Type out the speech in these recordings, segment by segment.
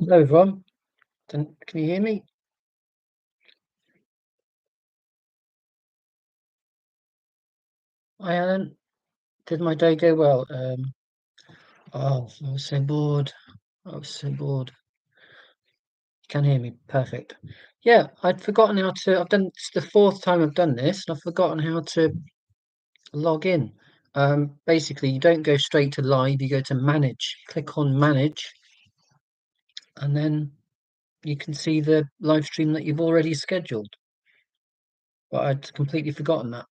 Hello, Ron. Can you hear me? Hi, Alan. Did my day go well? I was so bored. I was so bored. You can hear me. Perfect. Yeah, I'd forgotten how to. It's the fourth time I've done this, and I've forgotten how to log in. Basically, you don't go straight to live. You go to manage. Click on manage, and then you can see the live stream that you've already scheduled. But I'd completely forgotten that.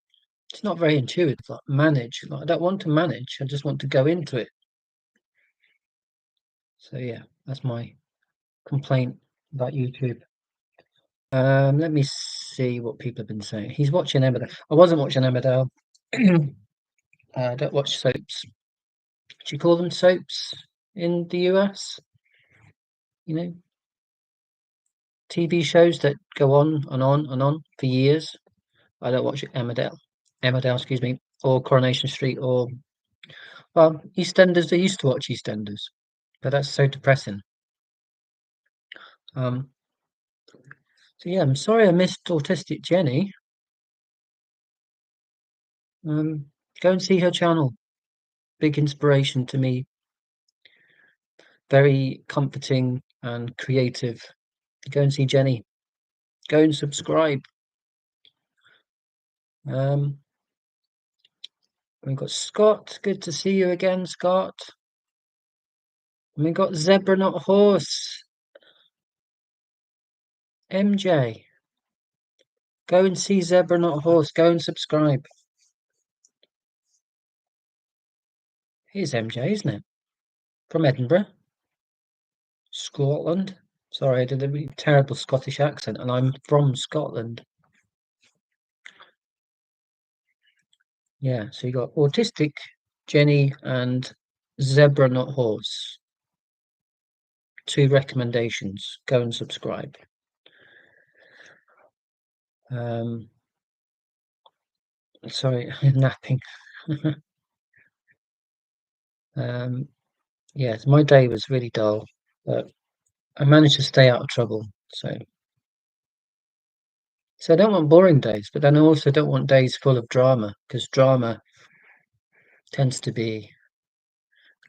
It's not very intuitive. Like manage. Like, I don't want to manage. I just want to go into it. So yeah, that's my complaint about YouTube. Let me see what people have been saying. He's watching Emmerdale. I wasn't watching Emmerdale. I don't watch soaps. Do you call them soaps in the US? You know, TV shows that go on and on and on for years. I don't watch Emmerdale, excuse me, or Coronation Street, or well, EastEnders. I used to watch EastEnders, but that's so depressing. Um, so yeah, I'm sorry I missed Autistic Jenny. Go and see her channel. Big inspiration to me, very comforting and creative. Go and see Jenny. Go and subscribe. Um, we've got Scott. Good to see you again, Scott. And we've got Zebra Not Horse. MJ. Go and see Zebra Not Horse. Go and subscribe. Here's MJ, isn't it? From Edinburgh, Scotland. Sorry, I did a really terrible Scottish accent, and I'm from Scotland. Yeah, so you got Autistic, Jenny, and Zebra Not Horse. Two recommendations. Go and subscribe. Um, sorry, napping. Yes, my day was really dull, but I managed to stay out of trouble. So I don't want boring days, but then I also don't want days full of drama because drama tends to be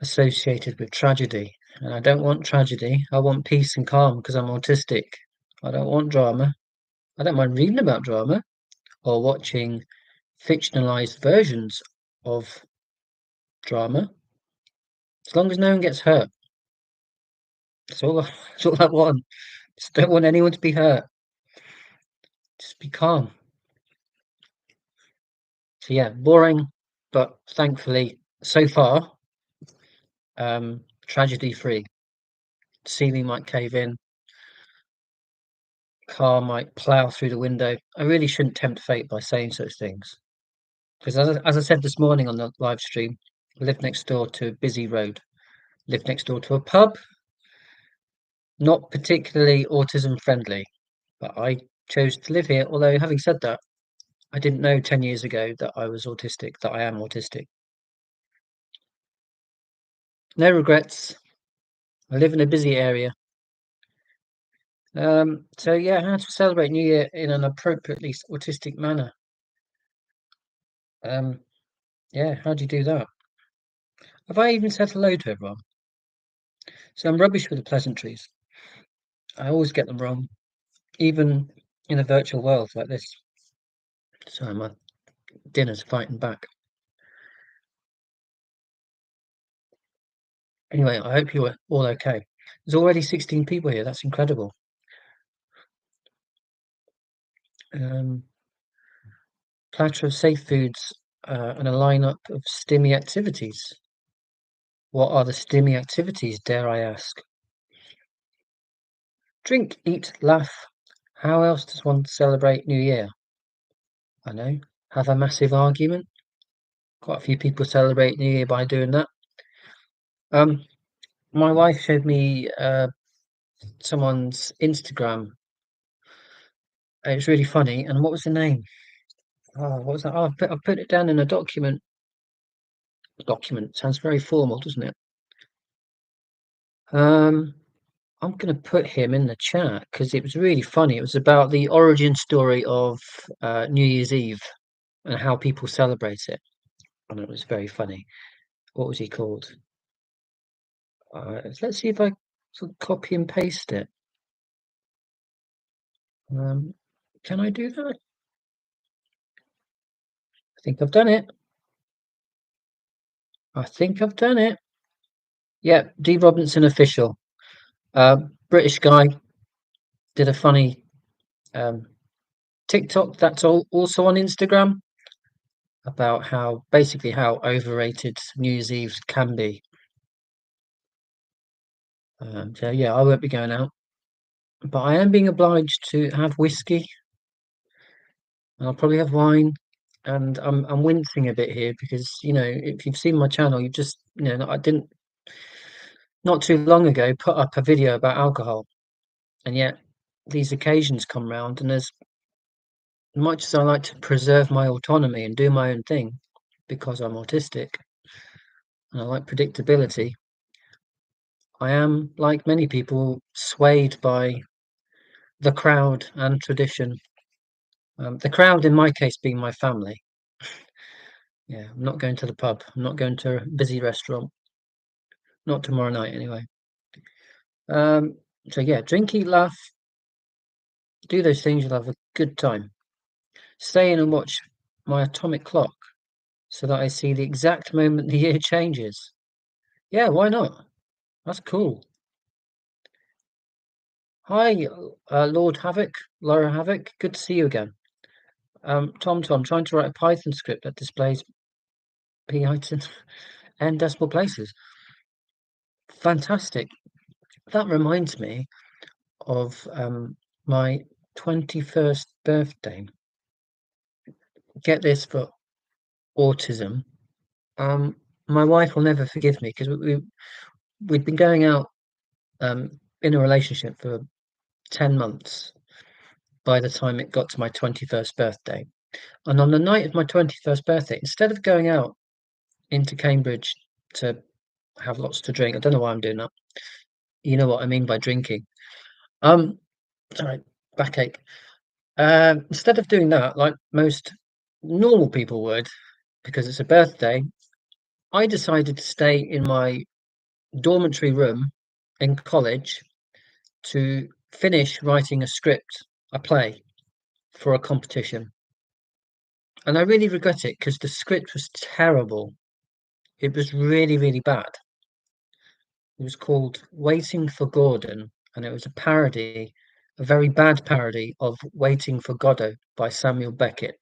associated with tragedy, and I don't want tragedy. I want peace and calm because I'm autistic. I don't want drama. I don't mind reading about drama or watching fictionalized versions of drama, as long as no one gets hurt. That's all I want. Just don't want anyone to be hurt. Just be calm. So yeah, boring, but thankfully so far, tragedy free. Ceiling might cave in, car might plough through the window. I really shouldn't tempt fate by saying such things. Because as I said this morning on the live stream, I live next door to a busy road, live next door to a pub, not particularly autism friendly, but I chose to live here. Although having said that, I didn't know 10 years ago that I was autistic, that I am autistic. No regrets. I live in a busy area. So yeah, how to celebrate New Year in an appropriately autistic manner. Um, yeah, how do you do that? Have I even said hello to everyone? So I'm rubbish with the pleasantries. I always get them wrong, even in a virtual world like this. So my dinner's fighting back. Anyway, I hope you're all okay. There's already 16 people here. That's incredible. Um, Platter of safe foods and a lineup of stimmy activities. What are the stimmy activities, dare I ask? Drink, eat, laugh. How else does one celebrate New Year? I know. Have a massive argument. Quite a few people celebrate New Year by doing that. Um, my wife showed me someone's Instagram. It was really funny. And what was the name? Oh, what was that? Oh, I've put it down in a document. Document sounds very formal, doesn't it? Um, I'm gonna put him in the chat because it was really funny. It was about the origin story of New Year's Eve and how people celebrate it, and it was very funny. What was he called? Let's see if I sort of copy and paste it. Um, can I do that? I think I've done it. I think I've done it. Yeah, D. Robinson official. British guy did a funny um, TikTok that's also on Instagram about how basically how overrated New Year's Eve can be. So yeah, I won't be going out, but I am being obliged to have whiskey, and I'll probably have wine. And I'm wincing a bit here because if you've seen my channel, you just I didn't not too long ago put up a video about alcohol, and yet these occasions come round, and as much as I like to preserve my autonomy and do my own thing because I'm autistic and I like predictability, I am, like many people, swayed by the crowd and tradition. The crowd, in my case, being my family. Yeah, I'm not going to the pub. I'm not going to a busy restaurant. Not tomorrow night, anyway. Um, so yeah, drink, eat, laugh, do those things. You'll have a good time. Stay in and watch my atomic clock so that I see the exact moment the year changes. Yeah, why not? That's cool. Hi, Lord Havoc, Laura Havoc. Good to see you again. Tom, trying to write a Python script that displays p items and decimal places. Fantastic. That reminds me of my 21st birthday. Get this for autism. Um, my wife will never forgive me because we'd been going out in a relationship for 10 months by the time it got to my 21st birthday. And on the night of my 21st birthday, instead of going out into Cambridge to have lots to drink, I don't know why I'm doing that. You know what I mean by drinking. Um, sorry, backache. Instead of doing that, like most normal people would, because it's a birthday, I decided to stay in my dormitory room in college to finish writing a script, a play for a competition. And I really regret it because the script was terrible. It was really, really bad. It was called Waiting for Gordon, and it was a parody, a very bad parody of Waiting for Godot by Samuel Beckett.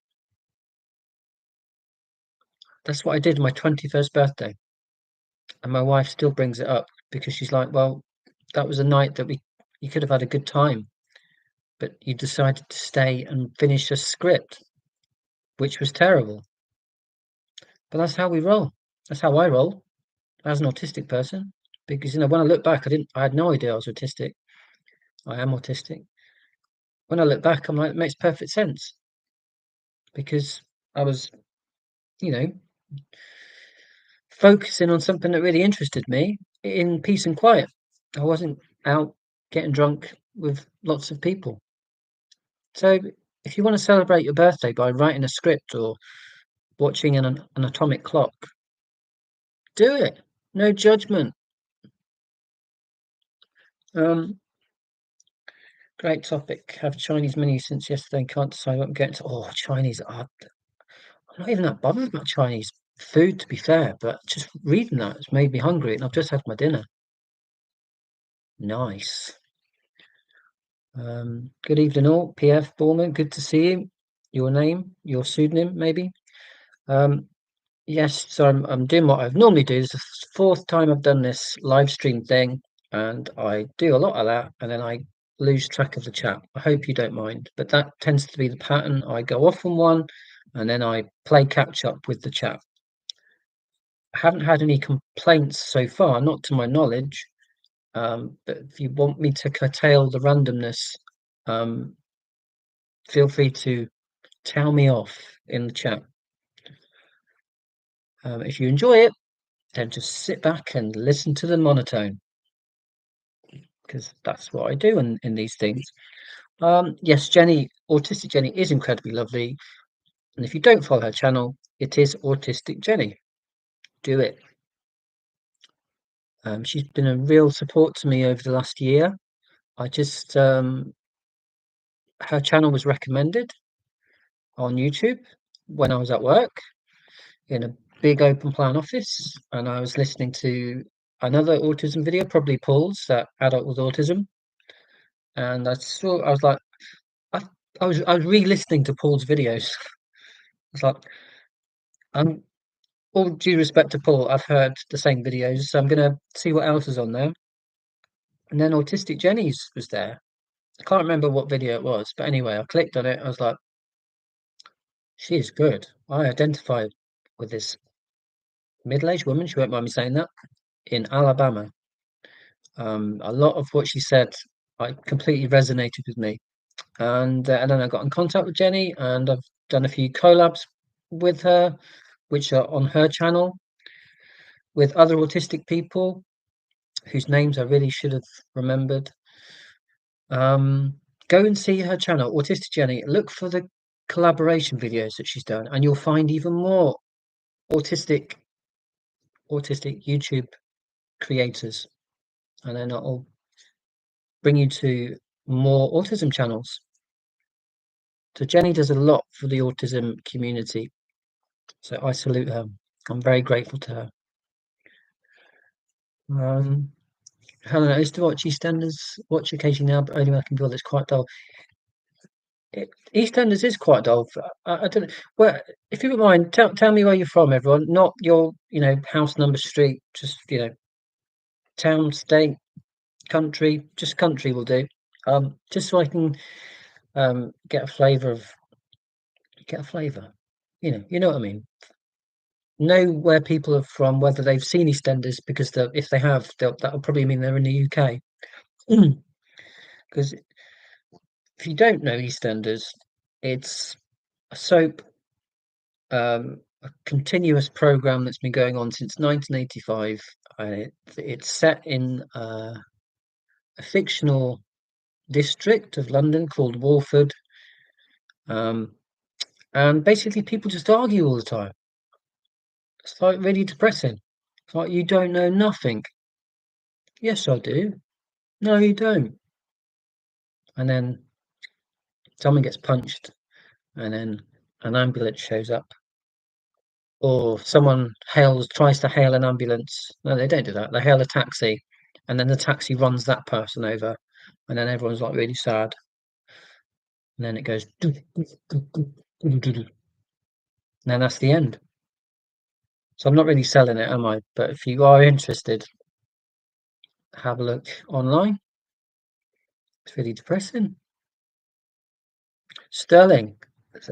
That's what I did on my 21st birthday. And my wife still brings it up because she's like, well, that was a night that you could have had a good time, but you decided to stay and finish a script, which was terrible. But that's how we roll. That's how I roll as an autistic person. Because when I look back, I had no idea I was autistic. I am autistic. When I look back, I'm like, it makes perfect sense because I was, you know, focusing on something that really interested me in peace and quiet. I wasn't out getting drunk with lots of people. So if you want to celebrate your birthday by writing a script or watching an atomic clock, do it. No judgment. Um, Great topic. Have Chinese menu since yesterday. Can't decide what I'm getting to. Oh, Chinese. I'm not even that bothered about Chinese food, to be fair, but just reading that has made me hungry, and I've just had my dinner. Nice. Good evening, all. PF Borman, good to see you. Your name, your pseudonym, maybe. Um, yes, so I'm doing what I normally do. This is the fourth time I've done this live stream thing, and I do a lot of that, and then I lose track of the chat. I hope you don't mind, but that tends to be the pattern. I go off on one, and then I play catch up with the chat. I haven't had any complaints so far, not to my knowledge. But if you want me to curtail the randomness, um, feel free to tell me off in the chat. If you enjoy it, then just sit back and listen to the monotone. because that's what I do in these things. Yes, Jenny, Autistic Jenny is incredibly lovely, and if you don't follow her channel, it is Autistic Jenny. Do it. She's been a real support to me over the last year. I just her channel was recommended on YouTube when I was at work in a big open plan office, and I was listening to another autism video, probably Paul's, that adult with autism, and I was like, I, I was re-listening to Paul's videos. It's like, I'm all due respect to Paul, I've heard the same videos, so I'm gonna see what else is on there. And then Autistic Jenny's was there. I can't remember what video it was, but anyway, I clicked on it. I was like, she is good. I identify with this middle-aged woman, she won't mind me saying that, in Alabama. A lot of what she said, I completely resonated with me. And then I got in contact with Jenny, and I've done a few collabs with her, which are on her channel, with other autistic people whose names I really should have remembered. Go and see her channel, Autistic Jenny. Look for the collaboration videos that she's done, and you'll find even more autistic YouTube creators, and then it'll bring you to more autism channels. So Jenny does a lot for the autism community. So I salute her. I'm very grateful to her. Helen, I used to watch watch occasionally now, but only when I can feel it's quite dull. EastEnders is quite dull. I don't know. Well, if you don't mind, tell me where you're from, everyone. Not your, house number, street. Just, town, state, country. Just country will do. Just so I can get a flavour of get a flavour. You know what I mean. Know where people are from, whether they've seen EastEnders, because if they have, that'll probably mean they're in the UK. Because if you don't know EastEnders, it's a soap, a continuous program that's been going on since 1985. It's set in a fictional district of London called Walford, um, and basically people just argue all the time. It's like really depressing. It's like you don't know nothing. Yes, I do. No, you don't. And then someone gets punched, and then an ambulance shows up, or someone tries to hail an ambulance. No, they don't do that. They hail a taxi, and then the taxi runs that person over, and then everyone's like really sad. And then it goes, and then that's the end. So I'm not really selling it, am I? But if you are interested, have a look online. It's really depressing. Sterling.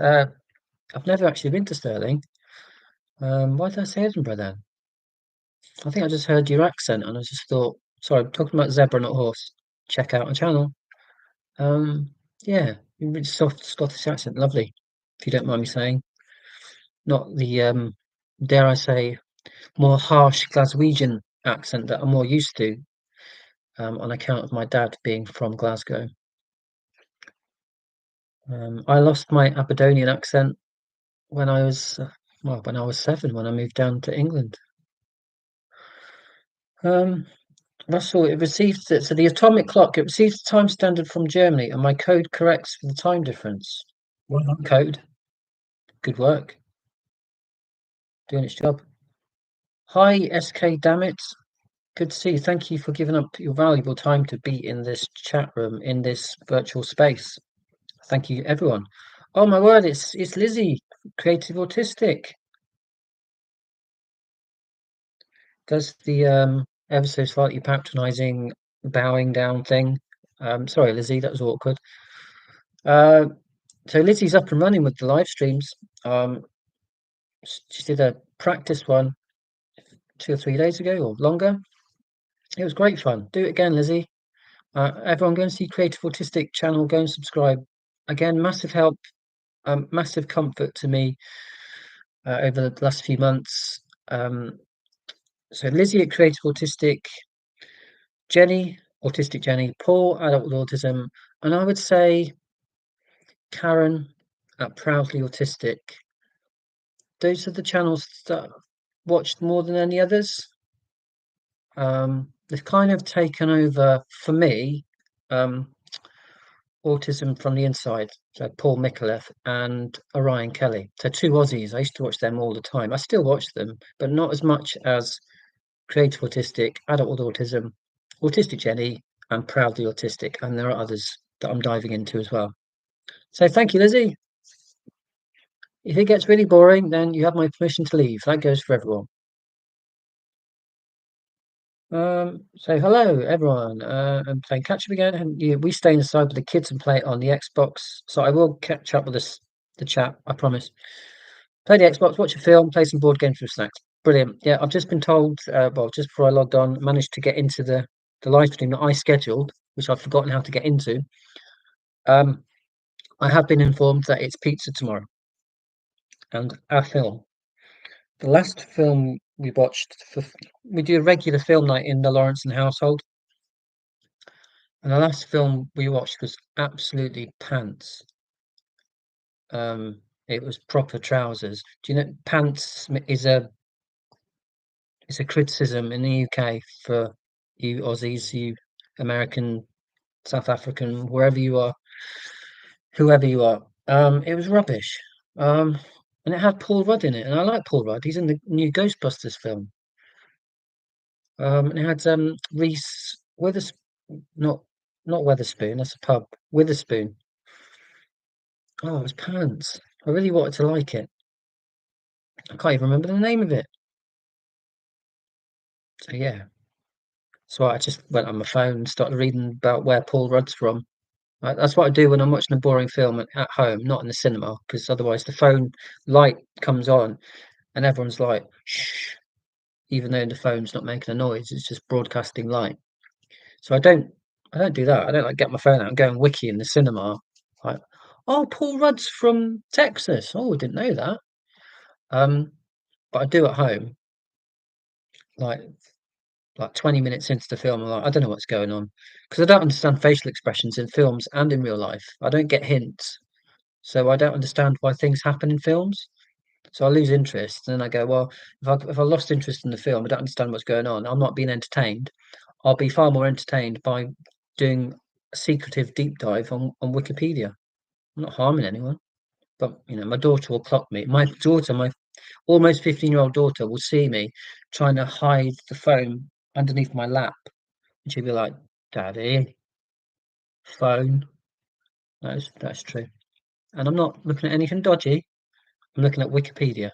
I've never actually been to Sterling. Why did I say Edinburgh then? I think I just heard your accent and I just thought, sorry, I'm talking about zebra, not horse. Check out my channel. Yeah, really soft Scottish accent, lovely. If you don't mind me saying, not the dare I say, more harsh Glaswegian accent that I'm more used to, on account of my dad being from Glasgow. I lost my Aberdonian accent when I was when I was 7, when I moved down to England. Russell, it received it. So the atomic clock, it receives the time standard from Germany, and my code corrects for the time difference. Well done, code. Good work. Doing its job. Hi, SK, damn it. Good to see you. Thank you for giving up your valuable time to be in this chat room, in this virtual space. Thank you, everyone. Oh my word, it's Lizzie, Creative Autistic. Does the ever so slightly patronizing bowing down thing. Sorry, Lizzie, that was awkward. So Lizzie's up and running with the live streams. She did a practice one 2 or 3 days ago or longer. It was great fun. Do it again, Lizzie. Everyone go and see Creative Autistic channel. Go and subscribe. Again, massive help, massive comfort to me over the last few months. So Lizzie at Creative Autistic, Jenny Autistic Jenny, Paul, Adult with Autism, and I would say Karen at Proudly Autistic. Those are the channels that I've watched more than any others. They've kind of taken over for me, um, Autism from the Inside. So Paul Micallef and Orion Kelly. So two Aussies. I used to watch them all the time. I still watch them, but not as much as Creative Autistic, Adult with Autism, Autistic Jenny, and Proudly Autistic. And there are others that I'm diving into as well. So thank you, Lizzie. If it gets really boring, then you have my permission to leave. That goes for everyone. So hello everyone. I'm playing catch up again, and we stay inside with the kids and play on the Xbox. So I will catch up with the chat. I promise. Play the Xbox, watch a film, play some board games with snacks. Brilliant. Yeah, I've just been told. Well, just before I logged on, managed to get into the live stream that I scheduled, which I've forgotten how to get into. I have been informed that it's pizza tomorrow, and our film. The last film we watched, we do a regular film night in the Lawrenson household, and the last film we watched was absolutely pants. It was proper trousers. Do you know pants is a criticism in the UK for you Aussies, you American, South African, wherever you are, whoever you are. It was rubbish. Um, and it had Paul Rudd in it, and I like Paul Rudd. He's in the new Ghostbusters film. And it had Reese Withers, not not Weatherspoon. That's a pub. Witherspoon. Oh, it was pants. I really wanted to like it. I can't even remember the name of it. So yeah. So I just went on my phone and started reading about where Paul Rudd's from. That's what I do when I'm watching a boring film at home, not in the cinema, because otherwise the phone light comes on and everyone's like, shh, even though the phone's not making a noise, it's just broadcasting light. So I don't do that. I don't like get my phone out and go and wiki in the cinema. Like, oh, Paul Rudd's from Texas. Oh, I didn't know that. Um, but I do at home, like 20 minutes into the film, I'm like, I don't know what's going on. Because I don't understand facial expressions in films and in real life. I don't get hints. So I don't understand why things happen in films. So I lose interest. And then I go, well, if I lost interest in the film, I don't understand what's going on. I'm not being entertained. I'll be far more entertained by doing a secretive deep dive on Wikipedia. I'm not harming anyone. But my daughter will clock me. My almost 15-year-old daughter will see me trying to hide the phone underneath my lap. And she'll be like, Daddy, phone. That's true. And I'm not looking at anything dodgy. I'm looking at Wikipedia.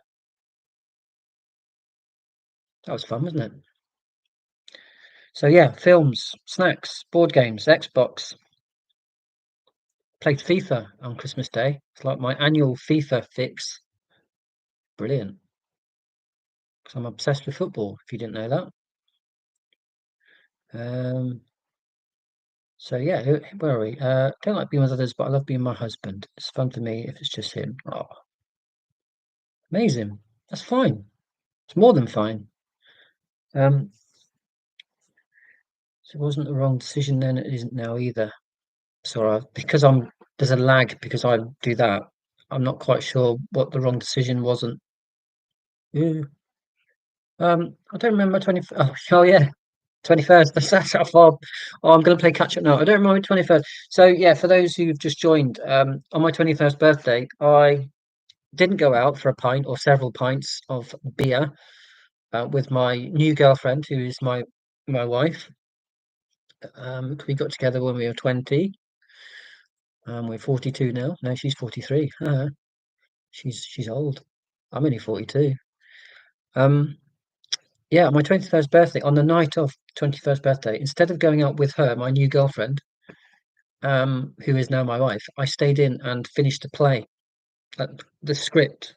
That was fun, wasn't it? So yeah, films, snacks, board games, Xbox. Played FIFA on Christmas Day. It's like my annual FIFA fix. Brilliant. Because I'm obsessed with football, if you didn't know that. So yeah, where are we? Don't like being with others, but I love being my husband. It's fun for me if it's just him. Oh, amazing. That's fine. It's more than fine. Um, so it wasn't the wrong decision then, it isn't now either. So because there's a lag because I do that. I'm not quite sure what the wrong decision wasn't. Yeah. I don't remember 20. Oh yeah, 21st. That's how far. Oh, I'm going to play catch up now. I don't remember 21st. So yeah, for those who've just joined, on my 21st birthday, I didn't go out for a pint or several pints of beer with my new girlfriend, who is my wife. We got together when we were 20. We're 42 now. No, she's 43. She's old. I'm only 42. Um, yeah, my 21st birthday, on the night of 21st birthday, instead of going out with her, my new girlfriend, who is now my wife, I stayed in and finished the play, the script.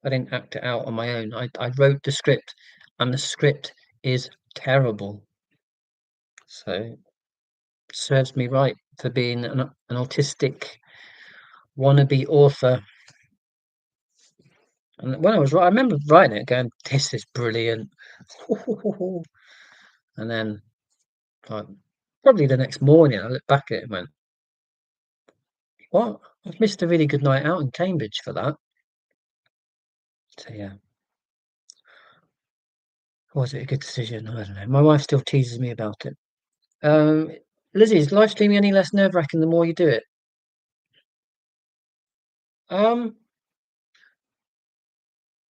I didn't act it out on my own. I wrote the script, and the script is terrible. So serves me right for being an autistic wannabe author. And when I was I remember writing it, going, "This is brilliant," and then like Probably the next morning, I looked back at it and went, "What? I've missed a really good night out in Cambridge for that." So, yeah. Was it a good decision? I don't know. My wife still teases me about it. Um, Lizzie, is live streaming any less nerve-wracking the more you do it? Um,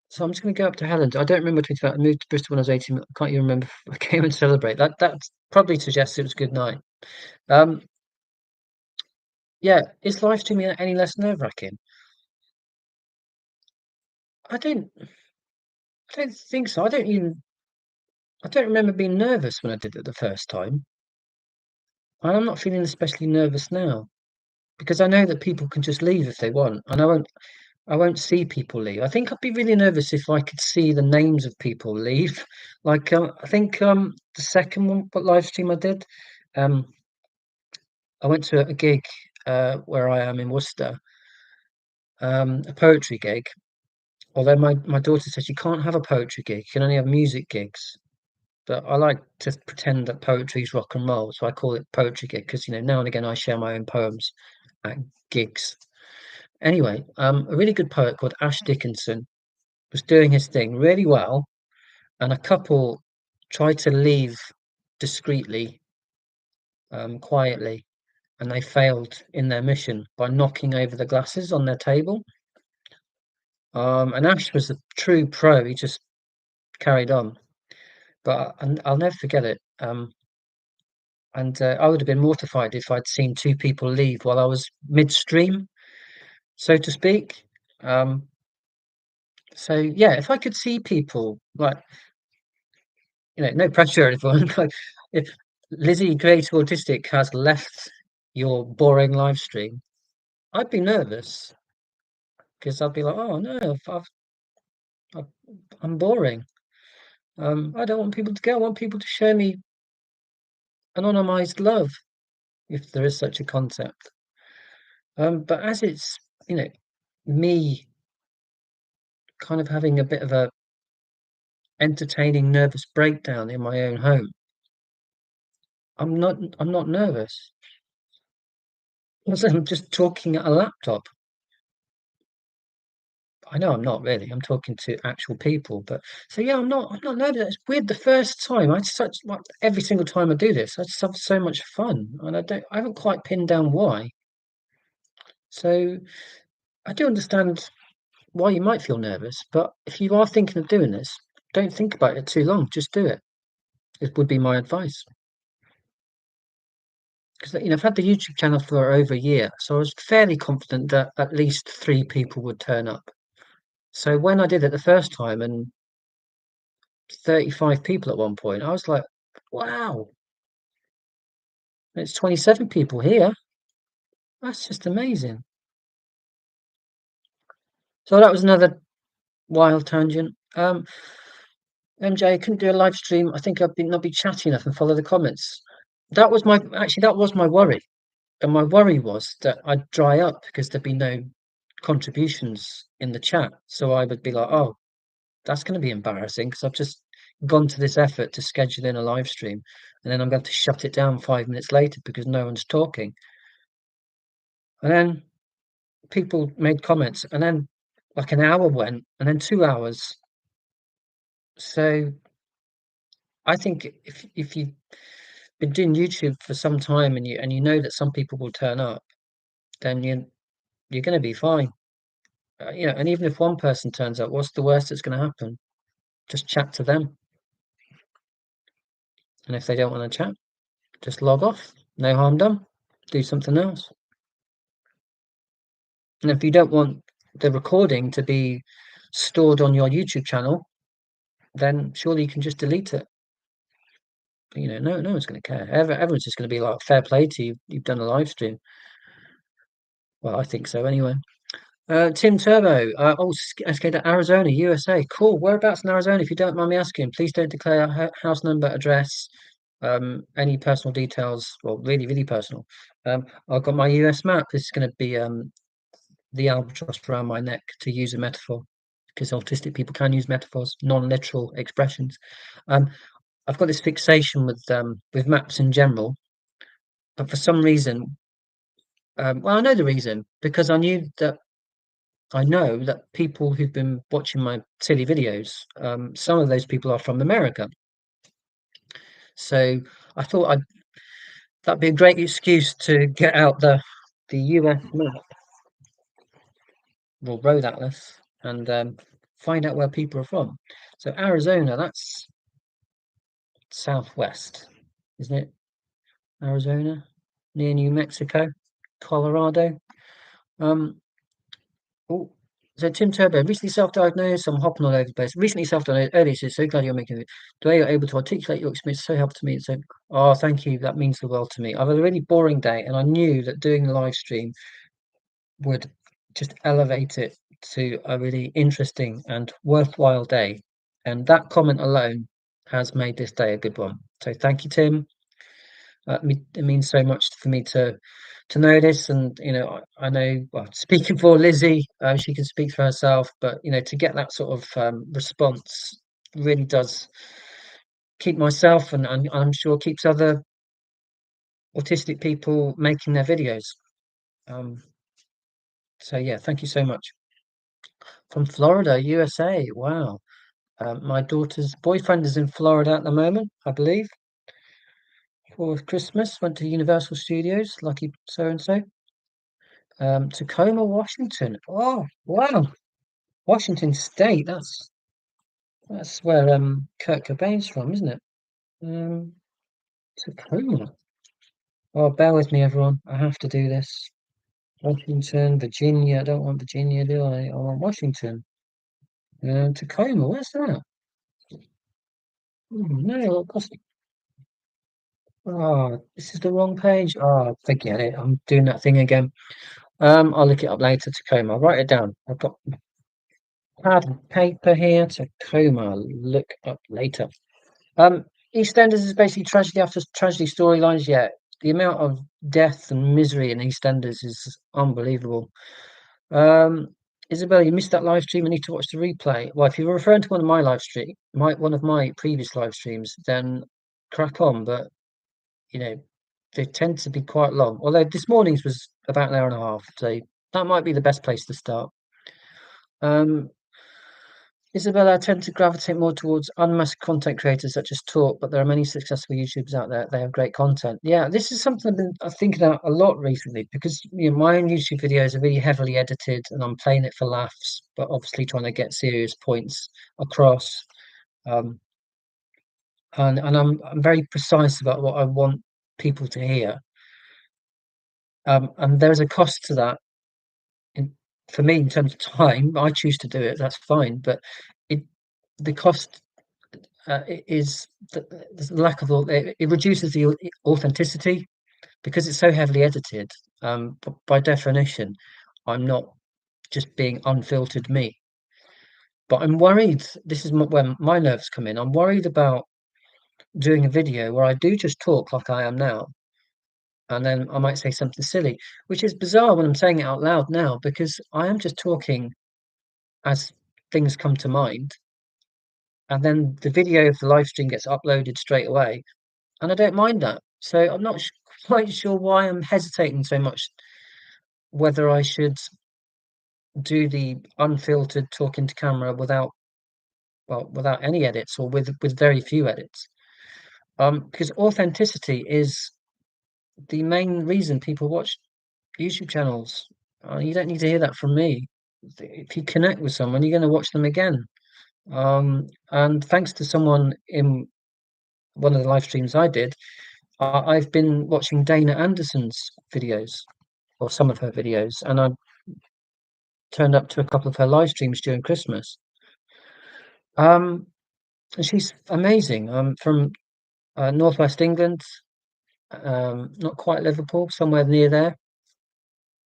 so I'm just gonna go up to Helen's. I don't remember tweeting about I moved to Bristol when I was 18. I can't even remember if I came and celebrate. That probably suggests it was a good night. Um, yeah, is live streaming any less nerve-wracking? I don't think so. I don't remember being nervous when I did it the first time. And I'm not feeling especially nervous now because I know that people can just leave if they want, and I won't see people leave. I think I'd be really nervous if I could see the names of people leave. Like, I think, the second one, what live stream I did, um, I went to a gig, where I am in Worcester, a poetry gig. Although my daughter says you can't have a poetry gig, you can only have music gigs. But I like to pretend that poetry is rock and roll, so I call it poetry gig because, now and again I share my own poems at gigs. Anyway, a really good poet called Ash Dickinson was doing his thing really well, and a couple tried to leave discreetly, quietly, and they failed in their mission by knocking over the glasses on their table. And Ash was a true pro. He just carried on, but I'll never forget it. And I would have been mortified if I'd seen two people leave while I was midstream, so to speak. Um, so yeah, if I could see people like, no pressure, everyone. Like, if Lizzie, Creative Autistic, has left your boring live stream, I'd be nervous because I'd be like, oh no, I've, I'm boring. I don't want people to go. I want people to show me anonymized love, if there is such a concept. But as it's, you know, me kind of having a bit of a entertaining nervous breakdown in my own home, I'm not nervous. I'm just talking at a laptop. I know I'm not really. I'm talking to actual people, but so yeah, I'm not nervous. It's weird. The first time I had such like every single time I do this, I just have so much fun, and I haven't quite pinned down why. So I do understand why you might feel nervous, but if you are thinking of doing this, don't think about it too long. Just do it. It would be my advice. Because I've had the YouTube channel for over a year, so I was fairly confident that at least three people would turn up. So when I did it the first time and 35 people at one point, I was like, wow, it's 27 people here. That's just amazing. So that was another wild tangent. MJ couldn't do a live stream. I think I've been not be chatty enough and follow the comments. That was my worry. And my worry was that I'd dry up because there'd be no contributions in the chat. So I would be like, oh, that's going to be embarrassing because I've just gone to this effort to schedule in a live stream, and then I'm going to shut it down 5 minutes later because no one's talking. And then people made comments, and then like an hour went, and then 2 hours. So I think if you've been doing YouTube for some time and you know that some people will turn up, then you're going to be fine. And even if one person turns up, what's the worst that's going to happen? Just chat to them, and if they don't want to chat, just log off. No harm done. Do something else. And if you don't want the recording to be stored on your YouTube channel, then surely you can just delete it. But, no one's going to care. Everyone's just going to be like, fair play to you. You've done a live stream. Well, I think so anyway. Tim Turbo. Okay, to Arizona, USA. Cool. Whereabouts in Arizona? If you don't mind me asking, please don't declare house number, address, any personal details. Well, really, really personal. I've got my US map. This is going to be the albatross around my neck, to use a metaphor, because autistic people can use metaphors, non-literal expressions. I've got this fixation with maps in general, but for some reason, well, I know the reason because I know that people who've been watching my silly videos, some of those people are from America. So I thought that'd be a great excuse to get out the US map or road atlas and find out where people are from. So Arizona, that's southwest, isn't it? Arizona, near New Mexico, Colorado. Um, oh, so Tim Turbo, recently self-diagnosed. I'm hopping all over the place. Recently self-diagnosed. Earlier, so glad you're making it. Today you're able to articulate your experience. So helpful to me. So, oh, thank you. That means the world to me. I've had a really boring day, and I knew that doing the live stream would just elevate it to a really interesting and worthwhile day. And that comment alone has made this day a good one. So thank you, Tim. It means so much for me to know this, and I know. Well, speaking for Lizzie, she can speak for herself, but to get that sort of response really does keep myself, and I'm sure keeps other autistic people making their videos. Um, so yeah, thank you so much. From Florida, USA. Wow. My daughter's boyfriend is in Florida at the moment, I believe, for Christmas. Went to Universal Studios, lucky so and so. Tacoma, Washington. Oh, wow. Washington State. That's where Kurt Cobain's from, isn't it? Um, Tacoma. Oh, bear with me, everyone. I have to do this. Washington, Virginia. I don't want Virginia, do I? I want Washington. Tacoma. Where's that? No, oh, this is the wrong page. Oh, forget it. I'm doing that thing again. I'll look it up later. Tacoma. I'll write it down. I've got pad and paper here. Tacoma. Look up later. EastEnders is basically tragedy after tragedy storylines. Yeah, the amount of death and misery in EastEnders is unbelievable. Um, Isabel, you missed that live stream. I need to watch the replay. Well, if you were referring to one of my live stream, one of my previous live streams, then crack on. But you know, they tend to be quite long. Although this morning's was about an hour and a half, so that might be the best place to start. Um, Isabella, I tend to gravitate more towards unmasked content creators that just talk, but there are many successful YouTubers out there. They have great content. Yeah, this is something I've been thinking about a lot recently because my own YouTube videos are really heavily edited and I'm playing it for laughs, but obviously trying to get serious points across. Um, and I'm very precise about what I want people to hear. And there's a cost to that in, for me in terms of time. I choose to do it, that's fine, but it the cost is the lack of it reduces the authenticity because it's so heavily edited. By definition, I'm not just being unfiltered me. But I'm worried. This is where my nerves come in. I'm worried about doing a video where I do just talk like I am now, and then I might say something silly, which is bizarre when I'm saying it out loud now because I am just talking as things come to mind, and then the video of the live stream gets uploaded straight away, and I don't mind that. So I'm not quite sure why I'm hesitating so much, whether I should do the unfiltered talking to camera without any edits or with very few edits. Because authenticity is the main reason people watch YouTube channels. You don't need to hear that from me. If you connect with someone, you're going to watch them again. And thanks to someone in one of the live streams I did, I've been watching Dana Anderson's videos or some of her videos, and I turned up to a couple of her live streams during Christmas. And she's amazing. From northwest England, not quite Liverpool, somewhere near there,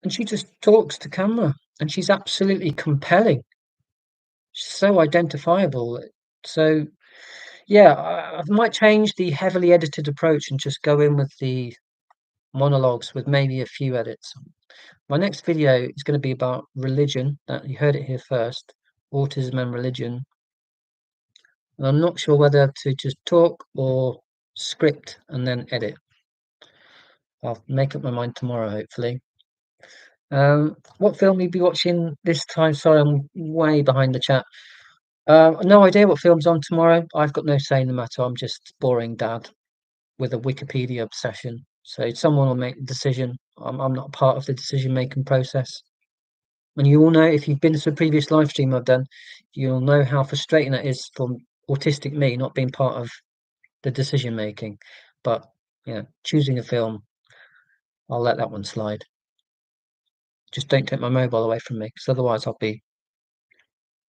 and she just talks to camera, and she's absolutely compelling. She's so identifiable. So yeah, I might change the heavily edited approach and just go in with the monologues with maybe a few edits. My next video is going to be about religion. That you heard it here first, autism and religion. And I'm not sure whether to just talk or script and then edit. I'll make up my mind tomorrow, hopefully. What film will you be watching this time? Sorry, I'm way behind the chat. No idea what film's on tomorrow. I've got no say in the matter. I'm just boring dad with a Wikipedia obsession. So someone will make the decision. I'm not part of the decision-making process. And you all know, if you've been to a previous live stream I've done, you'll know how frustrating that is for autistic me not being part of the decision making. But choosing a film, I'll let that one slide. Just don't take my mobile away from me, because otherwise I'll be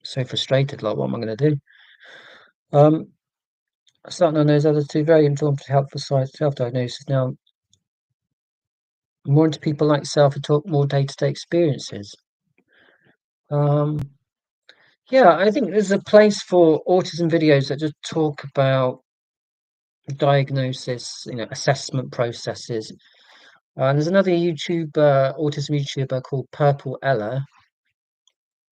so frustrated. Like, what am I going to do? Starting on those other two, very informative, helpful sites, self-diagnosis. Now, more into people like yourself who talk more day-to-day experiences. Um, yeah, I think there's a place for autism videos that just talk about diagnosis, assessment processes. And there's another autism YouTuber called Purple Ella.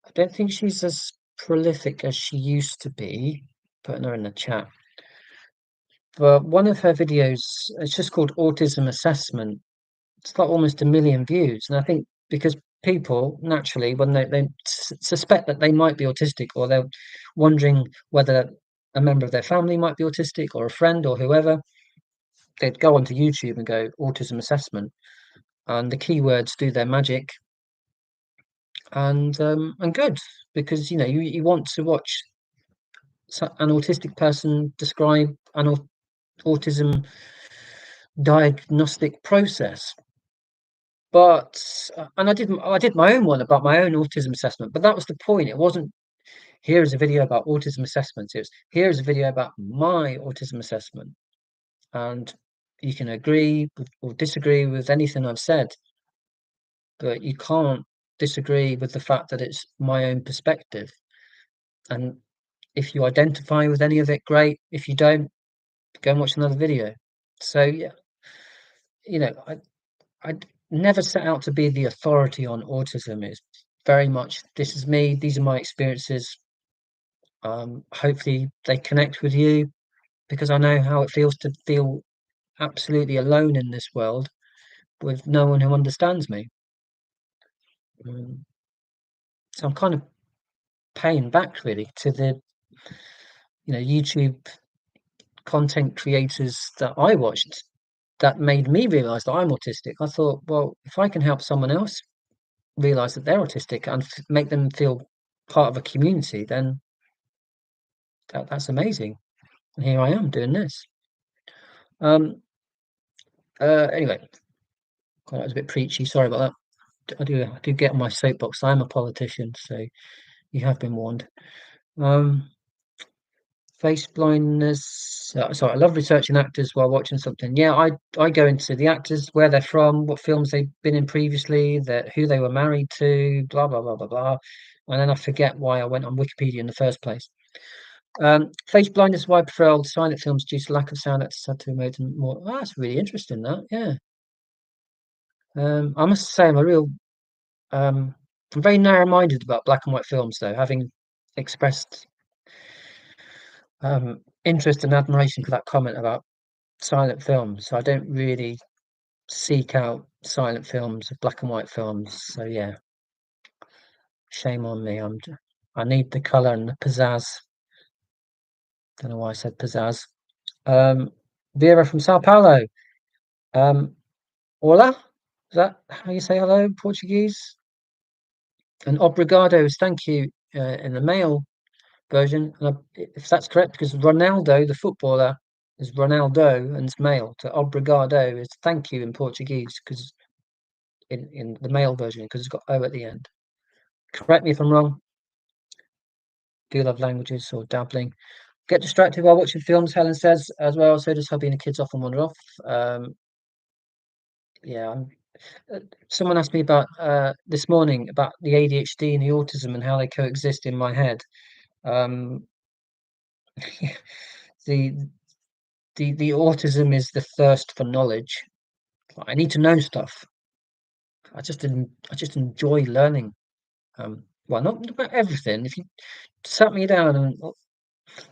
I don't think she's as prolific as she used to be. Putting her in the chat. But one of her videos, it's just called Autism Assessment. It's got almost 1 million views. And I think because people naturally, when they suspect that they might be autistic, or they're wondering whether a member of their family might be autistic, or a friend, or whoever, they'd go onto YouTube and go autism assessment, and the keywords do their magic. And good, because you want to watch an autistic person describe an autism diagnostic process. But and I did my own one about my own autism assessment, but that was the point. It wasn't, here is a video about autism assessments. It was, here is a video about my autism assessment. And you can agree or disagree with anything I've said, but you can't disagree with the fact that it's my own perspective. And if you identify with any of it, great. If you don't, go and watch another video. So yeah, I never set out to be the authority on autism. It's very much, this is me, these are my experiences. Hopefully they connect with you, because I know how it feels to feel absolutely alone in this world with no one who understands me. So I'm kind of paying back really to the YouTube content creators that I watched that made me realize that I'm autistic. I thought, well, if I can help someone else realize that they're autistic and make them feel part of a community, then that's amazing. And here I am doing this. Anyway, God, that was a bit preachy. Sorry about that. I do get on my soapbox. I'm a politician, so you have been warned. Face blindness. Sorry, I love researching actors while watching something. Yeah, I go into the actors, where they're from, what films they've been in previously, who they were married to, blah blah blah blah blah, and then I forget why I went on Wikipedia in the first place. Face blindness is why I prefer old silent films due to lack of sound actors had to mode and more. Oh, that's really interesting. That, yeah. I must say I'm very narrow-minded about black and white films, though, having expressed interest and admiration for that comment about silent films. So I don't really seek out silent films, black and white films. So yeah, shame on me. I need the color and the pizzazz. Don't know why I said pizzazz. Vera from Sao Paulo. Hola. Is that how you say hello in Portuguese? And obrigado is thank you in the male version. And if that's correct, because Ronaldo, the footballer, is Ronaldo and it's male. So obrigado is thank you in Portuguese, because in the male version, because it's got O at the end. Correct me if I'm wrong. Do love languages or dabbling. Get distracted while watching films, Helen says as well. So does hubby, and the kids often wander off. Yeah. Someone asked me about this morning about the ADHD and the autism and how they coexist in my head. Um, the the autism is the thirst for knowledge. I need to know stuff. I just enjoy learning. Well, not about everything. If you sat me down and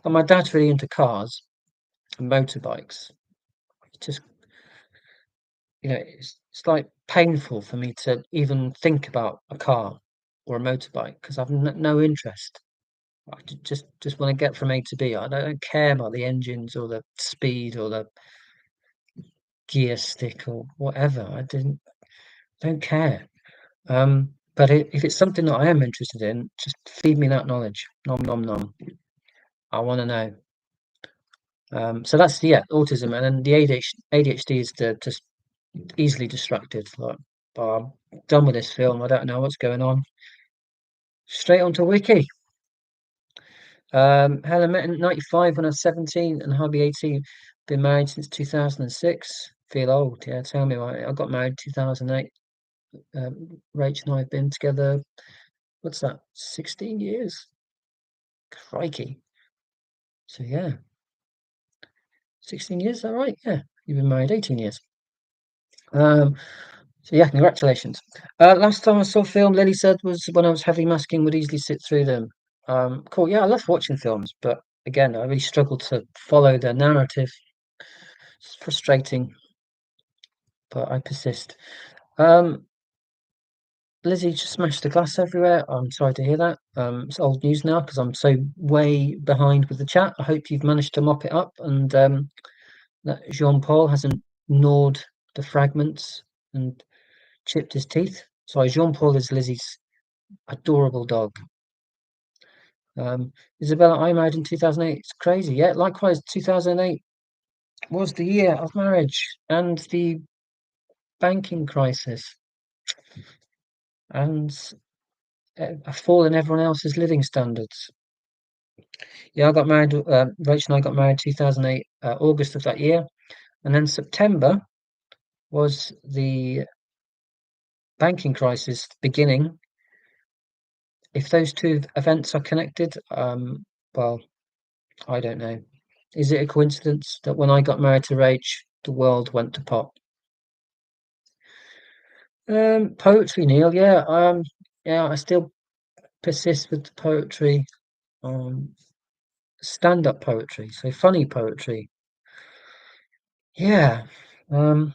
my dad's really into cars and motorbikes. Just it's like painful for me to even think about a car or a motorbike because I've no interest. I just want to get from A to B. I don't care about the engines or the speed or the gear stick or whatever. Don't care. But if it's something that I am interested in, just feed me that knowledge. Nom nom nom. I want to know. So that's yeah, autism, and then the ADHD is the just easily distracted. Like, "Oh, I'm done with this film. I don't know what's going on. Straight onto Wiki. Helen met in '95 when I was 17 and hardly 18. Been married since 2006. Feel old. Yeah, tell me why. I got married 2008. Rach and I have been together. What's that? 16 years. Crikey. So yeah, 16 years. Is that right? Yeah, you've been married 18 years. Um, so yeah, congratulations. Last time I saw a film, Lily said, was when I was heavy masking, would easily sit through them. Cool. Yeah, I love watching films, but again, I really struggle to follow the narrative. It's frustrating, but I persist. Um, Lizzie just smashed the glass everywhere. I'm sorry to hear that. It's old news now because I'm so way behind with the chat. I hope you've managed to mop it up and that Jean-Paul hasn't gnawed the fragments and chipped his teeth. Sorry, Jean-Paul is Lizzie's adorable dog. Isabella, I married in 2008. It's crazy. Yeah, likewise, 2008 was the year of marriage and the banking crisis and a fall in everyone else's living standards. Yeah, I got married, Rach and I got married 2008, August of that year. And then September was the banking crisis beginning. If those two events are connected, well, I don't know. Is it a coincidence that when I got married to Rach, the world went to pot? Poetry, Neil. Yeah, I still persist with the poetry. Um, stand-up poetry, so funny poetry. Yeah. Um,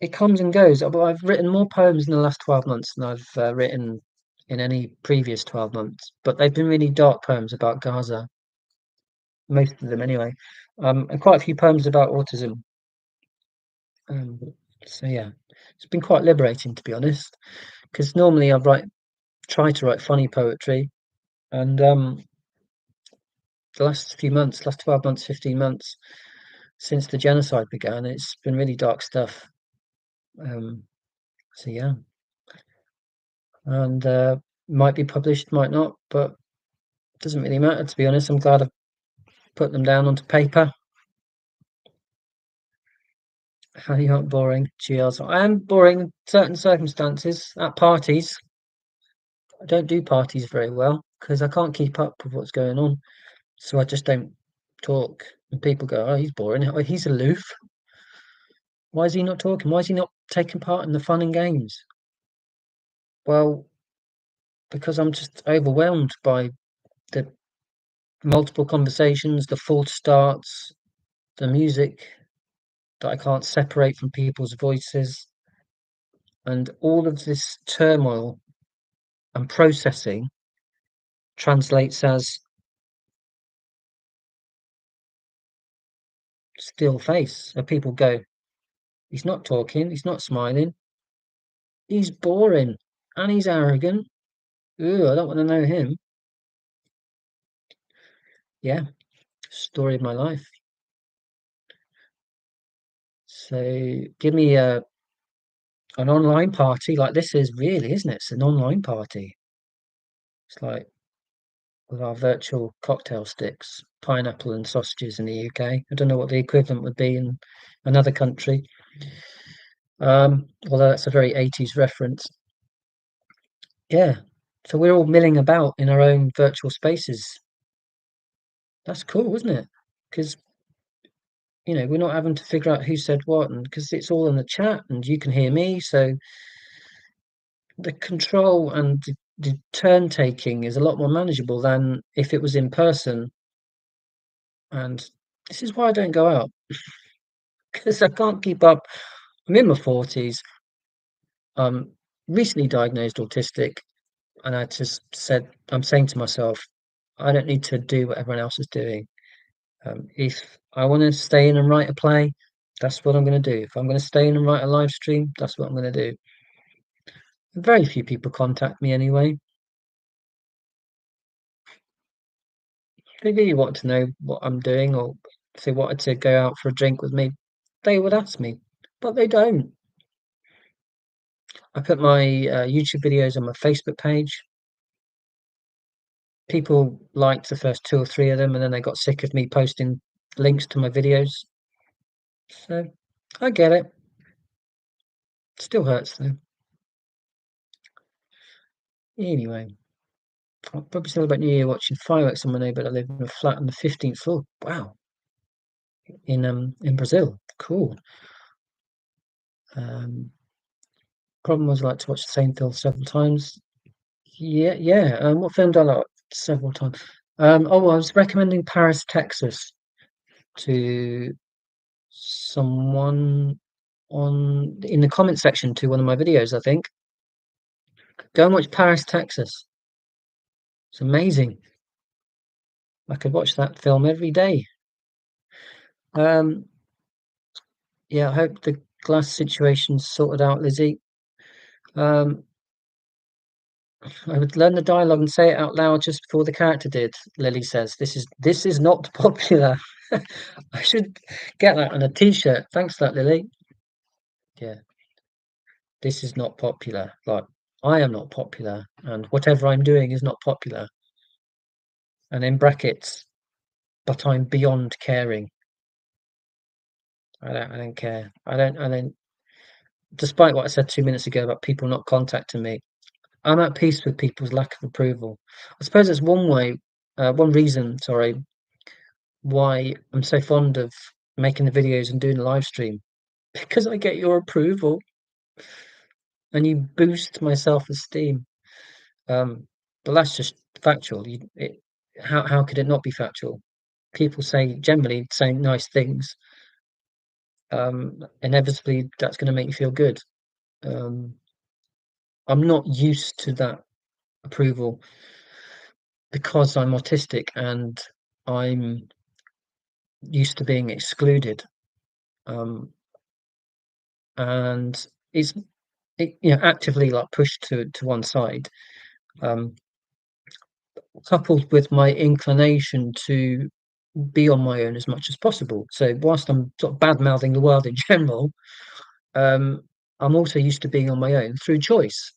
it comes and goes. But I've written more poems in the last 12 months than I've written in any previous 12 months. But they've been really dark poems about Gaza, most of them anyway, and quite a few poems about autism. Um, so yeah, it's been quite liberating to be honest, because normally try to write funny poetry, and the last few months, last 12 months, 15 months since the genocide began, it's been really dark stuff. Um, so yeah, and might be published, might not, but it doesn't really matter to be honest. I'm glad I've put them down onto paper. How you aren't boring, GLs. I am boring in certain circumstances. At parties, I don't do parties very well because I can't keep up with what's going on. So I just don't talk. And people go, "Oh, he's boring. Oh, he's aloof. Why is he not talking? Why is he not taking part in the fun and games?" Well, because I'm just overwhelmed by the multiple conversations, the false starts, the music that I can't separate from people's voices, and all of this turmoil and processing translates as still face. So people go, "He's not talking, he's not smiling, he's boring, and he's arrogant. Ooh, I don't want to know him." Yeah, story of my life. So give me an online party like this is really, isn't it? It's an online party. It's like with our virtual cocktail sticks, pineapple and sausages in the UK. I don't know what the equivalent would be in another country. Although that's a very 80s reference. Yeah. So we're all milling about in our own virtual spaces. That's cool, isn't it? Because we're not having to figure out who said what, and because it's all in the chat and you can hear me, so the control and the turn taking is a lot more manageable than if it was in person. And this is why I don't go out because I can't keep up. I'm in my 40s. I'm recently diagnosed autistic, and I just said, I'm saying to myself, I don't need to do what everyone else is doing. If I want to stay in and write a play, that's what I'm going to do. If I'm going to stay in and write a live stream, that's what I'm going to do. Very few people contact me anyway. If they really want to know what I'm doing, or if they wanted to go out for a drink with me, they would ask me, but they don't. I put my YouTube videos on my Facebook page. People liked the first two or three of them, and then they got sick of me posting links to my videos. So I get it. Still hurts though. Anyway, I'll probably celebrate New Year watching fireworks on my neighbour. I live in a flat on the 15th floor. Wow, in Brazil. Cool. Um, Problem was I like to watch the same film several times. Yeah, yeah. What film do I like several times? I was recommending Paris, Texas to someone on in the comment section to one of my videos, I think. Go and watch Paris, Texas. It's amazing. I could watch that film every day. Um, yeah, I hope the glass situation's sorted out, Lizzie. Um, I would learn the dialogue and say it out loud just before the character did. Lily says, "This is not popular." I should get that on a t-shirt. Thanks for that, Lily. Yeah, this is not popular. Like, I am not popular, and whatever I'm doing is not popular. And in brackets, but I'm beyond caring. I don't care. I don't. Despite what I said 2 minutes ago about people not contacting me, I'm at peace with people's lack of approval. I suppose it's one reason, sorry, why I'm so fond of making the videos and doing the live stream, because I get your approval and you boost my self-esteem. But that's just factual. How could it not be factual? People say generally saying nice things. Inevitably, that's going to make you feel good. Um, I'm not used to that approval because I'm autistic and I'm used to being excluded. Um, and it's actively like pushed to one side. Um, Coupled with my inclination to be on my own as much as possible. So whilst I'm sort of bad mouthing the world in general, um, I'm also used to being on my own through choice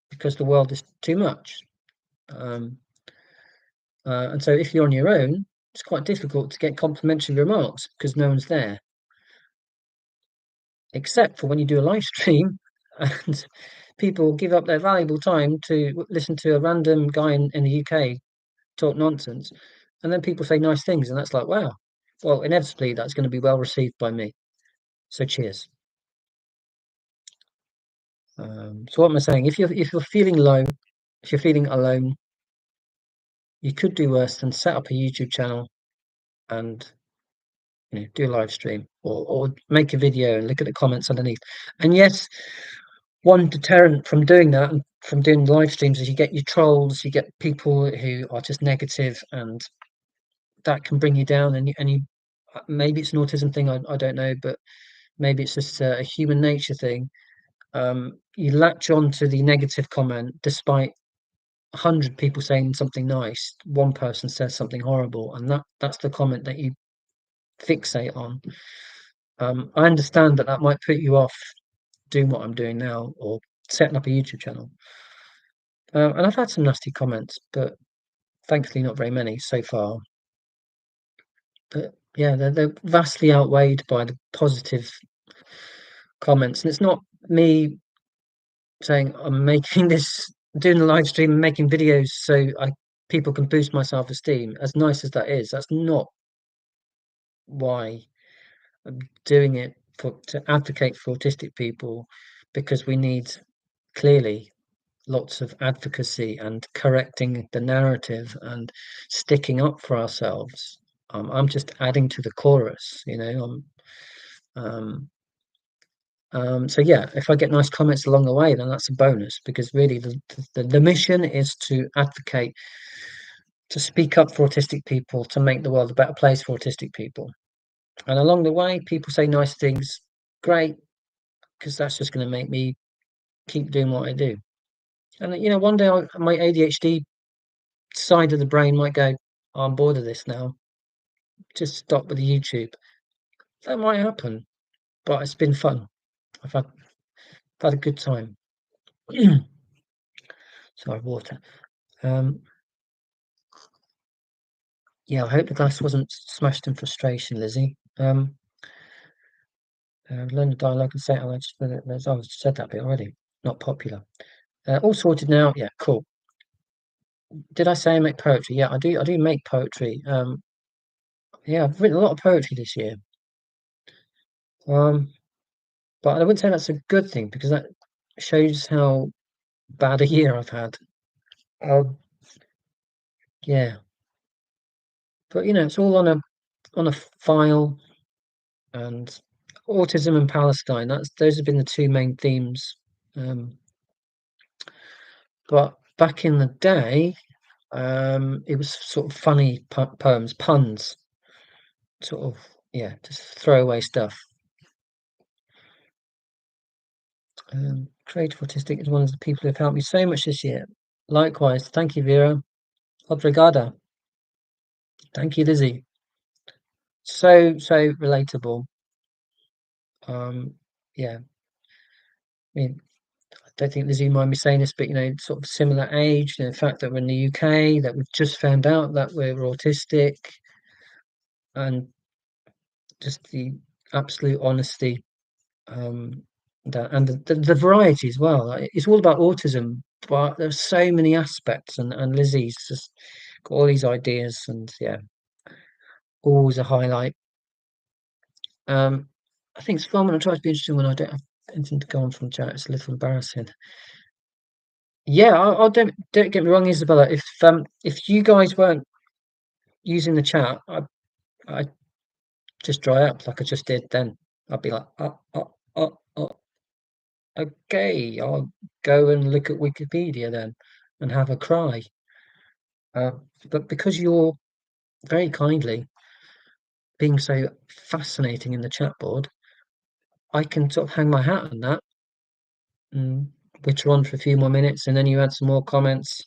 because the world is too much. Um, and so if you're on your own, it's quite difficult to get complimentary remarks because no one's there, except for when you do a live stream and people give up their valuable time to listen to a random guy in the UK talk nonsense, and then people say nice things, and that's like, wow. Well, inevitably, that's going to be well received by me. So cheers. So what am I saying? If you're feeling low, if you're feeling alone, you could do worse than set up a YouTube channel and do a live stream or make a video and look at the comments underneath. And yes, one deterrent from doing that and from doing live streams is you get your trolls, you get people who are just negative, and that can bring you down. And you maybe it's an autism thing, I don't know, but maybe it's just a human nature thing. You latch on to the negative comment despite 100 people saying something nice. One person says something horrible, and that's the comment that you fixate on. I understand that might put you off doing what I'm doing now or setting up a YouTube channel. And I've had some nasty comments, but thankfully not very many so far. But yeah, they're vastly outweighed by the positive comments. And it's not me saying I'm making this, doing the live stream and making videos so people can boost my self-esteem. As nice as that is, that's not why I'm doing it, to advocate for autistic people, because we need clearly lots of advocacy and correcting the narrative and sticking up for ourselves. I'm just adding to the chorus, you know. Um, So yeah, if I get nice comments along the way, then that's a bonus because really the mission is to advocate, to speak up for autistic people, to make the world a better place for autistic people. And along the way, people say nice things, great, because that's just going to make me keep doing what I do. And one day my ADHD side of the brain might go, "Oh, I'm bored of this now. Just stop with the YouTube." That might happen, but it's been fun. I've had a good time. Sorry, water. Um, yeah, I hope the glass wasn't smashed in frustration, Lizzie. Learn the dialogue and say it. I just I've said that bit already. Not popular. All sorted now. Yeah, cool. Did I say I make poetry? Yeah, I do. I do make poetry. Yeah, I've written a lot of poetry this year. Um, but I wouldn't say that's a good thing because that shows how bad a year I've had. Um, yeah, but it's all on a file, and autism and Palestine. Those have been the two main themes. Um, but back in the day, it was sort of funny poems, puns, sort of, yeah, just throwaway stuff. Creative Autistic is one of the people who have helped me so much this year. Likewise, thank you, Vera. Obrigada. Thank you, Lizzie. So relatable. Yeah, I mean, I don't think Lizzie mind me saying this, but sort of similar age. The fact that we're in the UK, that we've just found out that we're autistic, and just the absolute honesty, um, and the variety as well. Like, it's all about autism, but there's so many aspects, and Lizzie's just got all these ideas, and yeah, always a highlight. I think it's fun when I try to be interesting when I don't have anything to go on from chat. It's a little embarrassing. Yeah, I don't get me wrong, Isabella. If you guys weren't using the chat, I'd just dry up like I just did then. I'd be like, okay, I'll go and look at Wikipedia then and have a cry. Uh, but because you're very kindly being so fascinating in the chat board, I can sort of hang my hat on that and witter on for a few more minutes, and then you add some more comments,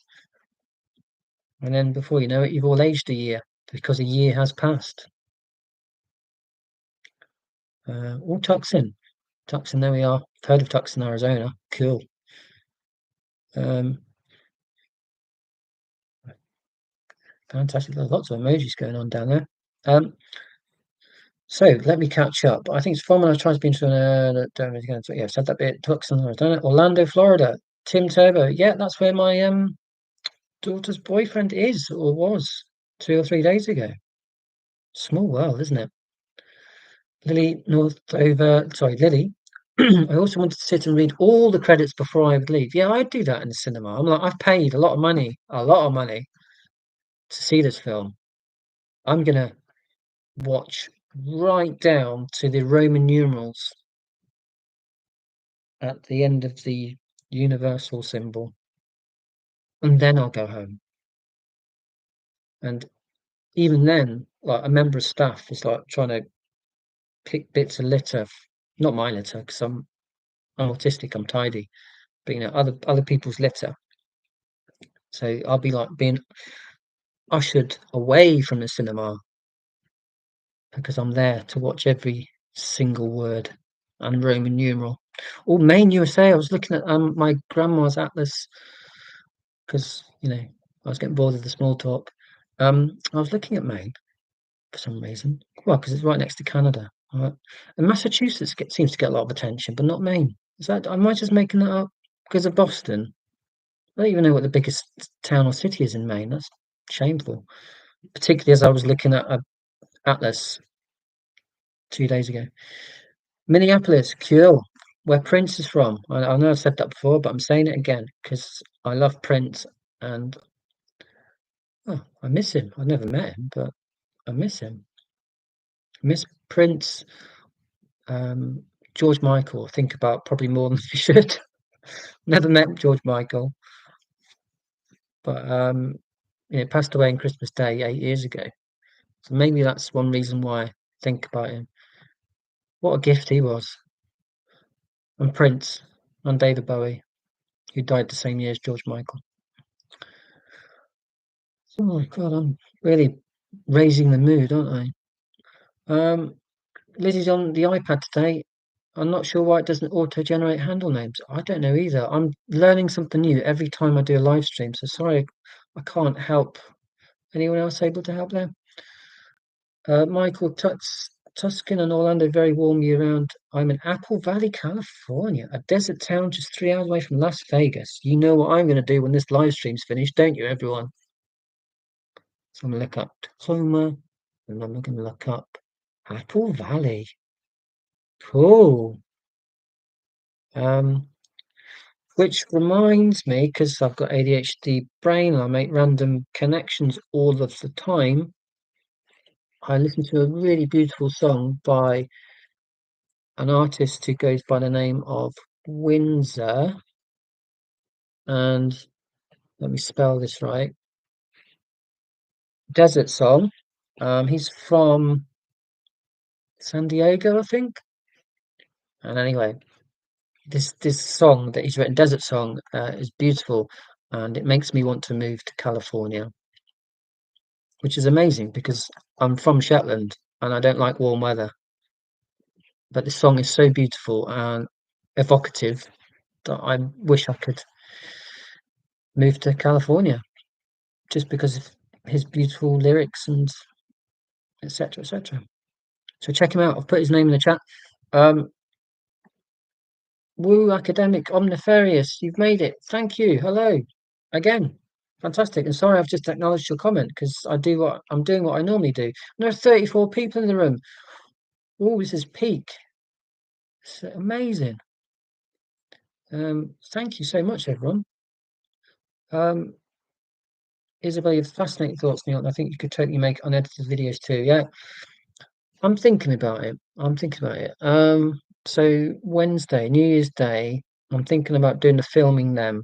and then before you know it, you've all aged a year because a year has passed. All Tucson. Tucson, there we are. Heard of Tucson, Arizona. Cool. Um, Fantastic. There's lots of emojis going on down there. So let me catch up. I think it's fun when I try to be into don't really go yeah, said that bit. Tucson, Arizona. Orlando, Florida. Tim Turbo. Yeah, that's where my daughter's boyfriend is or was 2 or 3 days ago. Small world, isn't it? Lily Northover, sorry, Lily. I also wanted to sit and read all the credits before I would leave. Yeah, I'd do that in the cinema. I'm like, I've paid a lot of money to see this film. I'm gonna watch right down to the Roman numerals at the end of the universal symbol, and then I'll go home. And even then, like a member of staff is like trying to pick bits of litter, not my litter because I'm autistic, I'm tidy, but other people's litter. So I'll be like being ushered away from the cinema because I'm there to watch every single word and Roman numeral. Oh, Maine, USA. I was looking at my grandma's atlas because I was getting bored of the small talk. I was looking at Maine for some reason. Well, because it's right next to Canada. Right? And Massachusetts seems to get a lot of attention, but not Maine. Is that? Am I just making that up because of Boston? I don't even know what the biggest town or city is in Maine. That's shameful. Particularly as I was looking at a atlas 2 days ago. Minneapolis, cool. Where Prince is from. I know I've said that before, but I'm saying it again because I love Prince and I miss him. I've never met him, but I miss him. I miss Prince, George Michael, I think about probably more than I should. Never met George Michael, but passed away on Christmas Day 8 years ago. So maybe that's one reason why I think about him. What a gift he was. And Prince, and David Bowie, who died the same year as George Michael. Oh my God, I'm really raising the mood, aren't I? Lizzie's on the iPad today. I'm not sure why it doesn't auto-generate handle names. I don't know either. I'm learning something new every time I do a live stream, so sorry I can't help. Anyone else able to help there? Michael Tuscan and Orlando very warm year round. I'm in Apple Valley, California, a desert town just 3 hours away from Las Vegas. You know what I'm going to do when this live stream's finished, don't you, everyone? So I'm going to look up Tacoma, and then I'm going to look up Apple Valley. Cool. Which reminds me, because I've got ADHD brain and I make random connections all of the time, I listened to a really beautiful song by an artist who goes by the name of Windsor, and let me spell this right. Desert Song. He's from San Diego, I think. And anyway, this song that he's written, Desert Song, is beautiful, and it makes me want to move to California, which is amazing because I'm from Shetland and I don't like warm weather. But this song is so beautiful and evocative that I wish I could move to California just because of his beautiful lyrics and etc. etc. So check him out. I've put his name in the chat. Um, Woo Academic Omnifarious, you've made it. Thank you. Hello again. Fantastic. And sorry, I've just acknowledged your comment because I'm doing what I normally do. And there are 34 people in the room. Oh, this is peak. It's amazing. Thank you so much, everyone. Isabel, you have fascinating thoughts, Neil. I think you could totally make unedited videos too. Yeah, I'm thinking about it. I'm thinking about it. So Wednesday, New Year's Day, I'm thinking about doing the filming then.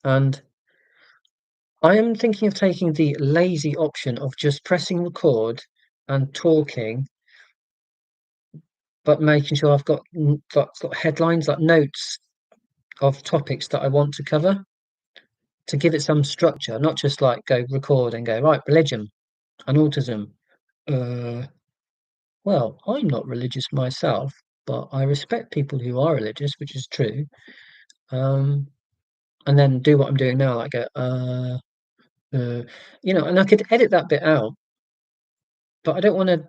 And I am thinking of taking the lazy option of just pressing record and talking, but making sure I've got headlines, like notes of topics that I want to cover to give it some structure, not just like go record and go, right, religion and autism. Uh, well, I'm not religious myself, but I respect people who are religious, which is true. And then do what I'm doing now, like go, and I could edit that bit out, but I don't want to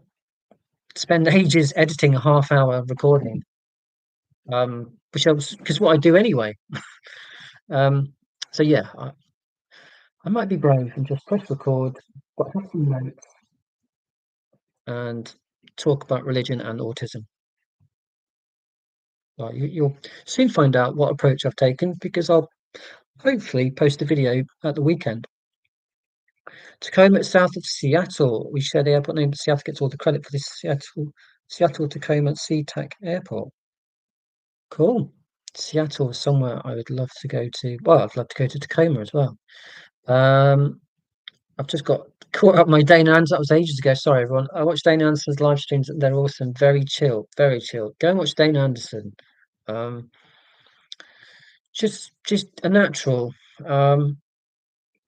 spend ages editing a half-hour recording. Which I was because what I do anyway. Um, so yeah, I might be brave and just press record, but have some notes and talk about religion and autism. Well, you'll soon find out what approach I've taken because I'll hopefully post a video at the weekend. Tacoma, south of Seattle. We share the airport name, but Seattle gets all the credit for this Seattle Tacoma SeaTac Airport. Cool. Seattle is somewhere I would love to go to. Well, I'd love to go to Tacoma as well. I've just got caught up my Dana Anderson. That was ages ago. Sorry, everyone. I watched Dana Anderson's live streams. They're awesome. Very chill. Very chill. Go and watch Dana Anderson. Um, just a natural.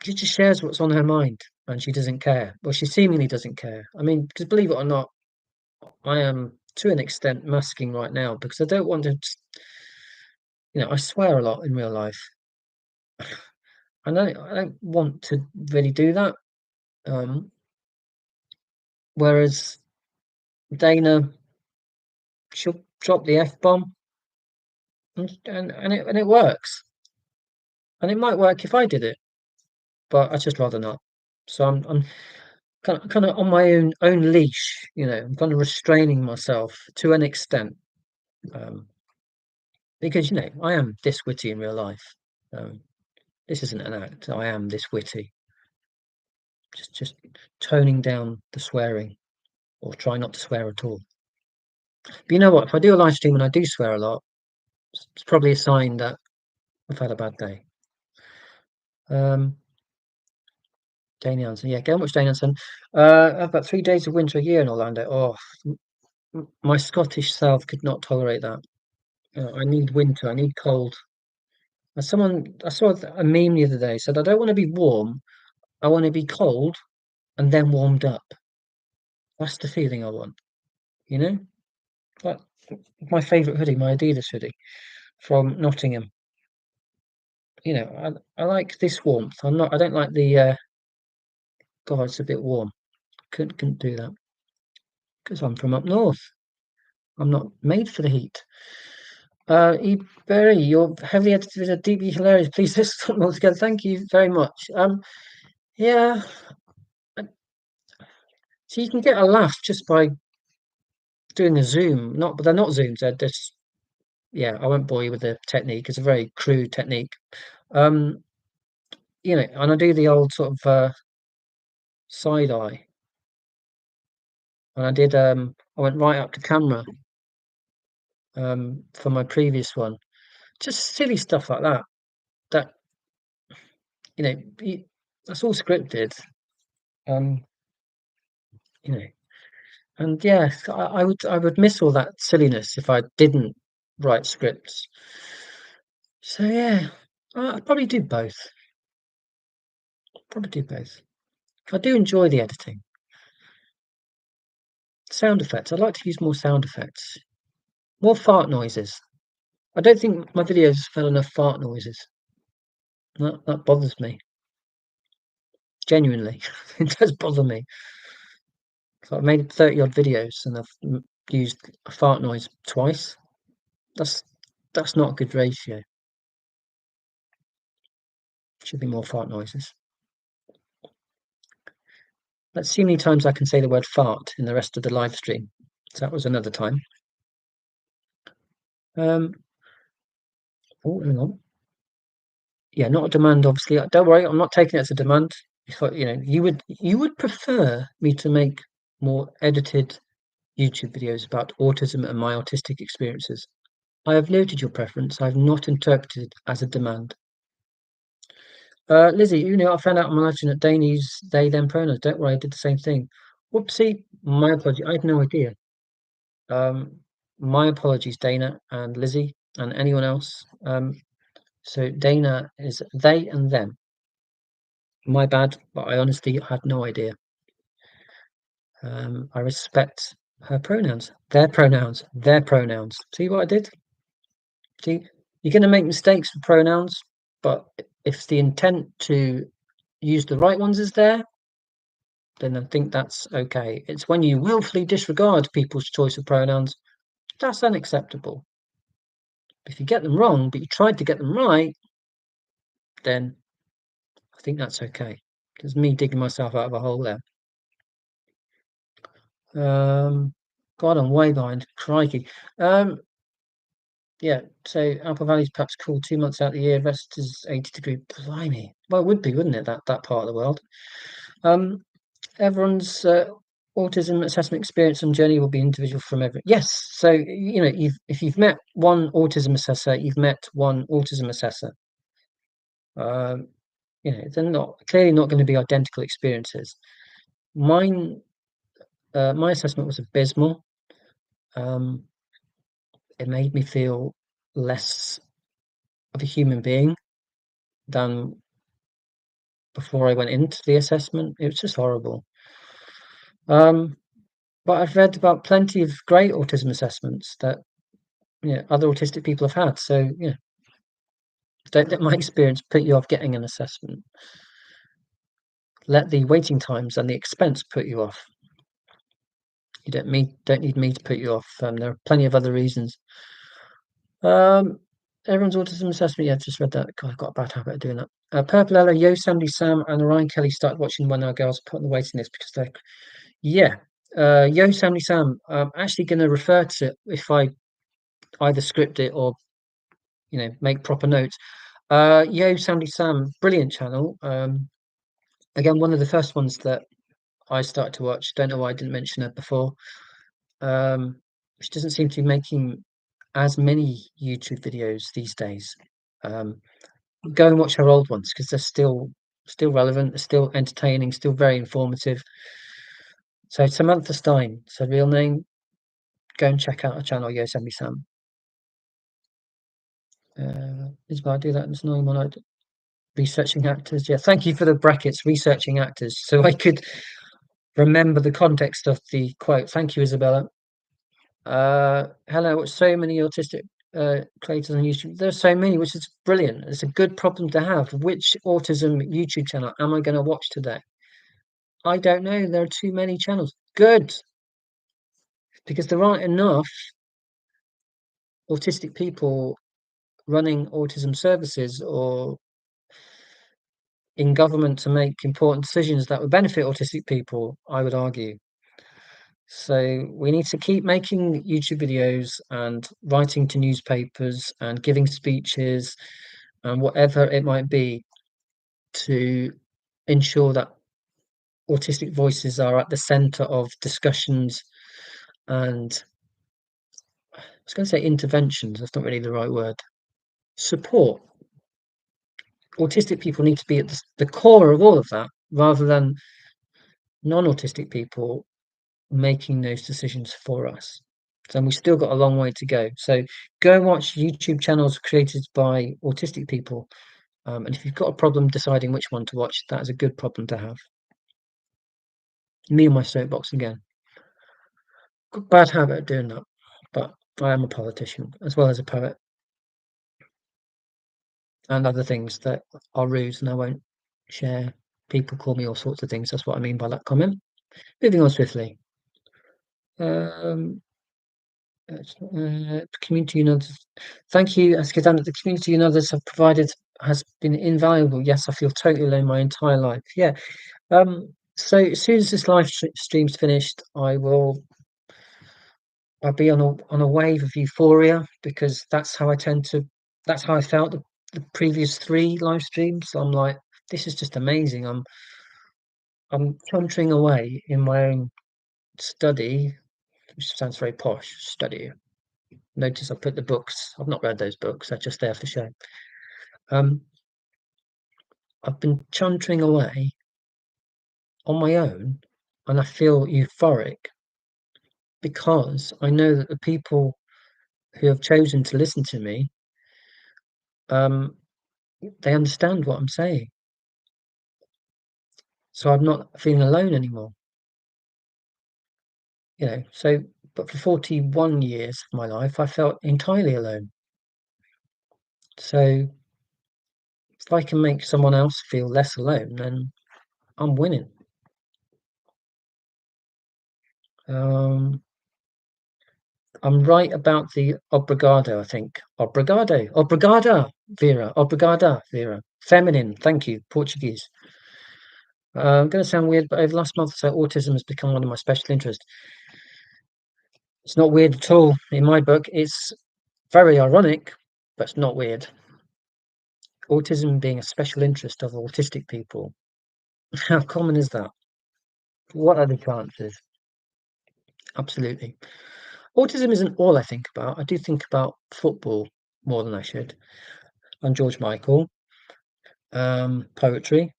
She just shares what's on her mind, and she doesn't care. Well, she seemingly doesn't care. I mean, because believe it or not, I am to an extent masking right now because I don't want to. I swear a lot in real life. I don't want to really do that. Um, whereas Dana, she'll drop the F bomb, and it works, and it might work if I did it, but I'd just rather not. So I'm kind of on my own leash, I'm kind of restraining myself to an extent, because I am this witty in real life. Um, this isn't an act. I am this witty. Just toning down the swearing, or try not to swear at all. But you know what? If I do a live stream and I do swear a lot, it's probably a sign that I've had a bad day. Dane Anderson, yeah, go and watch Dane Anderson. About 3 days of winter a year in Orlando. Oh, my Scottish self could not tolerate that. I need winter. I need cold. I saw a meme the other day said, I don't want to be warm. I want to be cold and then warmed up. That's the feeling I want. You know, like my favourite hoodie, my Adidas hoodie from Nottingham. I like this warmth. I don't like the God, it's a bit warm. Couldn't do that because I'm from up north. I'm not made for the heat. E. Berry, your heavily edited video, deeply hilarious. Please let's stop all together. Thank you very much. Yeah. uh, So you can get a laugh just by doing a Zoom. Not, but they're not Zooms. They're just, yeah. I won't bore you with the technique. It's a very crude technique. Um, and I do the old sort of side eye, and I did. I went right up to camera. For my previous one, just silly stuff like that. That you know, you, that's all scripted. Um, you know, and yeah, I would miss all that silliness if I didn't write scripts. So yeah, I'd probably do both. Probably do both. I do enjoy the editing. Sound effects. I'd like to use more sound effects. More fart noises. I don't think my videos have enough fart noises. That bothers me. Genuinely. It does bother me. So I've made 30 odd videos and I've used a fart noise twice. That's that's not a good ratio. Should be more fart noises. Let's see how many times I can say the word fart in the rest of the live stream. So that was another time. Um, oh, hang on. Yeah, not a demand, obviously. Don't worry, I'm not taking it as a demand. You would prefer me to make more edited YouTube videos about autism and my autistic experiences. I have noted your preference. I have not interpreted it as a demand. Lizzie, I found out on my legend that Danny's they them pronouns. Don't worry, I did the same thing. Whoopsie, my apology. I had no idea. Um, my apologies, Dana and Lizzie and anyone else. So Dana is they and them. My bad, but I honestly had no idea. I respect her pronouns. Their pronouns. Their pronouns. See what I did? See, you're going to make mistakes with pronouns, but if the intent to use the right ones is there, then I think that's okay. It's when you willfully disregard people's choice of pronouns, that's unacceptable. If you get them wrong, but you tried to get them right, then I think that's okay. There's me digging myself out of a hole there. God, I'm way behind. Crikey. Yeah, so Apple Valley's perhaps cool 2 months out of the year, rest is 80 degree. Blimey. Well, it would be, wouldn't it, that part of the world? Everyone's autism assessment experience and journey will be individual from every. Yes, so if you've met one autism assessor, you've met one autism assessor. Um, they're not clearly not going to be identical experiences. Mine, my assessment was abysmal. It made me feel less of a human being than before I went into the assessment. It was just horrible. But I've read about plenty of great autism assessments that other autistic people have had. So don't let my experience put you off getting an assessment. Let the waiting times and the expense put you off. You don't need me to put you off. There are plenty of other reasons. Everyone's autism assessment. Yeah, I've just read that. God, I've got a bad habit of doing that. Purple Ella, Yo, Sandy, Sam, and Ryan Kelly started watching when our girls put on the waiting list because they're yeah. Yo, Sandy, Sam. I'm actually going to refer to it if I either script it or make proper notes. Yo, Sandy, Sam, brilliant channel. Again, one of the first ones that I started to watch. Don't know why I didn't mention her before. which doesn't seem to be making as many YouTube videos these days. Um, Go and watch her old ones because they're still relevant, they're still entertaining, still very informative. So Samantha Stein, it's her real name. Go and check out her channel, Yosemite Sam. Isabel, I do that. It's normal. Researching actors. Yeah, thank you for the brackets. Researching actors, so I could remember the context of the quote. Thank you, Isabella. Hello. So many autistic creators on YouTube. There's so many, which is brilliant. It's a good problem to have. Which autism YouTube channel am I going to watch today? I don't know. There are too many channels. Good, because there aren't enough autistic people running autism services or in government to make important decisions that would benefit autistic people, I would argue. So we need to keep making YouTube videos and writing to newspapers and giving speeches and whatever it might be to ensure that autistic voices are at the center of discussions and I was going to say interventions, that's not really the right word. Support. Autistic people need to be at the core of all of that rather than non-autistic people making those decisions for us. So we still got a long way to go. So go and watch YouTube channels created by autistic people. And if you've got a problem deciding which one to watch, that is a good problem to have. Me and my soapbox again. Bad habit of doing that. But I am a politician as well as a poet and other things that are rude and I won't share. People call me all sorts of things. That's what I mean by that comment. Moving on swiftly. Um, community and others. Thank you, Askadana. The community and others have provided has been invaluable. Yes, I feel totally alone my entire life. Yeah. So as soon as this stream's finished, I'll be on a wave of euphoria because that's how I tend to. That's how I felt the previous three live streams. I'm like, this is just amazing. I'm chuntering away in my own study, which sounds very posh. Study. Notice I put the books. I've not read those books. They're just there for show. Um, I've been chuntering away on my own, and I feel euphoric because I know that the people who have chosen to listen to me, um, they understand what I'm saying. So I'm not feeling alone anymore. But for 41 years of my life, I felt entirely alone. So if I can make someone else feel less alone, then I'm winning. Um, I'm right about the obrigado, I think. Obrigado. Obrigada, Vera. Obrigada, Vera. Feminine. Thank you. Portuguese. I'm going to sound weird, but over the last month or so, autism has become one of my special interests. It's not weird at all in my book. It's very ironic, but it's not weird. Autism being a special interest of autistic people. How common is that? What are the chances? Absolutely. Autism isn't all I think about. I do think about football more than I should. And George Michael, poetry,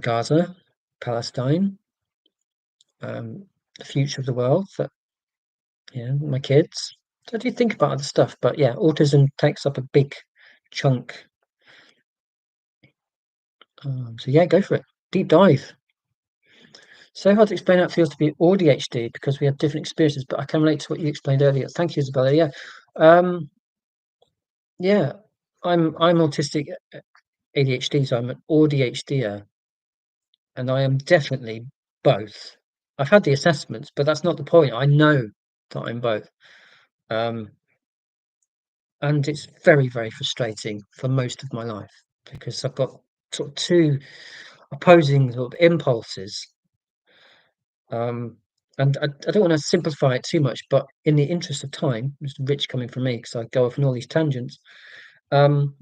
Gaza, Palestine, the future of the world, my kids. So I do think about other stuff, but yeah, autism takes up a big chunk. So yeah, go for it. Deep dive. So hard to explain how it feels to be ADHD because we have different experiences, but I can relate to what you explained earlier. Thank you, Isabella. Yeah. Yeah, I'm autistic ADHD, so I'm an ADHDer, and I am definitely both. I've had the assessments, but that's not the point. I know that I'm both. Um, and it's very, very frustrating for most of my life because I've got sort of two opposing sort of impulses. And I don't want to simplify it too much, but in the interest of time, it's rich coming from me because I go off on all these tangents. Um,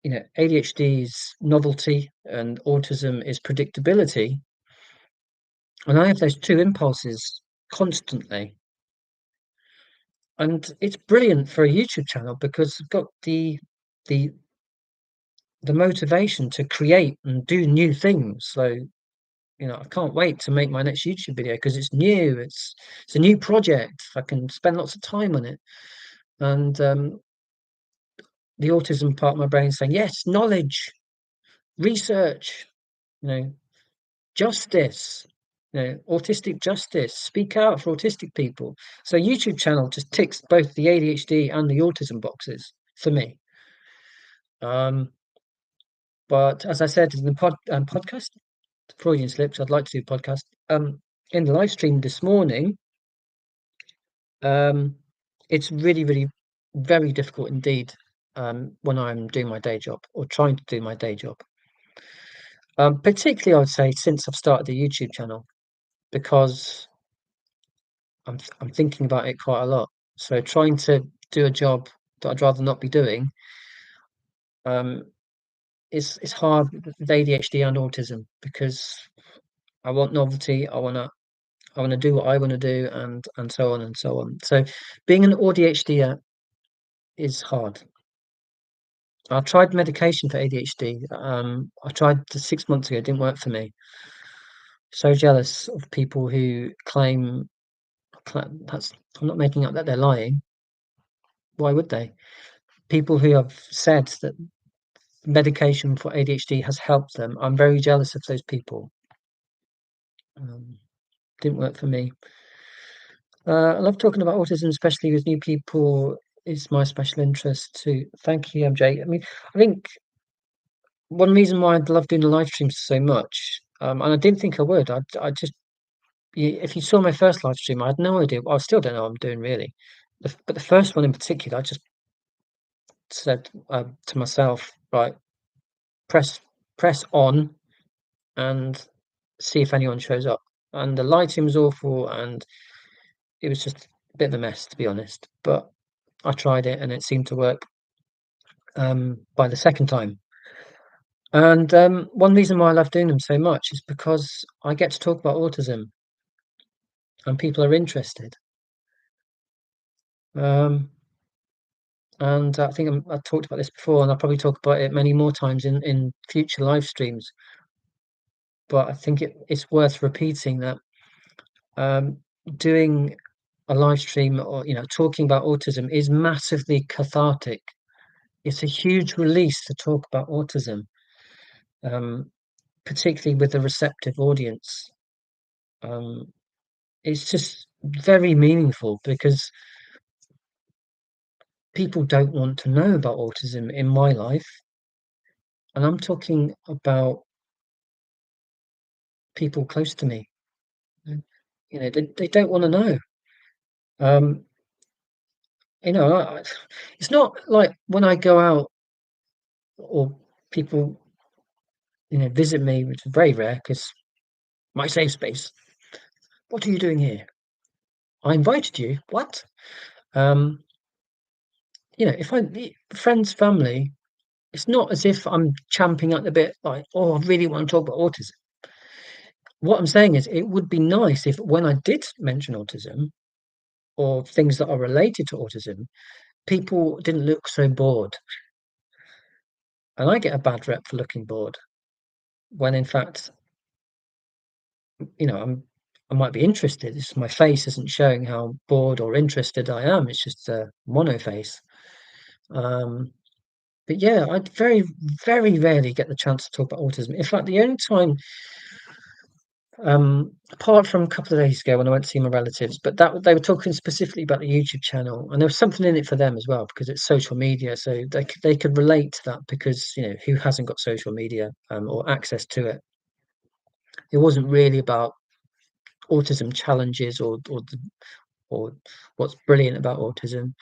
ADHD is novelty and autism is predictability. And I have those two impulses constantly, and it's brilliant for a YouTube channel because it's got the the motivation to create and do new things. So, I can't wait to make my next YouTube video because it's new. It's a new project. I can spend lots of time on it, and the autism part of my brain saying, "Yes, knowledge, research, you know, justice, autistic justice. Speak out for autistic people." So YouTube channel just ticks both the ADHD and the autism boxes for me. Um, but as I said in the podcast, Freudian slips. I'd like to do podcast. In the live stream this morning, um, it's really, really very difficult indeed. When I'm doing my day job or trying to do my day job. Particularly, I would say since I've started the YouTube channel because I'm thinking about it quite a lot. So trying to do a job that I'd rather not be doing, um, is hard with ADHD and autism because I want novelty. I wanna do what I wanna do and so on and so on. So being an ADHD is hard. I tried medication for ADHD. I tried 6 months ago. It didn't work for me. So jealous of people who that's I'm not making up that they're lying. Why would they? People who have said that medication for ADHD has helped them. I'm very jealous of those people. Um, didn't work for me. I love talking about autism, especially with new people. Is my special interest too. Thank you, MJ. I mean, I think one reason why I love doing the live streams so much, and I didn't think I would. I just, if you saw my first live stream, I had no idea. I still don't know what I'm doing really. But the first one in particular, I just said to myself, right, press press on and see if anyone shows up. And the lighting was awful, and it was just a bit of a mess, to be honest. But I tried it, and it seemed to work by the second time. And one reason why I love doing them so much is because I get to talk about autism, and people are interested. Um, and I think I've talked about this before, and I'll probably talk about it many more times in future live streams. But I think it's worth repeating that um, doing a live stream or talking about autism is massively cathartic. It's a huge release to talk about autism, um, particularly with a receptive audience. Um, it's just very meaningful because people don't want to know about autism in my life, and I'm talking about people close to me. Mm, they don't want to know. Um, it's not like when I go out or people visit me, which is very rare because my safe space. What are you doing here? I invited you. What? Um, if friends, family, it's not as if I'm champing at the bit like, oh, I really want to talk about autism. What I'm saying is, it would be nice if when I did mention autism or things that are related to autism, people didn't look so bored. And I get a bad rep for looking bored when in fact, I might be interested. It's my face isn't showing how bored or interested I am. It's just a mono face. Um, but yeah, I very, very rarely get the chance to talk about autism. In fact, the only time, apart from a couple of days ago when I went to see my relatives, but that they were talking specifically about the YouTube channel, and there was something in it for them as well because it's social media, so they could relate to that because who hasn't got social media or access to it. It wasn't really about autism challenges or what's brilliant about autism.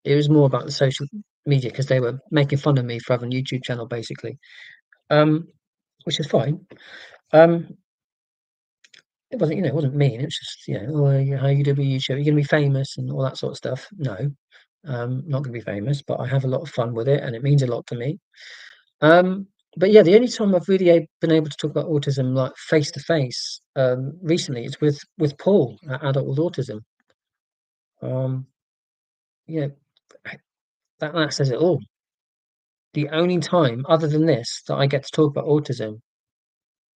It was more about the social media because they were making fun of me for having a YouTube channel, basically, um, which is fine. Um, it wasn't mean. It was just, "Oh, how you do with YouTube? You're gonna be famous and all that sort of stuff." No, not gonna be famous, but I have a lot of fun with it, and it means a lot to me. Um, But yeah, the only time I've really been able to talk about autism like face to face recently is with Paul, adult with autism. Um, yeah, that says it all. The only time other than this that I get to talk about autism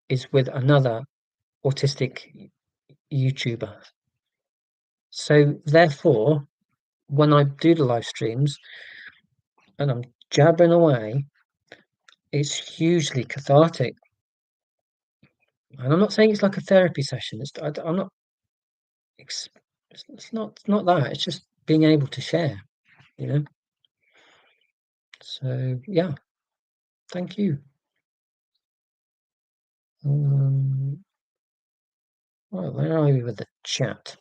is with another autistic YouTuber. So therefore, when I do the live streams and I'm jabbering away, it's hugely cathartic. And I'm not saying it's like a therapy session. I'm not. It's, it's not that. It's just being able to share. You know. So yeah, thank you. Um, right, where are we with the chat?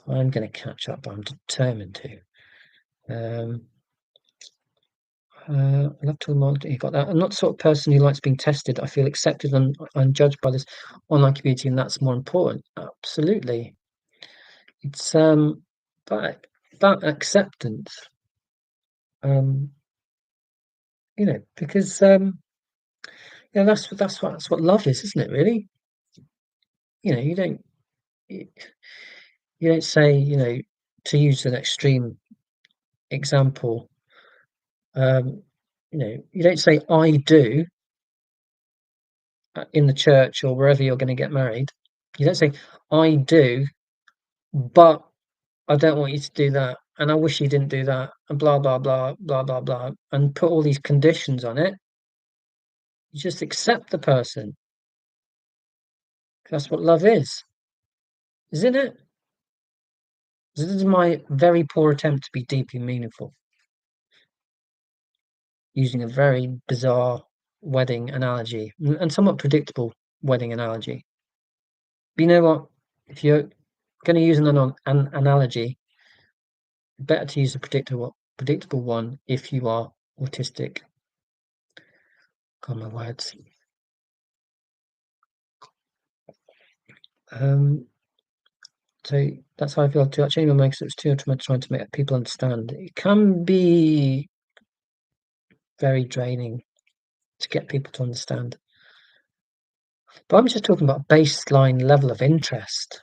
I'm going to catch up. I'm determined to. Um, I love to remind you got that. I'm not the sort of person who likes being tested. I feel accepted and judged by this online community, and that's more important. Absolutely, it's that that acceptance. Um, because yeah, that's what love is, isn't it? Really, you, you don't say to use an extreme example. You don't say I do in the church or wherever you're going to get married. You don't say I do, but I don't want you to do that, and I wish you didn't do that, and blah blah blah blah blah blah, and put all these conditions on it. You just accept the person. That's what love is, isn't it? This is my very poor attempt to be deeply meaningful, using a very bizarre wedding analogy and somewhat predictable wedding analogy. But you know what? If you're going to use an analogy, better to use a predictable one if you are autistic. God, my words. Um, so that's how I feel too. Actually, makes it too much trying to make people understand. It can be very draining to get people to understand. But I'm just talking about baseline level of interest.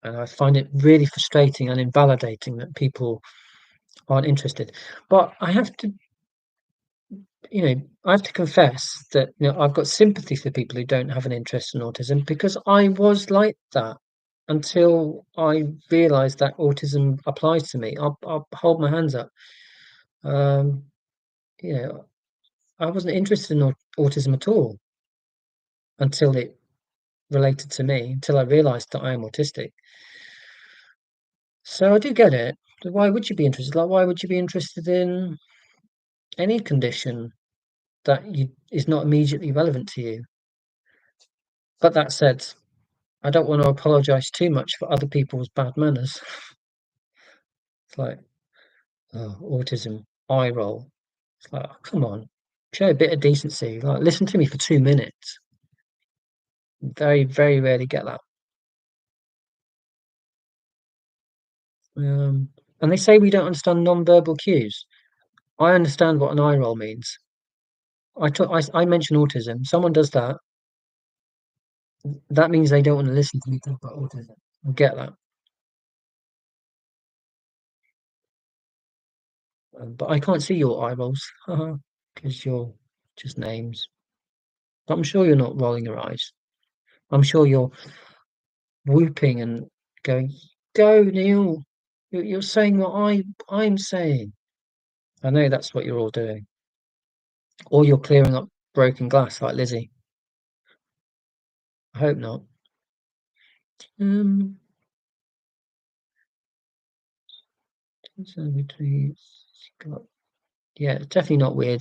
And I find it really frustrating and invalidating that people aren't interested. But I have to confess that, I've got sympathy for people who don't have an interest in autism because I was like that until I realized that autism applies to me. I'll hold my hands up. Um, you know, I wasn't interested in autism at all until it related to me, until I realized that I am autistic. So I do get it. Why would you be interested? Like, why would you be interested in any condition that is not immediately relevant to you? But that said, I don't want to apologize too much for other people's bad manners. It's like, oh, autism, eye roll. It's like, oh, come on, show a bit of decency. Like, listen to me for 2 minutes. Very, very rarely get that. Um, and they say we don't understand non-verbal cues. I understand what an eye roll means. I mention autism. Someone does that. That means they don't want to listen to me talk about autism. I get that. But I can't see your eye rolls because you're just names. But I'm sure you're not rolling your eyes. I'm sure you're whooping and going, "Go, Neil! You're saying what I'm saying." I know that's what you're all doing, or you're clearing up broken glass like Lizzie. I hope not. Um, yeah, it's definitely not weird.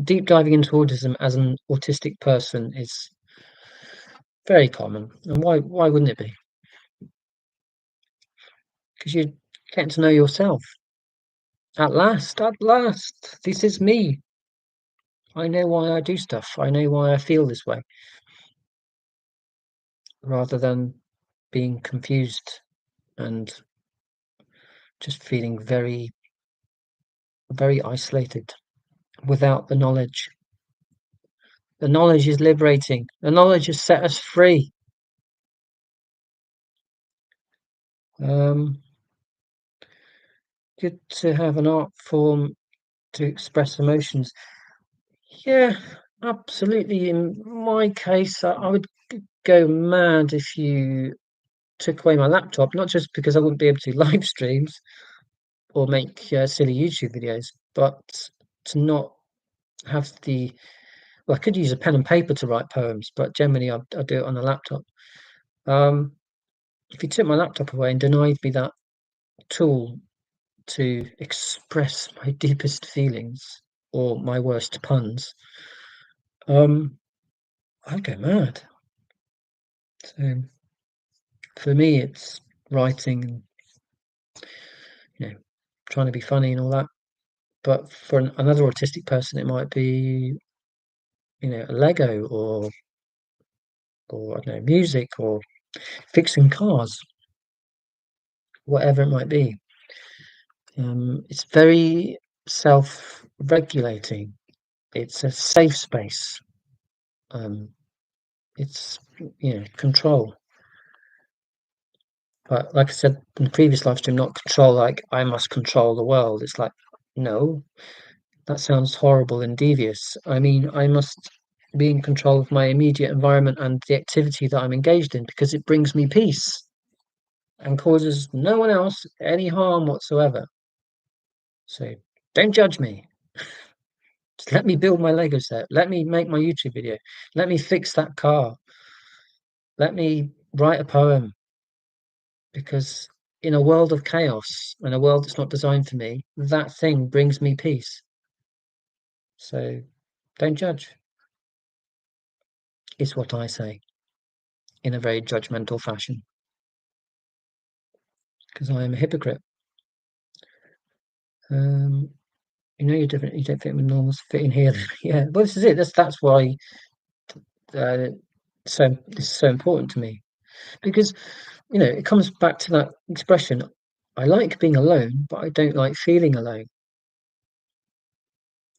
Deep diving into autism as an autistic person is very common, and why wouldn't it be? Because you're getting to know yourself. At last, this is me. I know why I do stuff. I know why I feel this way, rather than being confused and just feeling very, very isolated. without the knowledge. The knowledge is liberating. The knowledge has set us free. Um, Good to have an art form to express emotions. Yeah, absolutely. In my case, I would go mad if you took away my laptop, not just because I wouldn't be able to live streams or make silly YouTube videos, but to not have the well, I could use a pen and paper to write poems, but generally I do it on a laptop. Um, if you took my laptop away and denied me that tool to express my deepest feelings or my worst puns, um, I'd go mad. So for me, it's writing and you know trying to be funny and all that. But for another autistic person, it might be a Lego or I don't know music or fixing cars, whatever it might be. It's very self-regulating. It's a safe space. Um, it's control. But like I said in the previous live stream, not control like I must control the world. It's like, no, that sounds horrible and devious. I mean, I must be in control of my immediate environment and the activity that I'm engaged in because it brings me peace and causes no one else any harm whatsoever. So don't judge me. Just let me build my Lego set. Let me make my YouTube video. Let me fix that car. Let me write a poem because in a world of chaos and a world that's not designed for me, that thing brings me peace. So don't judge, is what I say in a very judgmental fashion because I am a hypocrite. Um, you're different. You don't fit with normals. Fit in here. Yeah. Well, this is it. That's why uh, this is so important to me because it comes back to that expression. I like being alone, but I don't like feeling alone.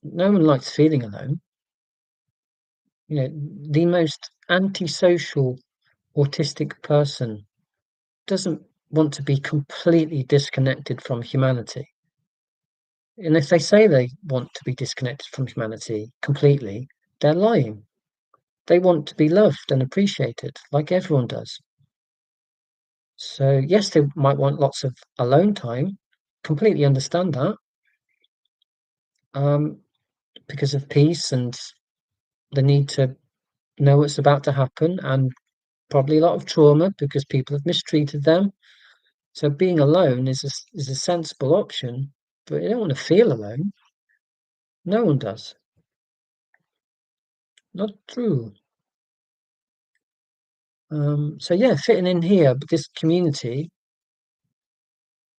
No one likes feeling alone. The most antisocial autistic person doesn't want to be completely disconnected from humanity. And if they say they want to be disconnected from humanity completely, they're lying. They want to be loved and appreciated like everyone does. So, yes, they might want lots of alone time. Completely understand that. Um, because of peace and the need to know what's about to happen, and probably a lot of trauma because people have mistreated them. So being alone is a sensible option, but you don't want to feel alone. No one does. Not true. So yeah, fitting in here, but this community,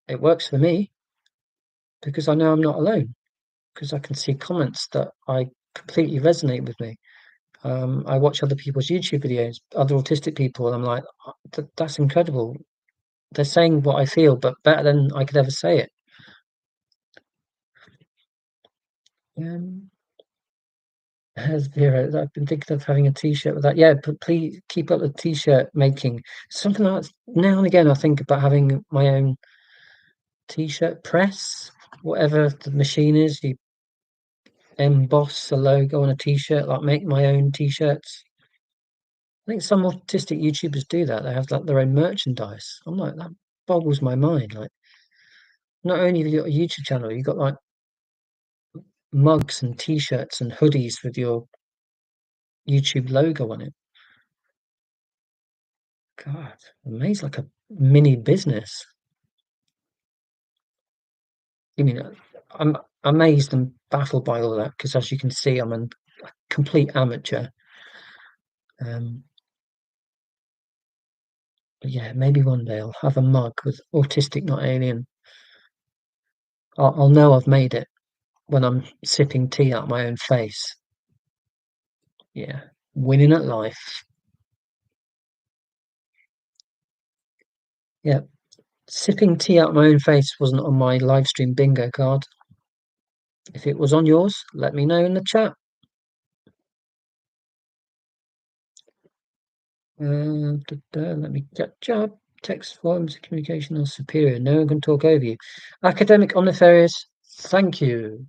it works for me because I know I'm not alone. Because I can see comments that I completely resonate with me. I watch other people's YouTube videos, other autistic people, and I'm like, That's incredible. They're saying what I feel, but better than I could ever say it." Um, Vera, I've been thinking of having a T-shirt with that. Yeah, but please keep up the T-shirt making. Something like now and again, I think about having my own T-shirt press, whatever the machine is. You emboss a logo on a T-shirt, like make my own T-shirts. I think some autistic YouTubers do that. They have like their own merchandise. I'm like, that boggles my mind. Like, not only have you got a YouTube channel, you've got like mugs and T-shirts and hoodies with your YouTube logo on it. God, amazing, like a mini business. You mean I'm amazed and baffled by all that because, as you can see, I'm a complete amateur. Um, but yeah, maybe one day I'll have a mug with autistic, not alien. I'll know I've made it when I'm sipping tea out my own face. Yeah, winning at life. Yeah, sipping tea out my own face wasn't on my live stream bingo card. If it was on yours, let me know in the chat. Let me catch up. Text forms of communication are superior. No one can talk over you. Academic omnifarious. Thank you.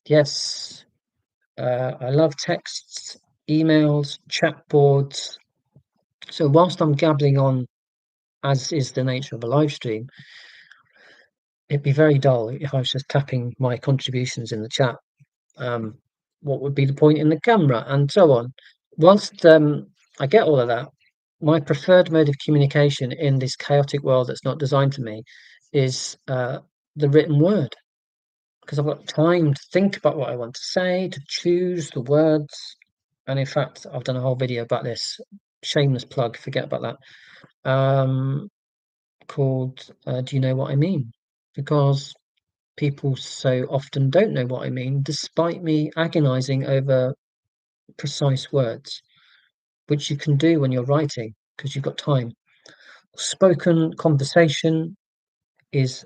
Yes. I love texts, emails, chat boards. So whilst I'm gabbling on, as is the nature of a live stream, it'd be very dull if I was just tapping my contributions in the chat. What would be the point in the camera, and so on. Whilst I get all of that, my preferred mode of communication in this chaotic world that's not designed for me is the written word, because I've got time to think about what I want to say, to choose the words. And in fact, I've done a whole video about this. Shameless plug, forget about that. Called Do You Know What I Mean? Because people so often don't know what I mean, despite me agonizing over precise words, which you can do when you're writing because you've got time. Spoken conversation is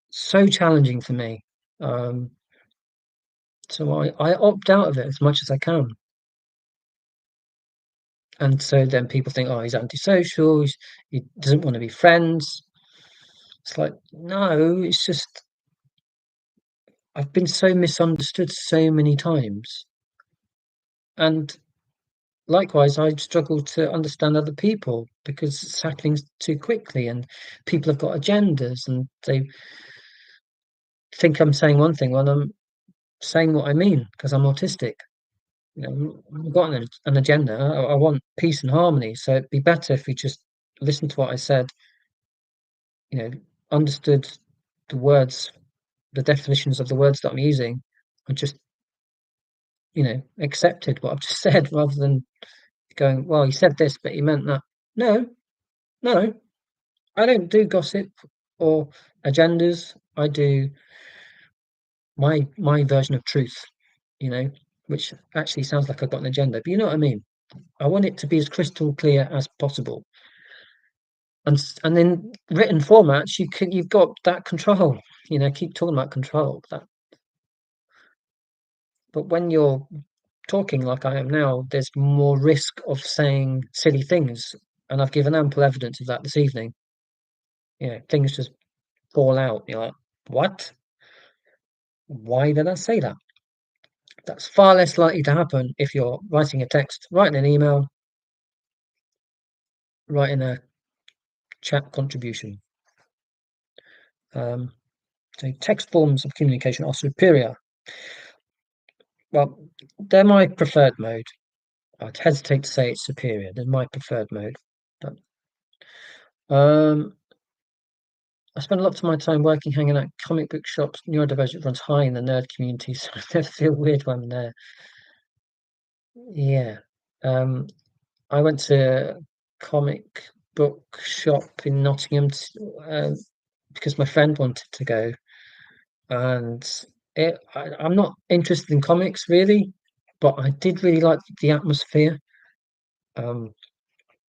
so challenging for me. Um, so I opt out of it as much as I can. And so then people think, oh, he's antisocial, he doesn't want to be friends. It's like, no, it's just I've been so misunderstood so many times. And likewise, I struggle to understand other people because it's happening too quickly and people have got agendas and they think I'm saying one thing when I'm saying what I mean because I'm autistic. You know, I've got an agenda. I want peace and harmony. So it'd be better if we just listened to what I said, you know, understood the words, the definitions of the words that I'm using, and just, accepted what I've just said rather than going, well, he said this, but he meant that. No, no, I don't do gossip or agendas. I do my version of truth, you know, which actually sounds like I've got an agenda, but you know what I mean. I want it to be as crystal clear as possible. And in written formats, you've got that control. Keep talking about control. But when you're talking like I am now, there's more risk of saying silly things, and I've given ample evidence of that this evening. Things just fall out. You're like, what? Why did I say that? That's far less likely to happen if you're writing a text, writing an email, writing a chat contribution. So text forms of communication are superior. Well, they're my preferred mode. I'd hesitate to say it's superior. They're my preferred mode. But I spend a lot of my time working, hanging out comic book shops. Neurodivergent runs high in the nerd community, so I never feel weird when I'm there. Yeah. I went to a comic book shop in Nottingham because my friend wanted to go, and I'm not interested in comics really, but I did really like the atmosphere, um,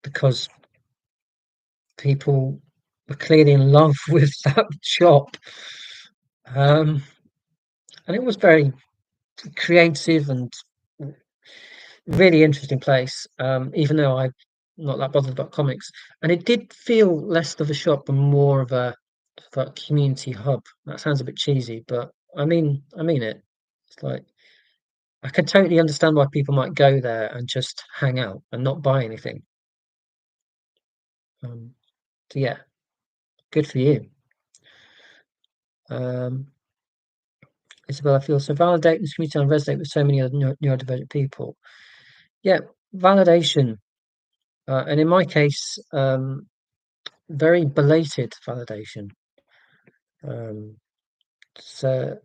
because people were clearly in love with that shop, um, and it was very creative and really interesting place. Even though I'm not that bothered about comics, and it did feel less of a shop and more of a community hub. That sounds a bit cheesy, but I mean it. It's like I can totally understand why people might go there and just hang out and not buy anything. Um, so yeah, good for you. Um, Isabel, I feel so validating this community and resonate with so many other neurodivergent people. Yeah, validation. And in my case, very belated validation. Um, so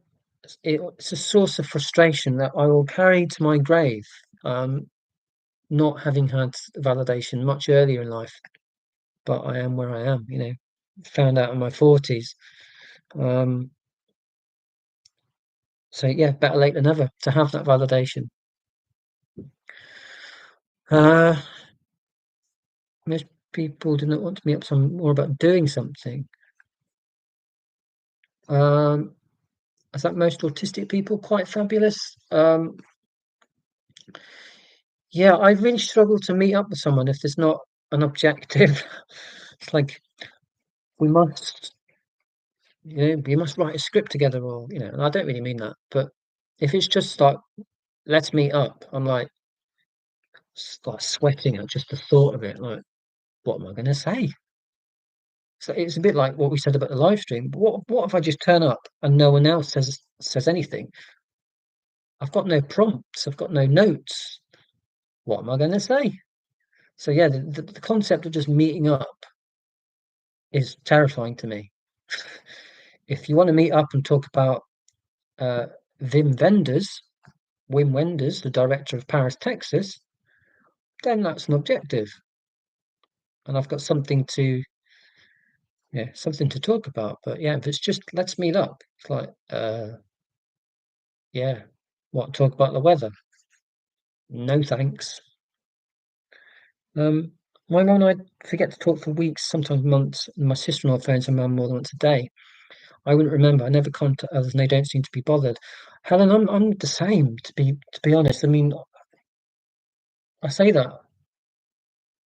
it's a source of frustration that I will carry to my grave, not having had validation much earlier in life, but I am where I am, found out in my 40s. So yeah, better late than never to have that validation. Uh, Most people do not want to meet up some more about doing something. Um, Is that most autistic people quite fabulous? Yeah, I really struggle to meet up with someone if there's not an objective. It's like we must, we must write a script together, or and I don't really mean that, but if it's just like let's meet up, I'm like, like sweating at just the thought of it. Like, what am I going to say? So it's a bit like what we said about the live stream. What if I just turn up and no one else says anything? I've got no prompts. I've got no notes. What am I going to say? So yeah, the concept of just meeting up is terrifying to me. If you want to meet up and talk about uh, Wim Wenders, the director of Paris, Texas, then that's an objective, and I've got something to talk about. But yeah, if it's just let's meet up, it's like yeah, what, talk about the weather? No thanks. Um, my mum and I forget to talk for weeks, sometimes months. And my sister-in-law phones her mum more than once a day. I wouldn't remember. I never contact others, and they don't seem to be bothered. Helen, I'm the same. To be honest, I mean, I say that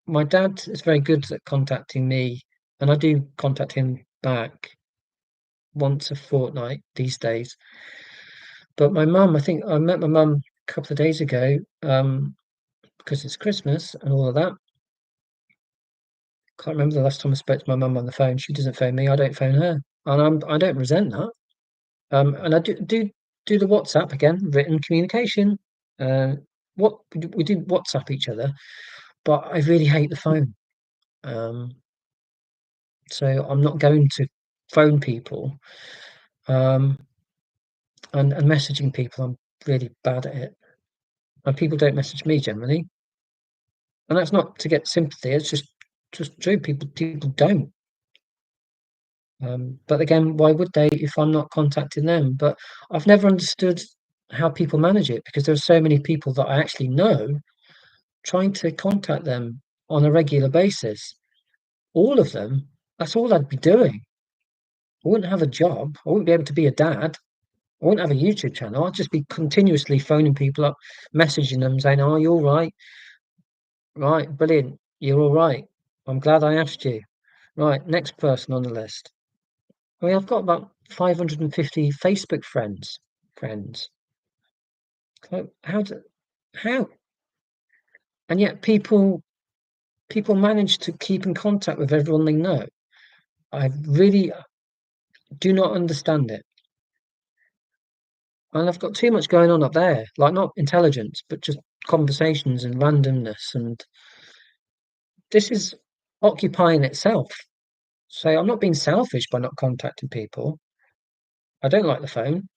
my dad is very good at contacting me, and I do contact him back once a fortnight these days. But my mum, I think I met my mum a couple of days ago, because it's Christmas and all of that. Can't remember the last time I spoke to my mum on the phone. She doesn't phone me. I don't phone her, and I don't resent that. And I do the WhatsApp again, written communication. Uh, what we do WhatsApp each other, but I really hate the phone. Um, so I'm not going to phone people. Um, and messaging people, I'm really bad at it. And people don't message me generally, and that's not to get sympathy. It's just true. People don't. But again, why would they if I'm not contacting them? But I've never understood how people manage it, because there are so many people that I actually know trying to contact them on a regular basis. All of them, that's all I'd be doing. I wouldn't have a job. I wouldn't be able to be a dad. I wouldn't have a YouTube channel. I'd just be continuously phoning people up, messaging them, saying, "Oh, you all right? Right, brilliant. You're all right. I'm glad I asked you. Right, next person on the list." I mean, I've got about 550 Facebook friends. Friends. So how? And yet people manage to keep in contact with everyone they know. I really do not understand it. And I've got too much going on up there, like not intelligence, but just conversations and randomness. And this is occupying itself. So I'm not being selfish by not contacting people. I don't like the phone.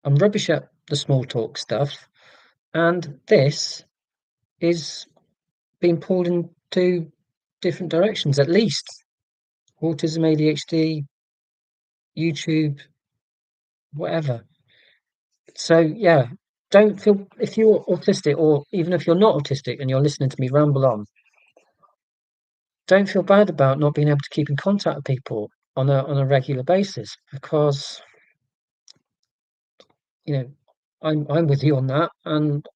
I'm rubbish at the small talk stuff. And this is being pulled in two different directions, at least. Autism, ADHD, YouTube, whatever. So yeah, don't feel, if you're autistic, or even if you're not autistic and you're listening to me ramble on, don't feel bad about not being able to keep in contact with people on a regular basis, because you know I'm with you on that, and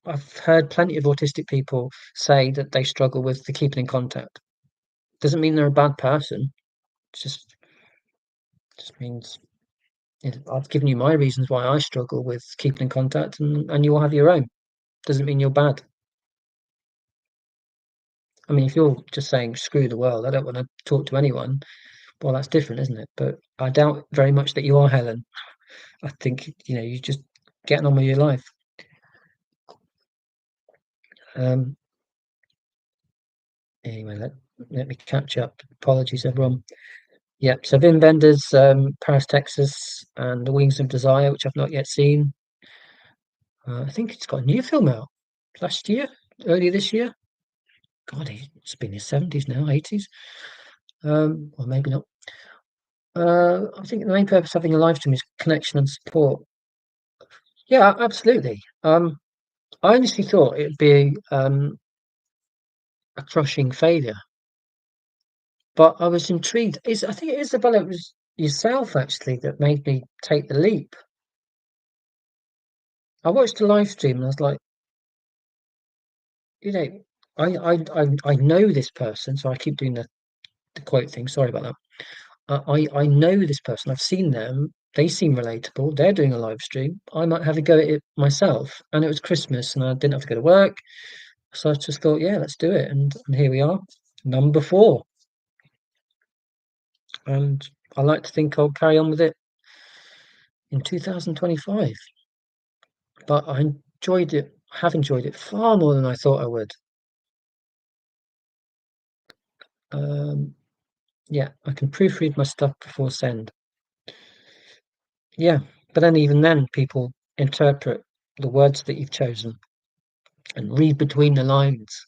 I've heard plenty of autistic people say that they struggle with the keeping in contact. Doesn't mean they're a bad person. It just means, I've given you my reasons why I struggle with keeping in contact, and you will have your own. Doesn't mean you're bad. I mean, if you're just saying screw the world, I don't want to talk to anyone, well, that's different, isn't it? But I doubt very much that you are, Helen. I think you're just getting on with your life. Um, anyway, let me catch up. Apologies, everyone. Yep. So Vin Vendors, Paris, Texas, and The Wings of Desire, which I've not yet seen. I think it's got a new film out last year, earlier this year. God, it's been in his 70s now, 80s. Or maybe not. I think the main purpose of having a live stream is connection and support. Yeah, absolutely. I honestly thought it'd be a crushing failure, but I was intrigued. I think Isabella was. yourself actually that made me take the leap. I watched a live stream and I was like, you know, I know this person, so I keep doing the quote thing. Sorry about that. I know this person. I've seen them. They seem relatable. They're doing a live stream. I might have a go at it myself. And it was Christmas, and I didn't have to go to work, so I just thought, yeah, let's do it. And here we are, number 4. And I like to think I'll carry on with it in 2025. But I enjoyed it. Have enjoyed it far more than I thought I would. Um, yeah, I can proofread my stuff before send. Yeah, but then even then, people interpret the words that you've chosen and read between the lines.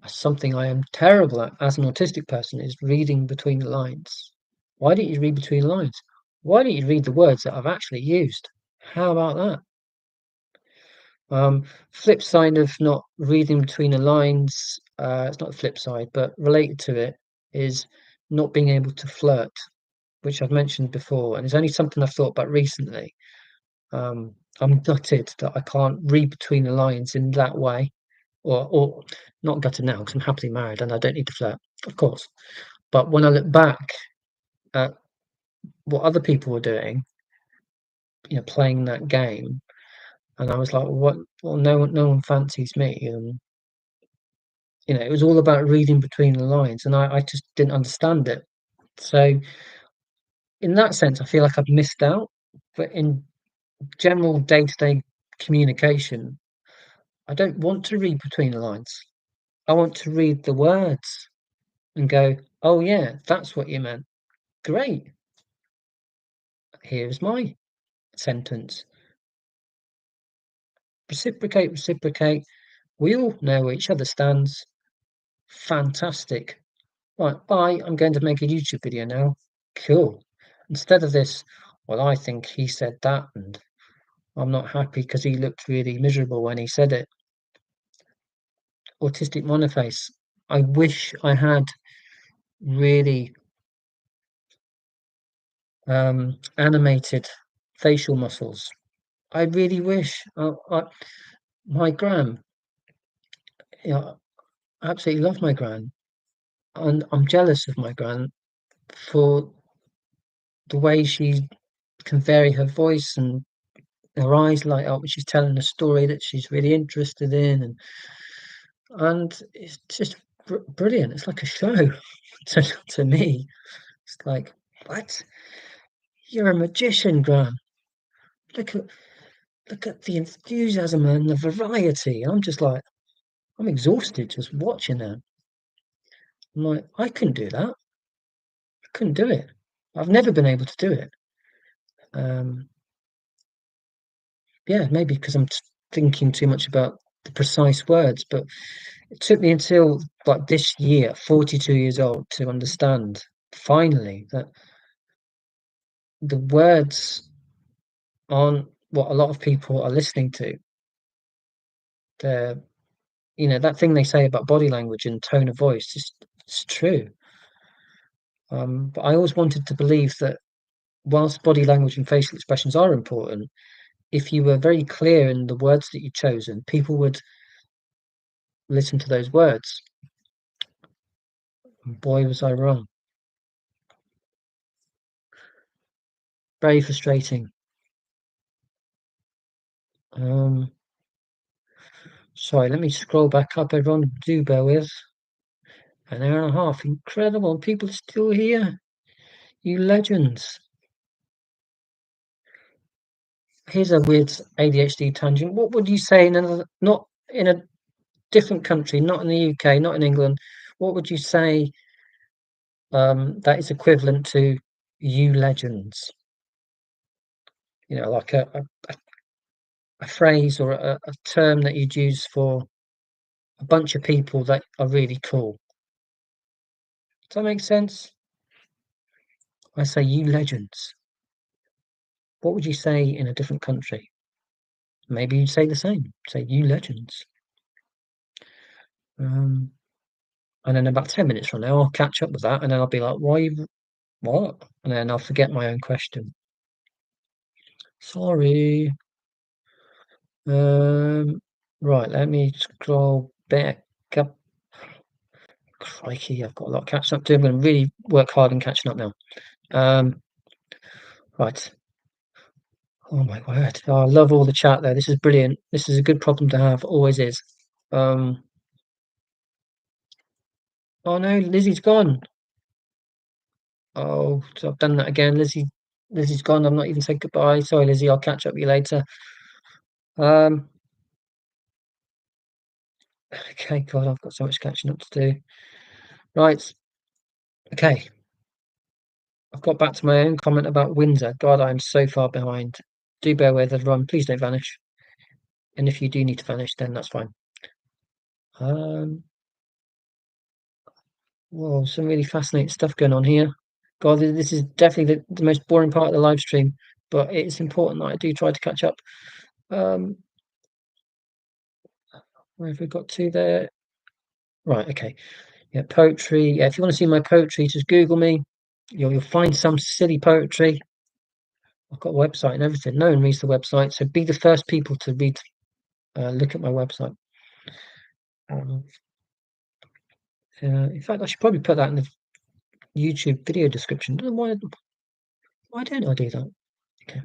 Something I am terrible at as an autistic person is reading between the lines. Why don't you read between the lines? Why don't you read the words that I've actually used? How about that? Flip side of not reading between the lines, it's not the flip side, but related to it is not being able to flirt, which I've mentioned before, and it's only something I've thought about recently. I'm gutted that I can't read between the lines in that way, or not gutted now because I'm happily married and I don't need to flirt, of course. But when I look back at what other people were doing, playing that game, and I was like, "What? Well, no one fancies me." And it was all about reading between the lines, and I just didn't understand it. So in that sense, I feel like I've missed out. But in general day-to-day communication, I don't want to read between the lines. I want to read the words and go, "Oh yeah, that's what you meant. Great. Here's my sentence. Reciprocate, reciprocate. We all know where each other stands. Fantastic. Right, bye. I'm going to make a YouTube video now. Cool." Instead of this, well, I think he said that, and I'm not happy because he looked really miserable when he said it. Autistic monoface. I wish I had really animated facial muscles. I really wish. My gran, I absolutely love my gran, and I'm jealous of my gran for the way she can vary her voice and her eyes light up when she's telling a story that she's really interested in, and it's just brilliant. It's like a show to me. It's like, what? You're a magician, Gran. Look at look at the enthusiasm and the variety. I'm just like, I'm exhausted just watching that. I'm like, I couldn't do that. I couldn't do it. I've never been able to do it. Um, yeah, maybe because I'm thinking too much about the precise words, but it took me until like this year, 42 years old, to understand finally that the words aren't what a lot of people are listening to. They're, that thing they say about body language and tone of voice is it's true. But I always wanted to believe that whilst body language and facial expressions are important, if you were very clear in the words that you'd chosen, people would listen to those words. And boy, was I wrong. Very frustrating. Um, Sorry, let me scroll back up, everyone. Do bear with. An hour and a half. Incredible. People are still here. You legends. Here's a weird ADHD tangent. What would you say in another, not in a different country, not in the UK, not in England, what would you say that is equivalent to "you legends"? Like a phrase or a term that you'd use for a bunch of people that are really cool. Does that make sense? I say "you legends." What would you say in a different country? Maybe you'd say the same. Say "you legends." Um, and then about 10 minutes from now, I'll catch up with that, and then I'll be like, "Why? What? And then I'll forget my own question. Sorry. Um, right, let me scroll back up. Crikey, I've got a lot of catching up to do. I'm going to really work hard on catching up now. Um, right. Oh my word. Oh, I love all the chat there. This is brilliant. This is a good problem to have. Always is. Um, oh no, Lizzie's gone. Oh, so I've done that again. Lizzie's gone. I'm not even saying goodbye. Sorry, Lizzie. I'll catch up with you later. Um, okay, God, I've got so much catching up to do. Right. Okay. I've got back to my own comment about Windsor. God, I'm so far behind. Do bear with everyone. Please don't vanish. And if you do need to vanish, then that's fine. Um, well, some really fascinating stuff going on here. God, this is definitely the most boring part of the live stream, but it's important that I do try to catch up. Um, where have we got to there? Right, okay. Yeah, poetry. Yeah, if you want to see my poetry, just Google me. You'll find some silly poetry. I've got a website and everything. No one reads the website, so be the first people to look at my website. Um, in fact, I should probably put that in the YouTube video description. Don't know why don't I do that? Okay.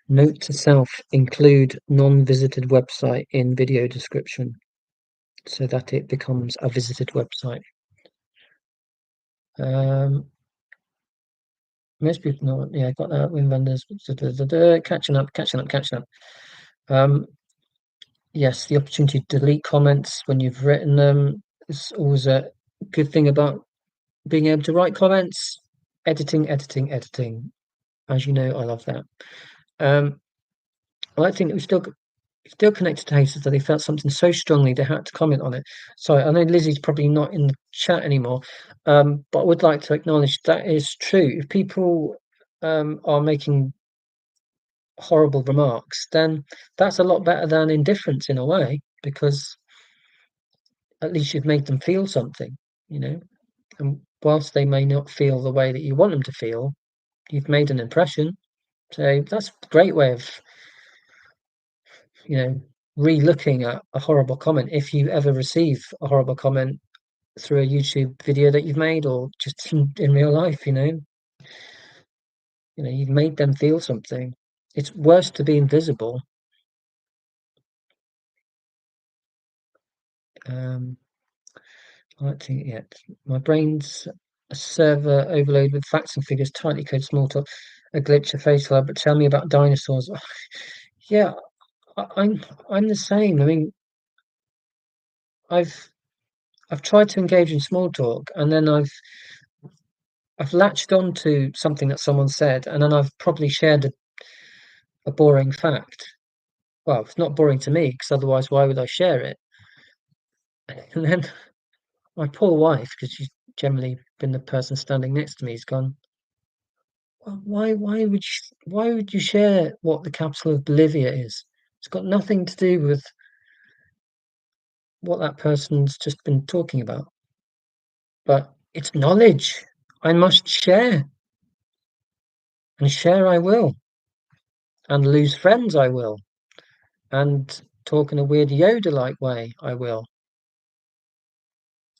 Note to self: include non-visited website in video description so that it becomes a visited website. Um, most people know. Yeah, got that. Win vendors. Catching up. Yes, the opportunity to delete comments when you've written them is always a good thing about being able to write comments. Editing. As you know, I love that. Um, I like to think that we still connected to Hastings, that they felt something so strongly they had to comment on it. Sorry, I know Lizzie's probably not in the chat anymore, but I would like to acknowledge that is true. If people are making horrible remarks, then that's a lot better than indifference in a way, because at least you've made them feel something, you know. And whilst they may not feel the way that you want them to feel, you've made an impression. So that's a great way of, you know, re-looking at a horrible comment. If you ever receive a horrible comment through a YouTube video that you've made, or just in real life, you've made them feel something. It's worse to be invisible. Um, I don't think yet. My brain's a server overloaded with facts and figures, tightly coded small talk, a glitch, a facial. But tell me about dinosaurs. Yeah, I'm the same. I mean, I've I've tried to engage in small talk, and then I've latched on to something that someone said, and then I've probably shared a boring fact. Well, it's not boring to me, because otherwise, why would I share it? And then my poor wife, because she's generally been the person standing next to me, has gone, well, why would you share what the capital of Bolivia is? It's got nothing to do with what that person's just been talking about, but it's knowledge. I must share, and share I will, and lose friends I will, and talk in a weird Yoda-like way I will.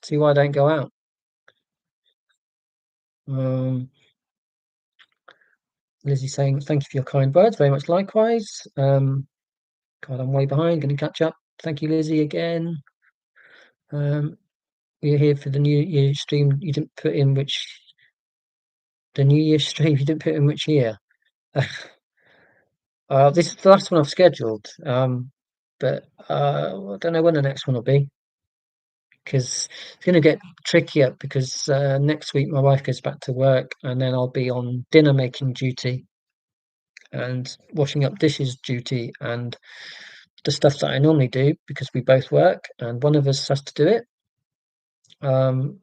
See why I don't go out. Um, Lizzie saying, thank you for your kind words, very much likewise. God, I'm way behind, going to catch up. Thank you, Lizzie, again. We're here for the New Year stream. You didn't put in the New Year stream. You didn't put in which year. This is the last one I've scheduled. But I don't know when the next one will be, because it's going to get trickier, because next week my wife goes back to work, and then I'll be on dinner making duty and washing up dishes duty, and the stuff that I normally do, because we both work and one of us has to do it. No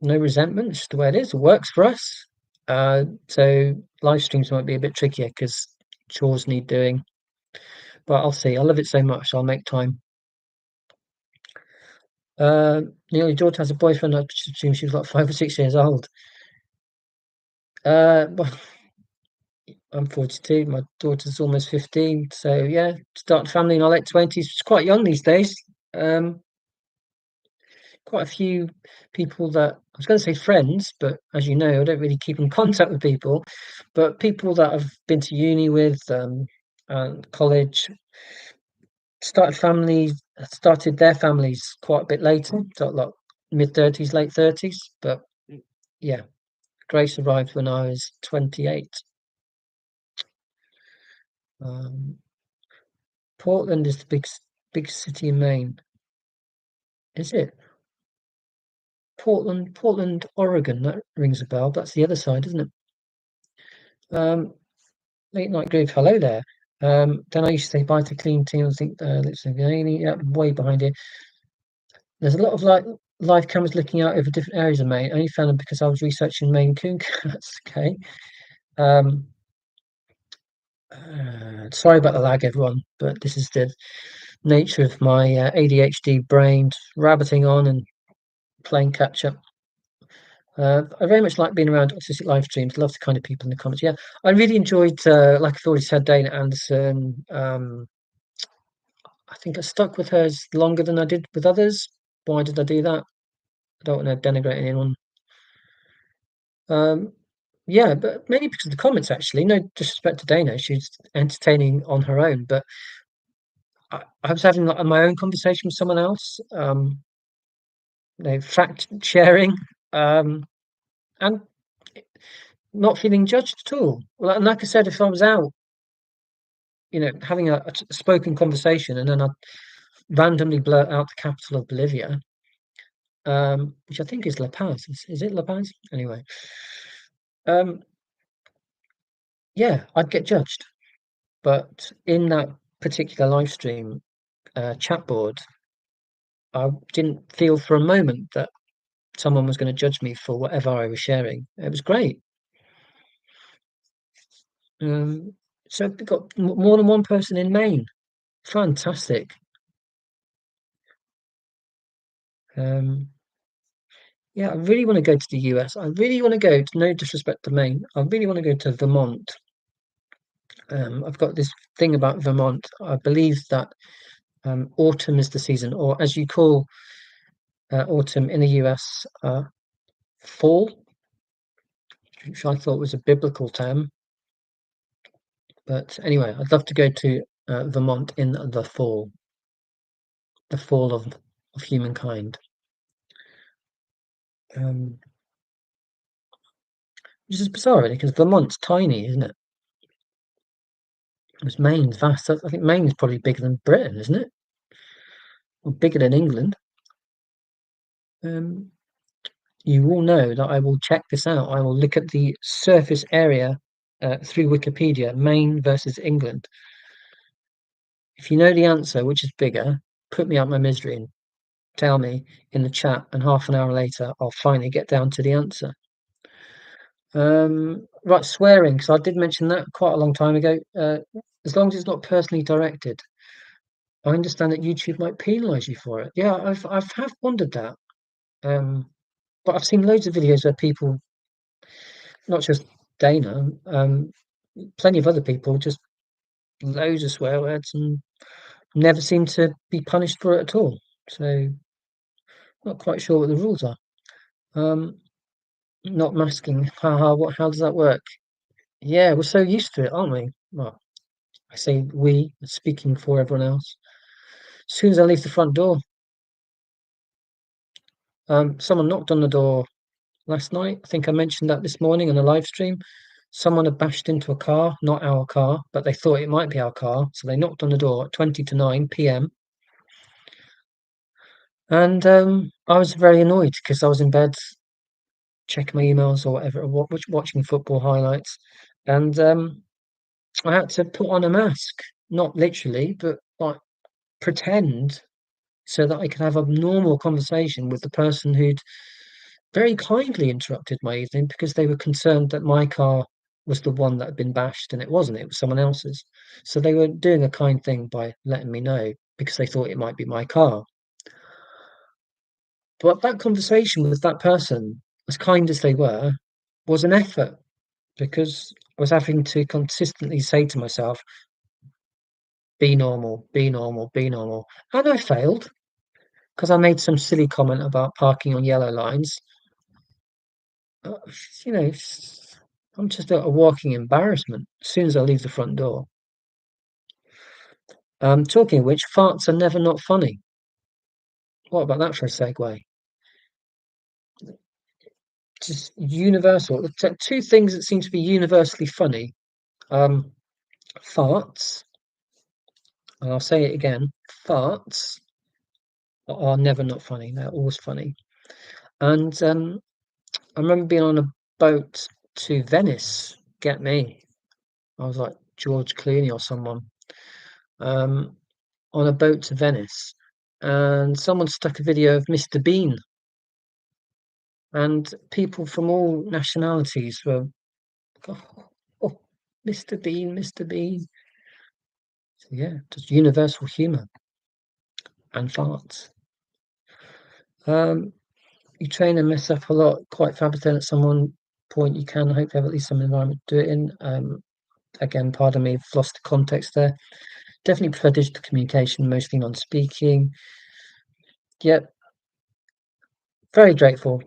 resentment, it's just the way it is. It works for us. So live streams might be a bit trickier because chores need doing, but I'll see. I love it so much, I'll make time. Nearly George has a boyfriend. I assume she was like 5 or 6 years old. Well, I'm 42, my daughter's almost 15, so yeah, started family in our late 20s, it's quite young these days. Um, Quite a few people that I was gonna say friends, but as you know, I don't really keep in contact with people, but people that I've been to uni with, and college, started their families quite a bit later, so like mid-30s, late 30s, but yeah, Grace arrived when I was 28. Um, Portland is the big city in Maine. Is it? Portland, Oregon, that rings a bell. That's the other side, isn't it? Late night groove, hello there. Then I used to say bye to clean team. I think let's see, yeah, way behind here. There's a lot of like live cameras looking out over different areas of Maine. I only found them because I was researching Maine coon cats. Okay. Um, Sorry about the lag, everyone, but this is the nature of my ADHD brain rabbiting on and playing catch up. I very much like being around autistic live streams. Love the kind of people in the comments. Yeah, I really enjoyed, like I've already said, Dana Anderson. I think I stuck with hers longer than I did with others. Why did I do that? I don't want to denigrate anyone. Um, yeah, but mainly because of the comments, actually. No disrespect to Dana, she's entertaining on her own. But I was having like, my own conversation with someone else, fact sharing, and not feeling judged at all. Well, and like I said, if I was out, having a spoken conversation, and then I randomly blurt out the capital of Bolivia, which I think is La Paz. Is it La Paz? Anyway, um, yeah, I'd get judged. But in that particular live stream chat board, I didn't feel for a moment that someone was going to judge me for whatever I was sharing. It was great. Um, so we got more than one person in Maine. Fantastic. Um, yeah, I really want to go to the US. I really want to go to, no disrespect to Maine, I really want to go to Vermont. I've got this thing about Vermont. I believe that autumn is the season, or as you call autumn in the US, fall, which I thought was a biblical term. But anyway, I'd love to go to Vermont in the fall of humankind. Um, which is bizarre, really, because Vermont's tiny, isn't it? It's Maine's vast. I think Maine is probably bigger than Britain, isn't it? Or bigger than England. Um, you all know that I will check this out. I will look at the surface area through Wikipedia, Maine versus England. If you know the answer, which is bigger, put me out my misery and tell me in the chat, and half an hour later, I'll finally get down to the answer. Right, swearing, because I did mention that quite a long time ago. As long as it's not personally directed, I understand that YouTube might penalise you for it. Yeah, I've have wondered that. Um, but I've seen loads of videos where people, not just Dana, plenty of other people, just loads of swear words and never seem to be punished for it at all. So not quite sure what the rules are. Um, Not masking. Haha, how does that work? Yeah, we're so used to it, aren't we? Well, I say we, speaking for everyone else. As soon as I leave the front door, someone knocked on the door last night. I think I mentioned that this morning on the live stream. Someone had bashed into a car, not our car, but they thought it might be our car. So they knocked on the door at 20 to 9 p.m. And I was very annoyed because I was in bed checking my emails or whatever, watching football highlights. And I had to put on a mask, not literally, but like pretend so that I could have a normal conversation with the person who'd very kindly interrupted my evening because they were concerned that my car was the one that had been bashed and it wasn't, it was someone else's. So they were doing a kind thing by letting me know because they thought it might be my car. But that conversation with that person, as kind as they were, was an effort. because I was having to consistently say to myself, "Be normal, be normal, be normal," and I failed because I made some silly comment about parking on yellow lines. Uh, you know, I'm just a walking embarrassment as soon as I leave the front door. Talking of which, farts are never not funny. What about that for a segue? Just universal. Two things that seem to be universally funny. Um, Farts, and I'll say it again, farts are never not funny. They're always funny. And I remember being on a boat to Venice. Get me. I was like George Clooney or someone. Um, on a boat to Venice, and someone stuck a video of Mr. Bean, and people from all nationalities were, oh, oh, Mr. Bean, Mr. Bean. So yeah, just universal humour and farts. Um, you train and mess up a lot. Quite fabricated at some one point. You can hope you have at least some environment to do it in. Again, pardon me, I've lost the context there. Definitely prefer digital communication, mostly non-speaking. Yep, very grateful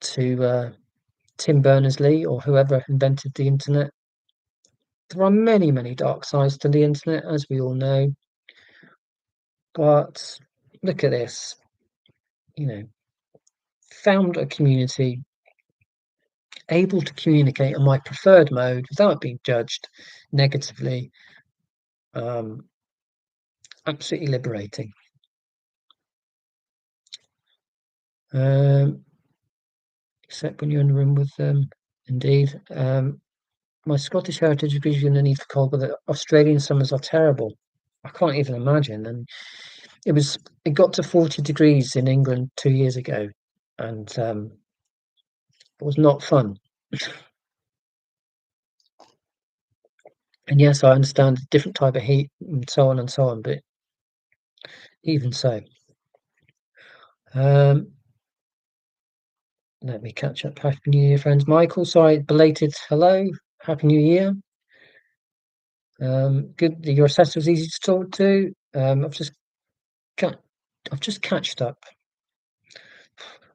to Tim Berners-Lee or whoever invented the internet. There are many, many dark sides to the internet, as we all know. But look at this, you know, found a community able to communicate in my preferred mode without being judged negatively. Um, Absolutely liberating. Um, Except when you're in the room with them, indeed. My Scottish heritage agrees with underneath the cold, but the Australian summers are terrible. I can't even imagine. And it got to 40 degrees in England 2 years ago, and it was not fun. And yes, I understand a different type of heat and so on, but even so. Um, Let me catch up. Happy New Year, friends. Michael, sorry, belated hello. Happy New Year. Good. Your assessor was easy to talk to. Ca- I've just catched up.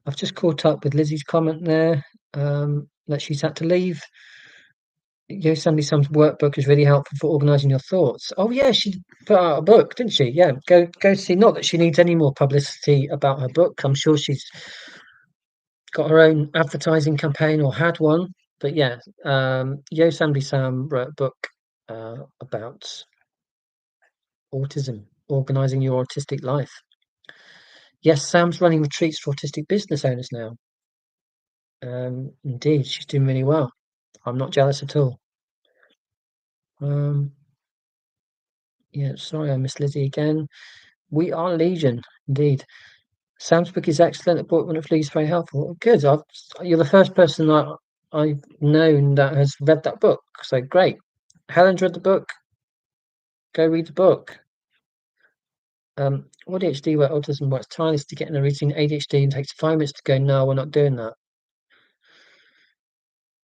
I've just caught up with Lizzie's comment there. That she's had to leave. Yosemite Sam's workbook is really helpful for organising your thoughts. Oh yeah, she put out a book, didn't she? Yeah, go see. Not that she needs any more publicity about her book. I'm sure she's got her own advertising campaign or had one. But yeah, Yosemite Sam wrote a book about autism, organising your autistic life. Yes, Sam's running retreats for autistic business owners now. Indeed, she's doing really well. I'm not jealous at all. Um, yeah, sorry, I miss Lizzie again. We are Legion, indeed. Sam's book is excellent. The book of Lee's very helpful. Good. You're the first person I've known that has read that book. So great. Helen's read the book. Go read the book. ADHD where autism works tirelessly to get in a routine. ADHD and takes 5 minutes to go. No, we're not doing that.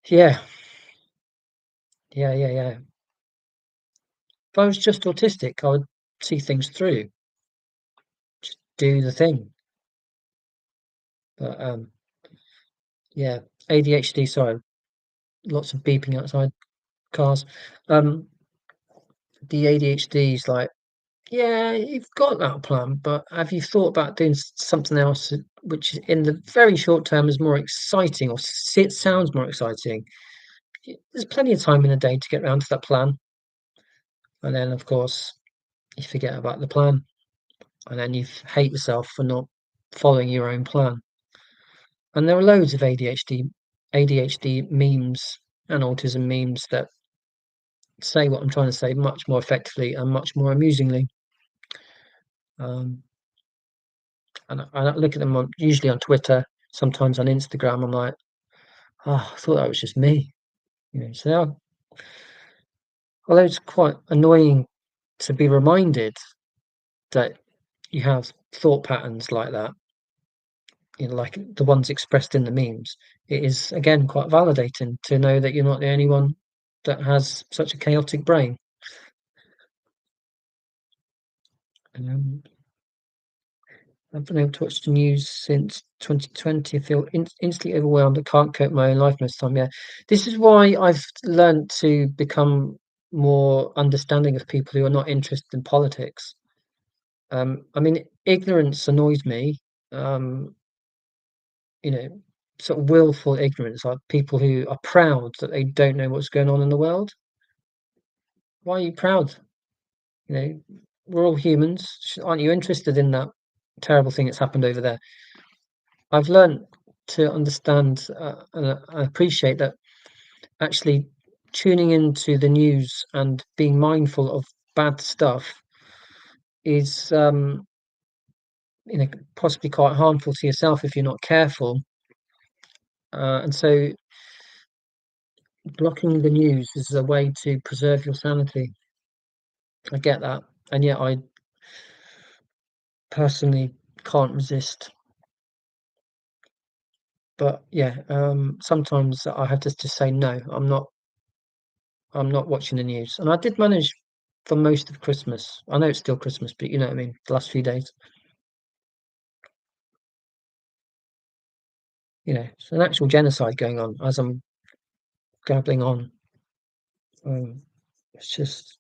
Yeah, yeah. If I was just autistic, I would see things through. Just do the thing. But yeah, ADHD. Sorry, lots of beeping outside cars. Um, the ADHD is like, yeah, you've got that plan, but have you thought about doing something else which in the very short term is more exciting or it sounds more exciting? There's plenty of time in the day to get around to that plan. And then, of course, you forget about the plan. And then you hate yourself for not following your own plan. And there are loads of ADHD memes and autism memes that say what I'm trying to say much more effectively and much more amusingly. Um, and I look at them usually on Twitter, sometimes on Instagram. I'm like, oh, I thought that was just me. So although it's quite annoying to be reminded that you have thought patterns like that, like the ones expressed in the memes, it is again quite validating to know that you're not the only one that has such a chaotic brain. Um, I've been able to watch the news since 2020. I feel instantly overwhelmed. I can't cope with my own life most of the time. Yeah, this is why I've learned to become more understanding of people who are not interested in politics. I mean, ignorance annoys me. Um, you know, sort of willful ignorance, like people who are proud that they don't know what's going on in the world. Why are you proud? You know, we're all humans. Aren't you interested in that terrible thing that's happened over there? I've learned to understand and I appreciate that actually tuning into the news and being mindful of bad stuff is, possibly quite harmful to yourself if you're not careful. And so blocking the news is a way to preserve your sanity. I get that, and yet I personally can't resist. But yeah, sometimes I have to just say no. I'm not watching the news, and I did manage for most of Christmas. I know it's still Christmas, but you know what I mean. The last few days, it's an actual genocide going on as I'm gabbling on. Um, it's just,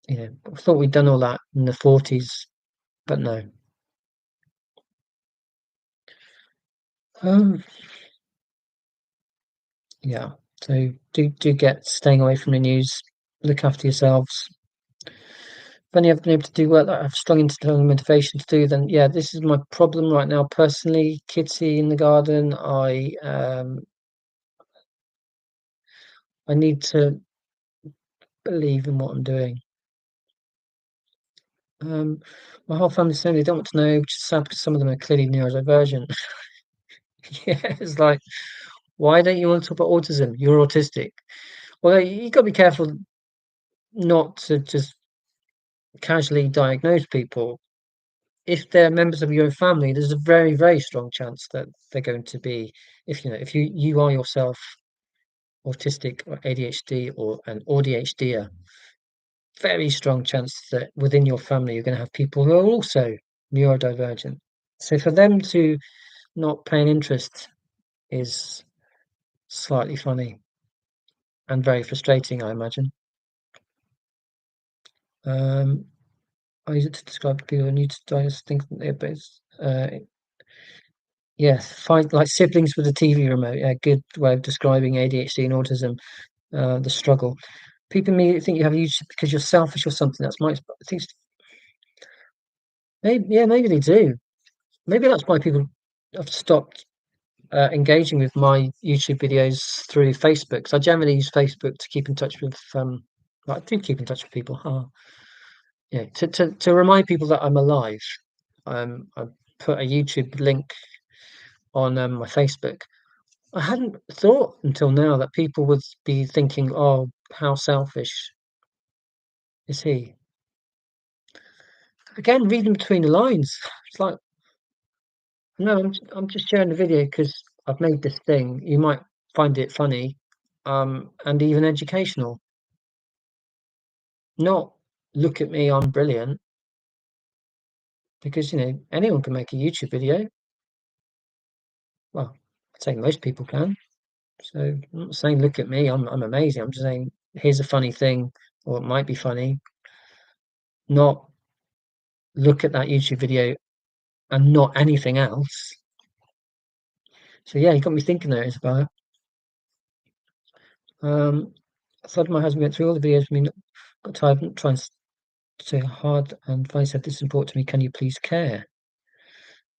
I thought we'd done all that in the 40s, but no. Um, yeah. So do get staying away from the news. Look after yourselves. If only I've been able to do work that I have strong internal motivation to do, then yeah, this is my problem right now. Personally, Kitty in the garden, I need to believe in what I'm doing. Um, my whole family's saying they don't want to know, which is sad because some of them are clearly neurodivergent. Yeah, it's like, why don't you want to talk about autism? You're autistic. Well, you got to be careful not to just casually diagnose people. If they're members of your own family, there's a very, very strong chance that they're going to be, if you are yourself autistic or ADHD or an ADHD, very strong chance that within your family you're going to have people who are also neurodivergent. So for them to not pay an interest is slightly funny and very frustrating, I imagine. Um, I use it to describe people who need to diagnose things that they're based. Yes, find like siblings with a TV remote. A good way of describing ADHD and autism. The struggle. People immediately think you have a huge because you're selfish or something. That's my. I think maybe yeah, maybe they do. Maybe that's why people have stopped engaging with my YouTube videos through Facebook. Because I generally use Facebook to keep in touch with. I do keep in touch with people. Huh? Yeah, to remind people that I'm alive. I put a YouTube link on my Facebook. I hadn't thought until now that people would be thinking, "Oh, how selfish is he?" Again, reading between the lines, it's like, no, I'm just sharing the video because I've made this thing. You might find it funny, and even educational. Not look at me, I'm brilliant, because anyone can make a YouTube video. Well, I'd say most people can. So I'm not saying look at me, I'm amazing. I'm just saying here's a funny thing, or it might be funny. Not look at that YouTube video and not anything else. So yeah, you got me thinking there, Isabella. I thought my husband went through all the videos. I mean, got tired trying so hard and finally said, "This is important to me. Can you please care?"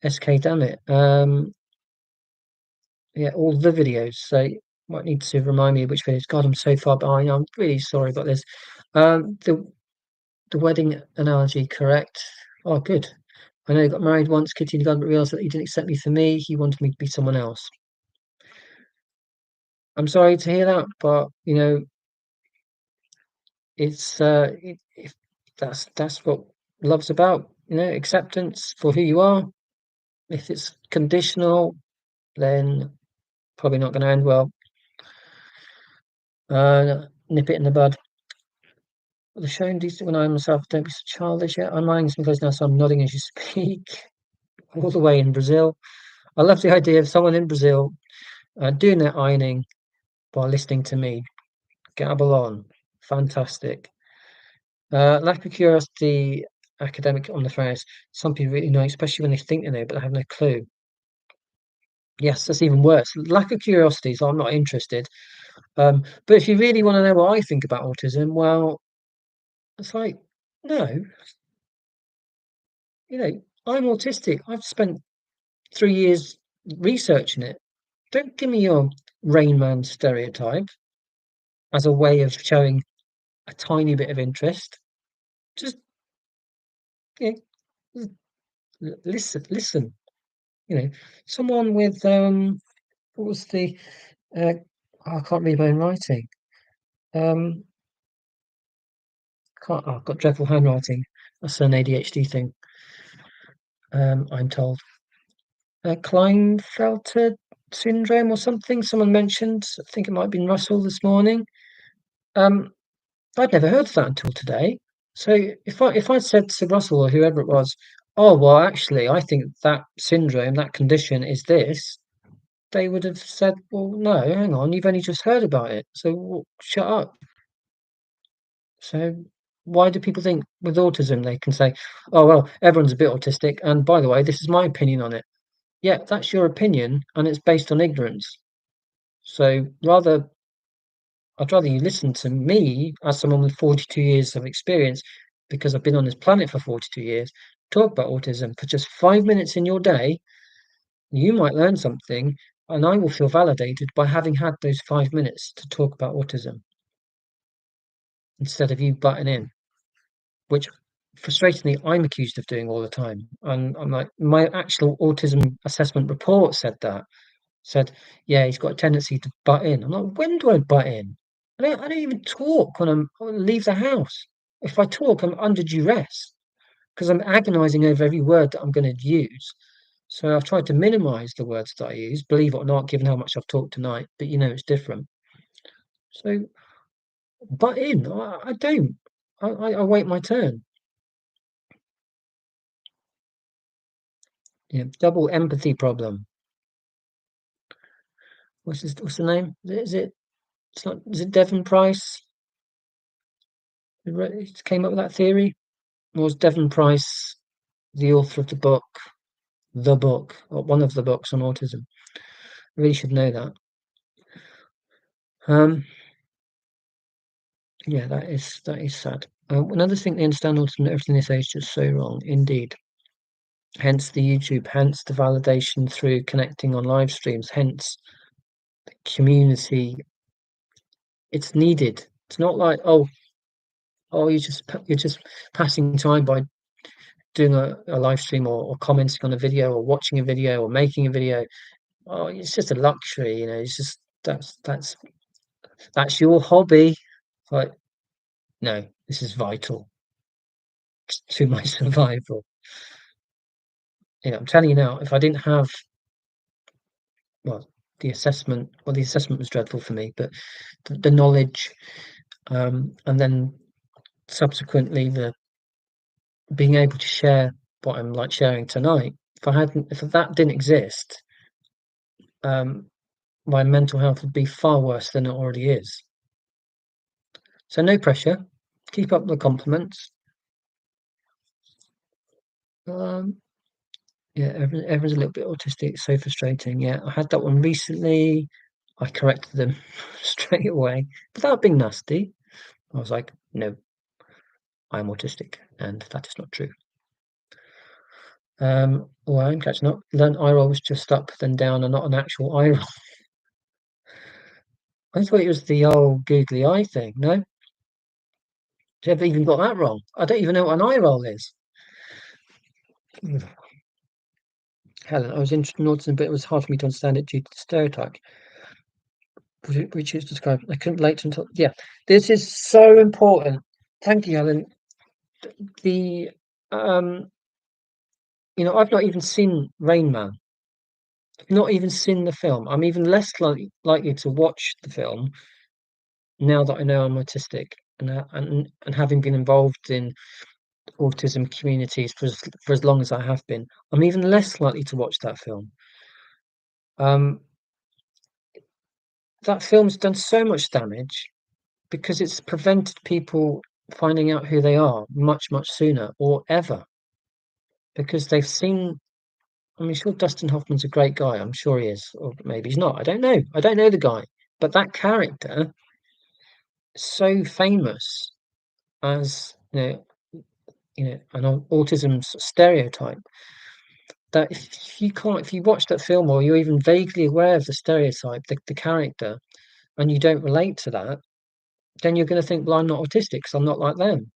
SK, damn it. Yeah, all the videos. So you might need to remind me of which videos. God, I'm so far behind. I'm really sorry about this. The wedding analogy, correct? Oh, good. I know he got married once, Kitty the God, but realised that he didn't accept me for me. He wanted me to be someone else. I'm sorry to hear that, but it's if that's what love's about. Acceptance for who you are. If it's conditional, then probably not gonna end well. Nip it in the bud. The showing decent when I myself don't be so childish yet. I'm eyeing some close now, so I'm nodding as you speak. All the way in Brazil. I love the idea of someone in Brazil doing their ironing while listening to me gabble on. Fantastic. Lack of curiosity, academic on the phrase. Some people really know, especially when they think they know, but they have no clue. Yes, that's even worse. Lack of curiosity, so I'm not interested. But if you really want to know what I think about autism, well, it's like, no, I'm autistic. I've spent 3 years researching it. Don't give me your Rain Man stereotype as a way of showing a tiny bit of interest. Just, you know, listen. You know, someone with what was the uh, I can't read my own writing. Um, can't. Oh, I've got dreadful handwriting. That's an ADHD thing. I'm told. Klinefelter syndrome or something. Someone mentioned. I think it might have been Russell this morning. Um, I'd never heard of that until today. So if I said to Russell or whoever it was, oh well, actually, I think that syndrome, that condition is this, they would have said, well, no, hang on, you've only just heard about it, so shut up. So why do people think with autism they can say, oh well, everyone's a bit autistic, and by the way, this is my opinion on it. Yeah, that's your opinion, and it's based on ignorance. So I'd rather you listen to me as someone with 42 years of experience, because I've been on this planet for 42 years, talk about autism for just 5 minutes in your day. You might learn something, and I will feel validated by having had those 5 minutes to talk about autism instead of you butting in, which frustratingly I'm accused of doing all the time. And I'm like, my actual autism assessment report said that. Said, yeah, he's got a tendency to butt in. I'm like, when do I butt in? I don't even talk when I leave the house. If I talk, I'm under duress because I'm agonizing over every word that I'm going to use. So I've tried to minimize the words that I use, believe it or not, given how much I've talked tonight, but it's different. So butt in, I don't. I wait my turn. Yeah, double empathy problem. What's the name? It's not, is it Devon Price who came up with that theory? Or was Devon Price the author of the book, or one of the books on autism? I really should know that. Um, yeah, that is sad. Another thing they understand autism, that everything they say is just so wrong. Indeed. Hence the YouTube, hence the validation through connecting on live streams, hence community. It's needed. It's not like, oh, you're just passing time by doing a live stream, or commenting on a video, or watching a video, or making a video. Oh, it's just a luxury. It's just that's your hobby. Like, no, this is vital to my survival. I'm telling you now, if I didn't have, well, the assessment was dreadful for me, but the knowledge, and then subsequently the being able to share what I'm like sharing tonight. If that didn't exist, um, my mental health would be far worse than it already is. So no pressure. Keep up the compliments. Um, Yeah, everyone's a little bit autistic. It's so frustrating. Yeah, I had that one recently. I corrected them straight away without being nasty. I was like, no, I'm autistic, and that is not true. Well, I'm catching up. Learn eye roll was just up, then down, and not an actual eye roll. I thought it was the old googly eye thing. No, I've even got that wrong. I don't even know what an eye roll is. Helen, I was interested in autism, but it was hard for me to understand it due to the stereotype. Which is described. I couldn't relate until, yeah. This is so important. Thank you, Helen. The I've not even seen Rain Man. I've not even seen the film. I'm even less likely to watch the film now that I know I'm autistic and having been involved in autism communities for as long as I have been. I'm even less likely to watch that film. Um, that film's done so much damage because it's prevented people finding out who they are much, much sooner or ever because they've seen. I mean, sure, Dustin Hoffman's a great guy. I'm sure he is, or maybe he's not. I don't know. I don't know the guy, but that character is so famous as an autism stereotype that if you watch that film or you're even vaguely aware of the stereotype, the character, and you don't relate to that, then you're going to think, well, I'm not autistic because I'm not like them.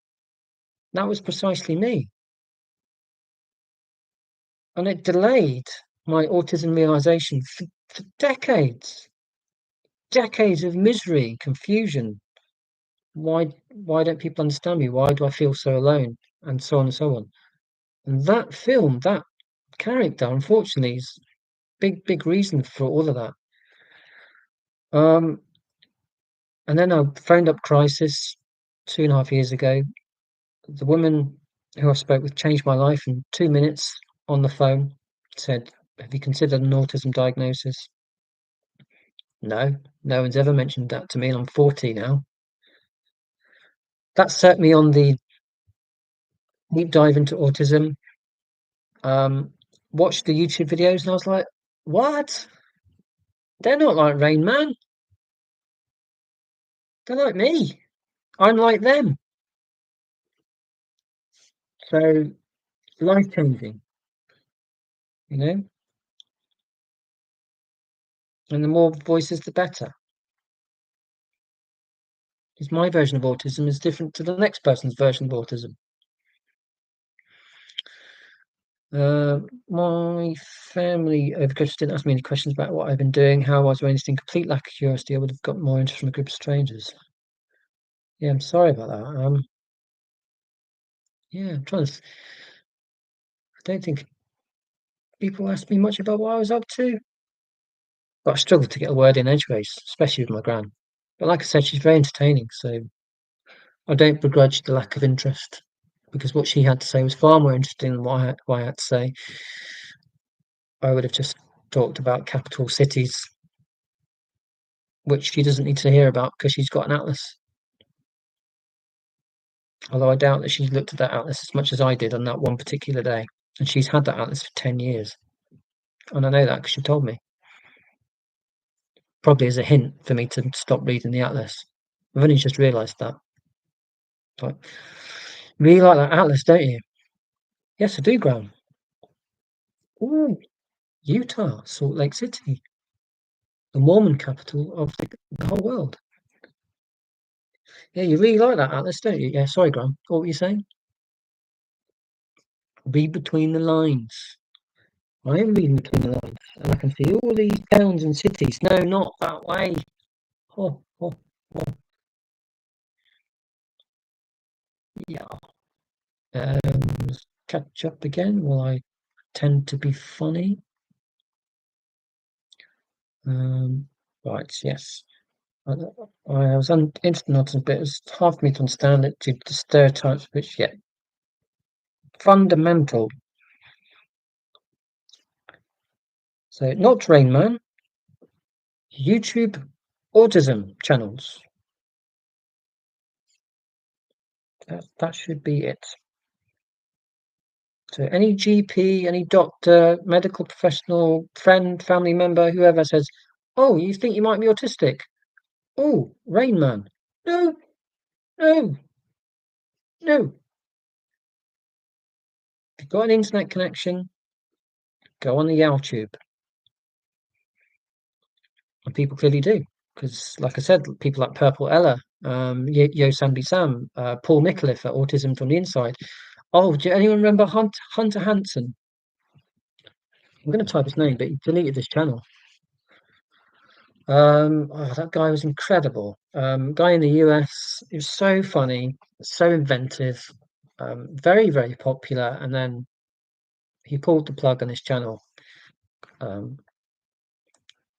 That was precisely me. And it delayed my autism realization for decades, decades of misery, confusion. Why don't people understand me? Why do I feel so alone? And so on and so on. And that film, that character, unfortunately, is big reason for all of that. Um, and then I phoned up Crisis 2.5 years ago. The woman who I spoke with changed my life in 2 minutes on the phone. Said, "Have you considered an autism diagnosis?" No, no one's ever mentioned that to me, and I'm 40 now. That set me on the deep dive into autism. Um, Watched the YouTube videos, and I was like, "What? They're not like Rain Man. They're like me. I'm like them." So life changing, you know. And the more voices, the better. Because my version of autism is different to the next person's version of autism. My family over Christmas didn't ask me any questions about what I've been doing, how I was raised. In complete lack of curiosity, I would have got more interest from a group of strangers. Yeah, I'm sorry about that. Yeah, I don't think people asked me much about what I was up to, but I struggled to get a word in edgeways, especially with my gran. But like I said, she's very entertaining, so I don't begrudge the lack of interest because what she had to say was far more interesting than what I had to say. I would have just talked about capital cities, which she doesn't need to hear about because she's got an atlas. Although I doubt that she's looked at that atlas as much as I did on that one particular day. And she's had that atlas for 10 years. And I know that because she told me. Probably as a hint for me to stop reading the atlas. I've only just realised that. Like, really like that atlas, don't you? Yes, I do, Graham. Ooh, Utah, Salt Lake City, the Mormon capital of the whole world. Yeah, you really like that atlas, don't you? Yeah, sorry, Graham. What were you saying? Read between the lines. I am reading between the lines, and I can see all these towns and cities. No, not that way. Oh, oh, oh. Yeah. Let's catch up again. Well, I tend to be funny. Right, yes. I, I was interested in it, but it was hard for me to understand it due to the stereotypes, which, yeah, fundamental. So, not Rain Man, YouTube autism channels. That should be it. So any GP, any doctor, medical professional, friend, family member, whoever says, "Oh, you think you might be autistic?" "Oh, Rain Man." No, no, no. If you've got an internet connection, go on the YouTube. And people clearly do. Because, like I said, people like Purple Ella, Yo Sambi Sam, Paul Micallef at Autism from the Inside. Oh, do anyone remember Hunter Hansen? I'm going to type his name, but he deleted this channel. Oh, that guy was incredible. Guy in the US, he was so funny, so inventive, very, very popular, and then he pulled the plug on his channel, um,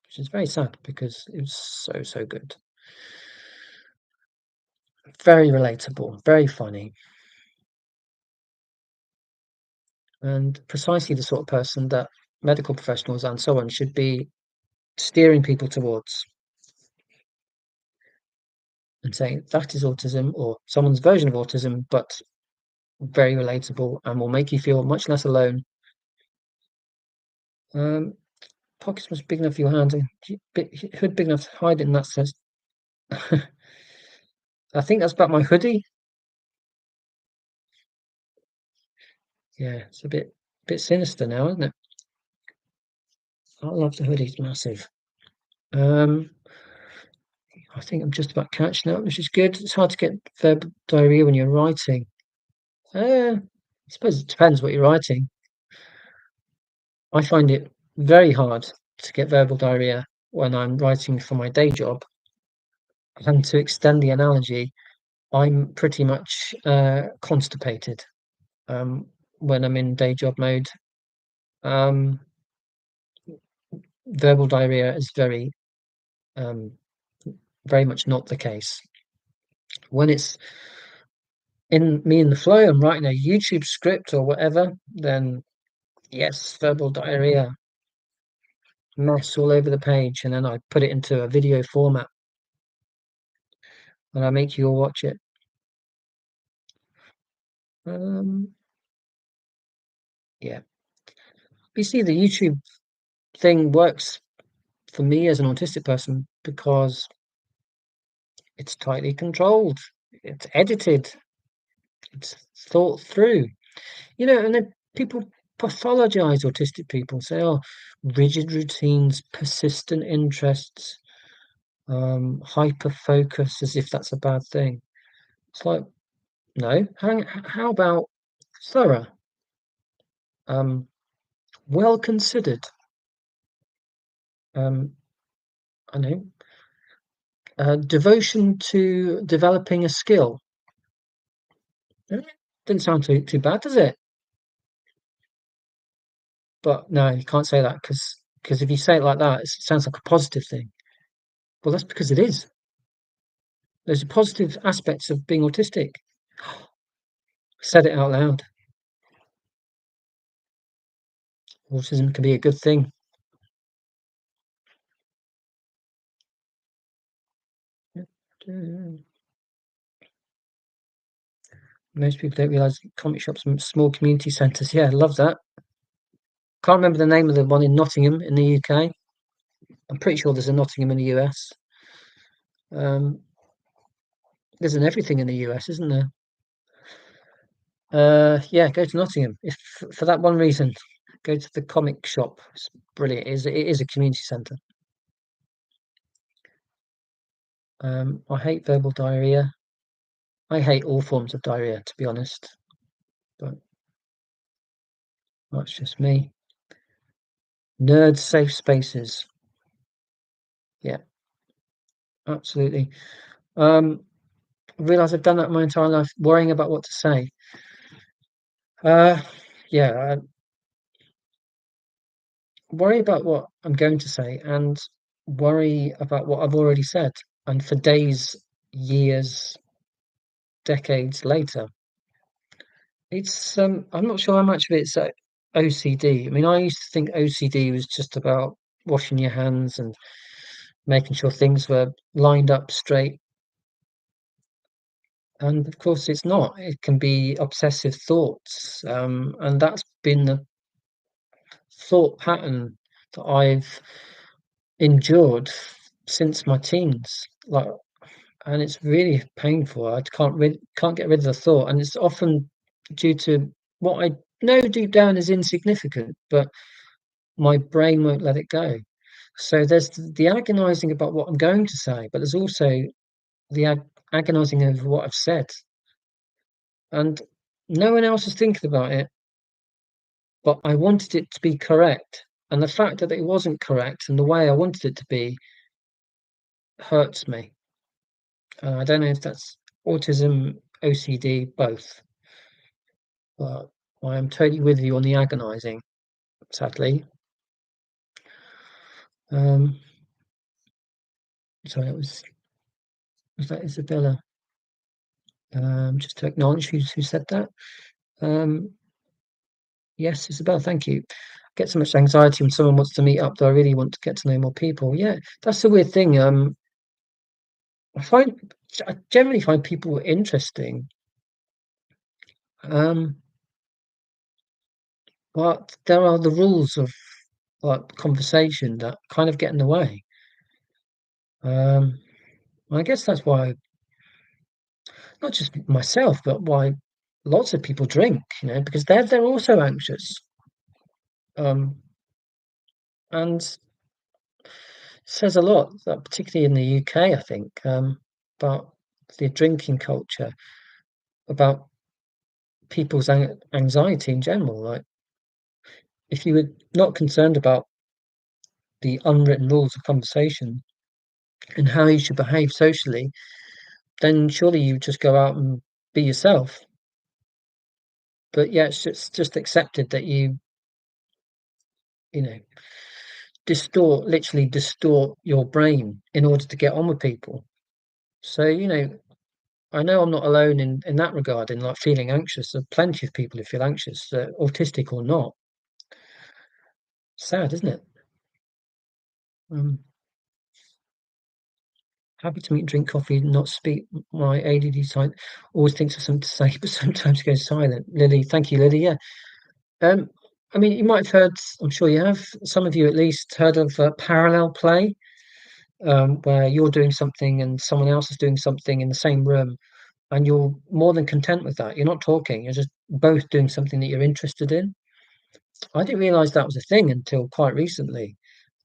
which is very sad because it was so good. Very relatable, very funny, and precisely the sort of person that medical professionals and so on should be steering people towards and saying that is autism or someone's version of autism, but very relatable and will make you feel much less alone. Um, Pockets was big enough for your hand and hood big enough to hide it in that sense. I think that's about my hoodie. Yeah, it's a bit sinister now, isn't it? I love the hoodie, it's massive. Um, I think I'm just about catching up, which is good. It's hard to get verbal diarrhea when you're writing. I suppose it depends what you're writing. I find it very hard to get verbal diarrhea when I'm writing for my day job. And to extend the analogy, I'm pretty much constipated when I'm in day job mode. Um, Verbal diarrhea is um, very much not the case. When it's in me in the flow, I'm writing a YouTube script or whatever, then yes, verbal diarrhea, mess all over the page, and then I put it into a video format and I make you all watch it. Um, yeah, you see, the YouTube thing works for me as an autistic person because it's tightly controlled, it's edited, it's thought through. And then people pathologize autistic people, say, oh, rigid routines, persistent interests, hyper focus, as if that's a bad thing. It's like, no, how about thorough, um, well considered, um, I know, devotion to developing a skill. Eh, Didn't sound too bad, does it? But no, you can't say that because if you say it like that, it sounds like a positive thing. Well, that's because it is. There's positive aspects of being autistic. Said it out loud. Autism can be a good thing. Most people don't realise comic shops and small community centres. Yeah, I love that. Can't remember the name of the one in Nottingham in the UK. I'm pretty sure there's a Nottingham in the US. Um, there's an everything in the US, isn't there? Yeah, go to Nottingham if for that one reason. Go to the comic shop. It's brilliant. It is a community centre. I hate verbal diarrhea. I hate all forms of diarrhea, to be honest. But that's just me. Nerd safe spaces. Yeah, absolutely. I realise I've done that my entire life, worrying about what to say. Uh, yeah, I worry about what I'm going to say and worry about what I've already said. And for days, years, decades later, I'm not sure how much of it's OCD. I mean, I used to think OCD was just about washing your hands and making sure things were lined up straight. And of course, it's not. It can be obsessive thoughts. And that's been the thought pattern that I've endured since my teens. Like, and it's really painful. I can't get rid of the thought, and it's often due to what I know deep down is insignificant, but my brain won't let it go. So there's the agonizing about what I'm going to say, but there's also the agonizing over what I've said, and no one else is thinking about it, but I wanted it to be correct. And the fact that it wasn't correct and the way I wanted it to be hurts me. I don't know if that's autism, OCD, both. But I am totally with you on the agonising, sadly. Um, sorry, was that Isabella? Just to acknowledge who said that. Um, yes, Isabella, thank you. I get so much anxiety when someone wants to meet up, though I really want to get to know more people. Yeah, that's the weird thing. I find I generally find people interesting, um, but there are the rules of like conversation that kind of get in the way. Um, I guess that's why not just myself, but why lots of people drink, because they're also anxious. Um, and says a lot, particularly in the UK, I think, about the drinking culture, about people's anxiety in general. Like, if you were not concerned about the unwritten rules of conversation and how you should behave socially, then surely you just go out and be yourself. But yeah, it's just accepted that you know, literally distort your brain in order to get on with people. So, I know I'm not alone in that regard, in like feeling anxious. There are plenty of people who feel anxious, autistic or not. Sad, isn't it? Um, Happy to meet and drink coffee, not speak. My ADD side always thinks of something to say, but sometimes goes silent. Lily, thank you, Lily. Yeah. Um, I mean, you might have heard. I'm sure you have. Some of you at least heard of parallel play, where you're doing something and someone else is doing something in the same room, and you're more than content with that. You're not talking. You're just both doing something that you're interested in. I didn't realize that was a thing until quite recently.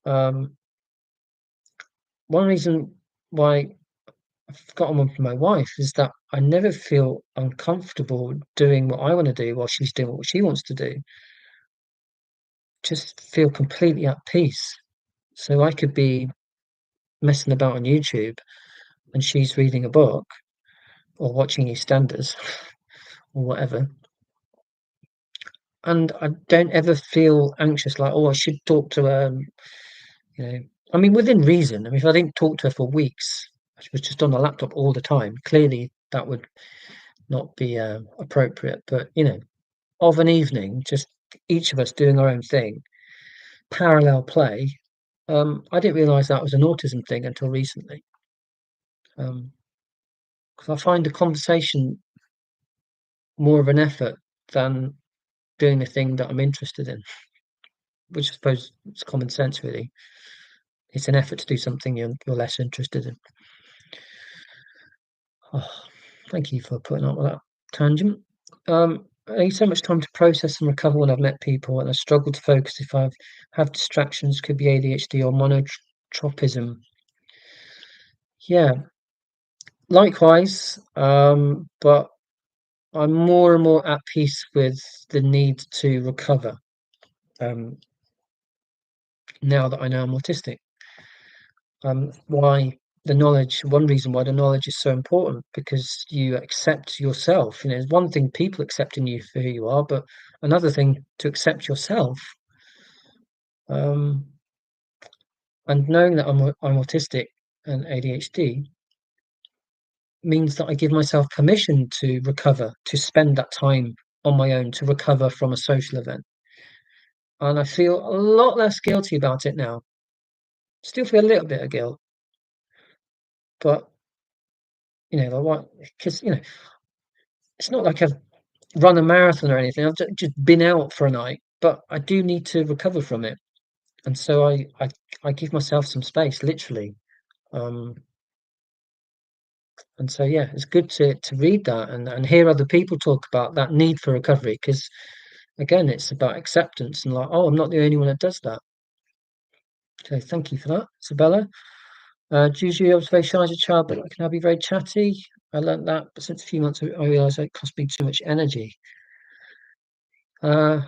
Um, One reason why I've got on with my wife is that I never feel uncomfortable doing what I want to do while she's doing what she wants to do. Just feel completely at peace. So I could be messing about on YouTube and she's reading a book or watching EastEnders or whatever. And I don't ever feel anxious like, oh, I should talk to her. You know, I mean, within reason. I mean, if I didn't talk to her for weeks, she was just on the laptop all the time. Clearly, that would not be appropriate. But of an evening, just each of us doing our own thing, parallel play. I didn't realise that was an autism thing until recently. Because I find the conversation more of an effort than doing the thing that I'm interested in, which I suppose is common sense, really. It's an effort to do something you're less interested in. Oh, thank you for putting up with that tangent. I need so much time to process and recover when I've met people, and I struggle to focus if I have distractions. Could be ADHD or monotropism. Yeah, likewise. But I'm more and more at peace with the need to recover. Um, Now that I know I'm autistic. Why the knowledge? One reason why the knowledge is so important because you accept yourself. It's one thing people accepting you for who you are, but another thing to accept yourself. Um, and knowing that I'm autistic and ADHD means that I give myself permission to recover, to spend that time on my own to recover from a social event. And I feel a lot less guilty about it now. Still feel a little bit of guilt, but like what? Because it's not like I've run a marathon or anything. I've just been out for a night, but I do need to recover from it, and so I give myself some space, literally. Um, and so yeah, it's good to read that and hear other people talk about that need for recovery because again, it's about acceptance and like, oh, I'm not the only one that does that. So thank you for that, Isabella. Usually I was very shy as a child, but I can now be very chatty. I learnt that, but since a few months I realised it cost me too much energy. Uh,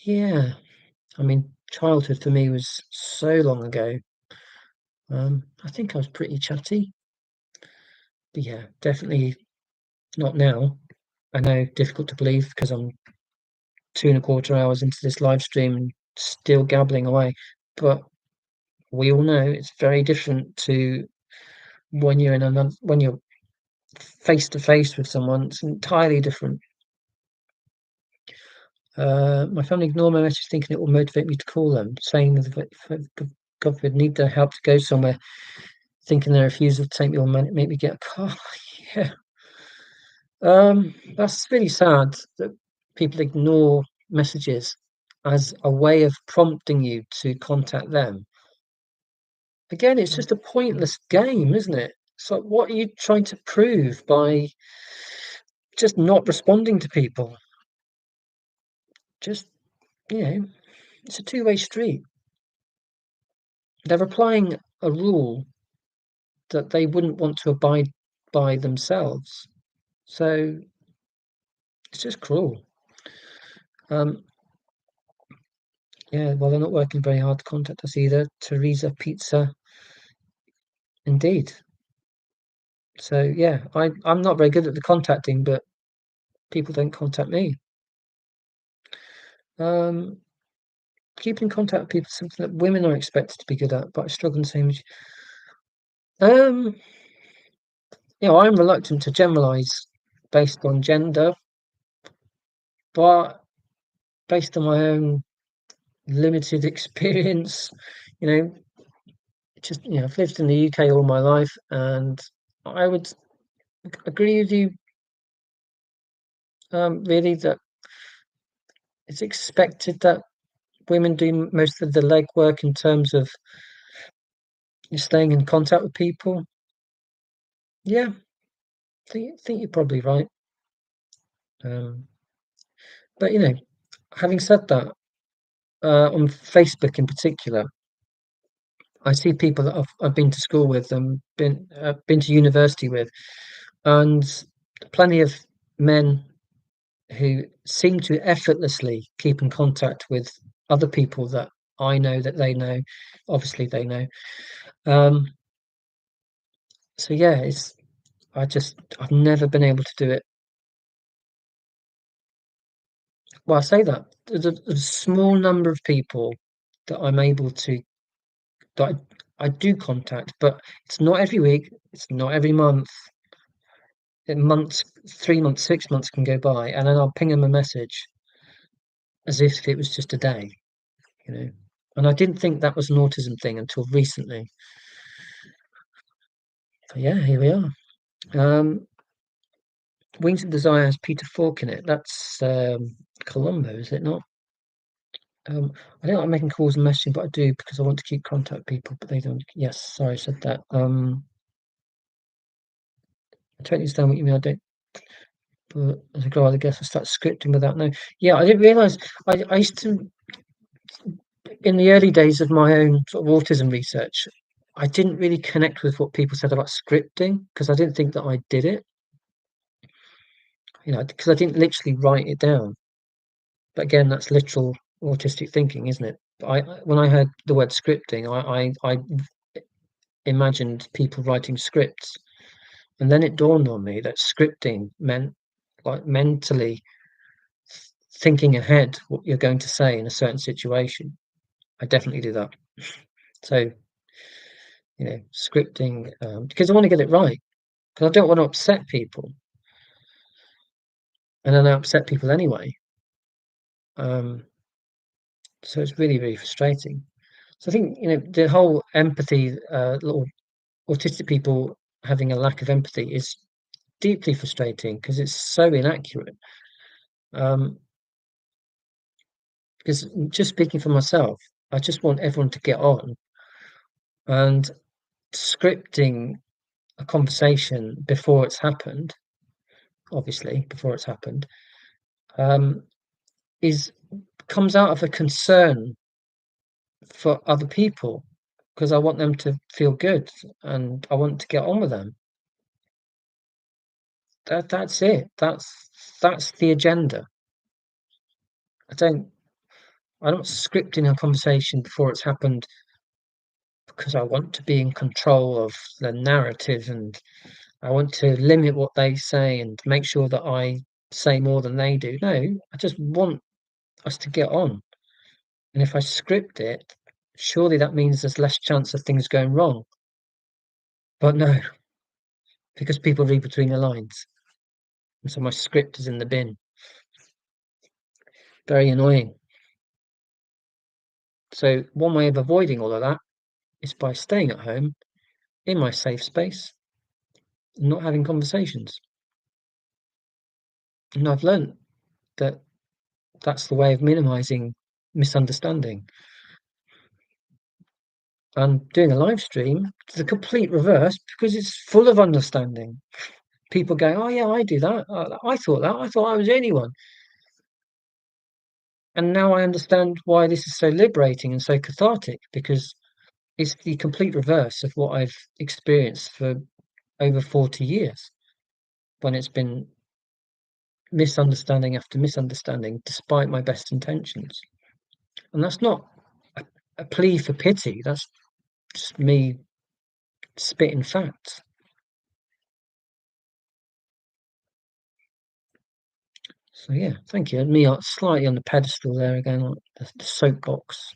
yeah, I mean, childhood for me was so long ago. I think I was pretty chatty, but yeah, definitely not now. I know, difficult to believe because I'm 2 and a quarter hours into this live stream and still gabbling away. But we all know it's very different to when you're face to face with someone. It's entirely different. My family ignore my message thinking it will motivate me to call them, saying that if God forbid need their help to go somewhere, thinking their refusal to take me will make me get a car. Yeah. That's really sad that people ignore messages as a way of prompting you to contact them. Again, it's just a pointless game, isn't it? So what are you trying to prove by just not responding to people? Just, you know, it's a two-way street. They're applying a rule that they wouldn't want to abide by themselves. So it's just cruel. Um, yeah, well, they're not working very hard to contact us either. Teresa Pizza, indeed. So yeah, I'm not very good at the contacting, but people don't contact me. Keeping in contact with people is something that women are expected to be good at, but I struggle in the same as um, I'm reluctant to generalize based on gender, but based on my own limited experience, you know, I've lived in the UK all my life, and I would agree with you, really, that it's expected that women do most of the legwork in terms of staying in contact with people. Yeah, think you're probably right. Um, but having said that, on Facebook in particular, I see people that I've been to school with and been to university with, and plenty of men who seem to effortlessly keep in contact with other people that I know that they know. Obviously, they know. Um, so yeah, I've never been able to do it. Well, I say that there's a small number of people that I'm able to that I do contact, but it's not every week, it's not every month. Months, 3 months, 6 months can go by, and then I'll ping them a message as if it was just a day, you know. And I didn't think that was an autism thing until recently. But yeah, here we are. Wings of Desire has Peter Falk in it. That's Colombo, is it not? I don't like making calls and messaging, but I do because I want to keep contact people, but they don't. Yes, sorry, I said that. I totally understand what you mean. I don't, but as a girl, I guess I start scripting without knowing. Yeah, I didn't realize. I used to, in the early days of my own sort of autism research, I didn't really connect with what people said about scripting because I didn't think that I did it. Because I didn't literally write it down. But again, that's literal autistic thinking, isn't it? When I heard the word scripting, I imagined people writing scripts, and then it dawned on me that scripting meant like mentally thinking ahead what you're going to say in a certain situation. I definitely do that. So, scripting, because I want to get it right, because I don't want to upset people, and then I upset people anyway. Um, so it's really, really frustrating. So I think, the whole empathy, little autistic people having a lack of empathy is deeply frustrating because it's so inaccurate. Um, because just speaking for myself, I just want everyone to get on, and scripting a conversation before it's happened, obviously before it's happened, um, is comes out of a concern for other people because I want them to feel good and I want to get on with them. That's it. That's the agenda. I don't I'm not scripting a conversation before it's happened because I want to be in control of the narrative and I want to limit what they say and make sure that I say more than they do. No, I just want us to get on. And if I script it, surely that means there's less chance of things going wrong. But no, because people read between the lines. And so my script is in the bin. Very annoying. So one way of avoiding all of that is by staying at home in my safe space and not having conversations. And I've learnt that that's the way of minimizing misunderstanding. And doing a live stream is the complete reverse because it's full of understanding. People go, "Oh yeah, I do that. I thought that. I thought I was the only one." And now I understand why this is so liberating and so cathartic because it's the complete reverse of what I've experienced for over 40 years when it's been misunderstanding after misunderstanding despite my best intentions. And that's not a, a plea for pity, that's just me spitting facts. So yeah, thank you. Me slightly on the pedestal there again, like the soapbox.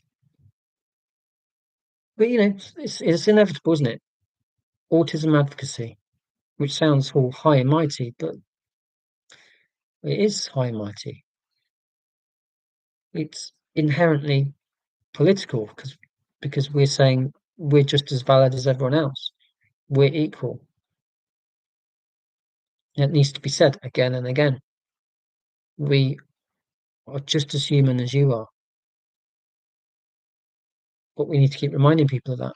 But you know, it's inevitable, isn't it? Autism advocacy, which sounds all high and mighty, but it is high and mighty. It's inherently political because we're saying we're just as valid as everyone else. We're equal. It needs to be said again and again. We are just as human as you are, but we need to keep reminding people of that.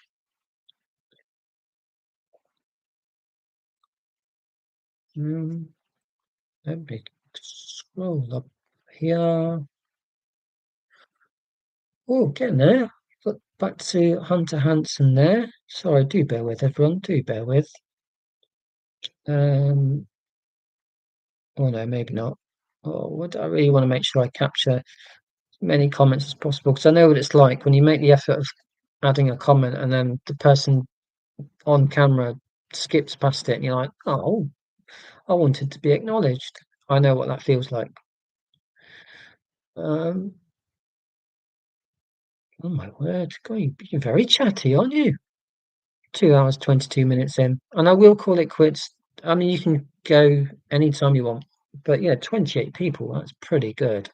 Mm, let me scroll up here. Oh, getting there. Got back to Hunter Hanson there. Sorry, do bear with everyone. Do bear with. Um, oh no, maybe not. Oh, what I really want to make sure I capture as many comments as possible because I know what it's like when you make the effort of adding a comment and then the person on camera skips past it and you're like, oh, I wanted to be acknowledged. I know what that feels like. Um, oh my word, God, you're very chatty, aren't you? 2 hours, 22 minutes in, and I will call it quits. I mean, you can go anytime you want, but yeah, 28 people, that's pretty good.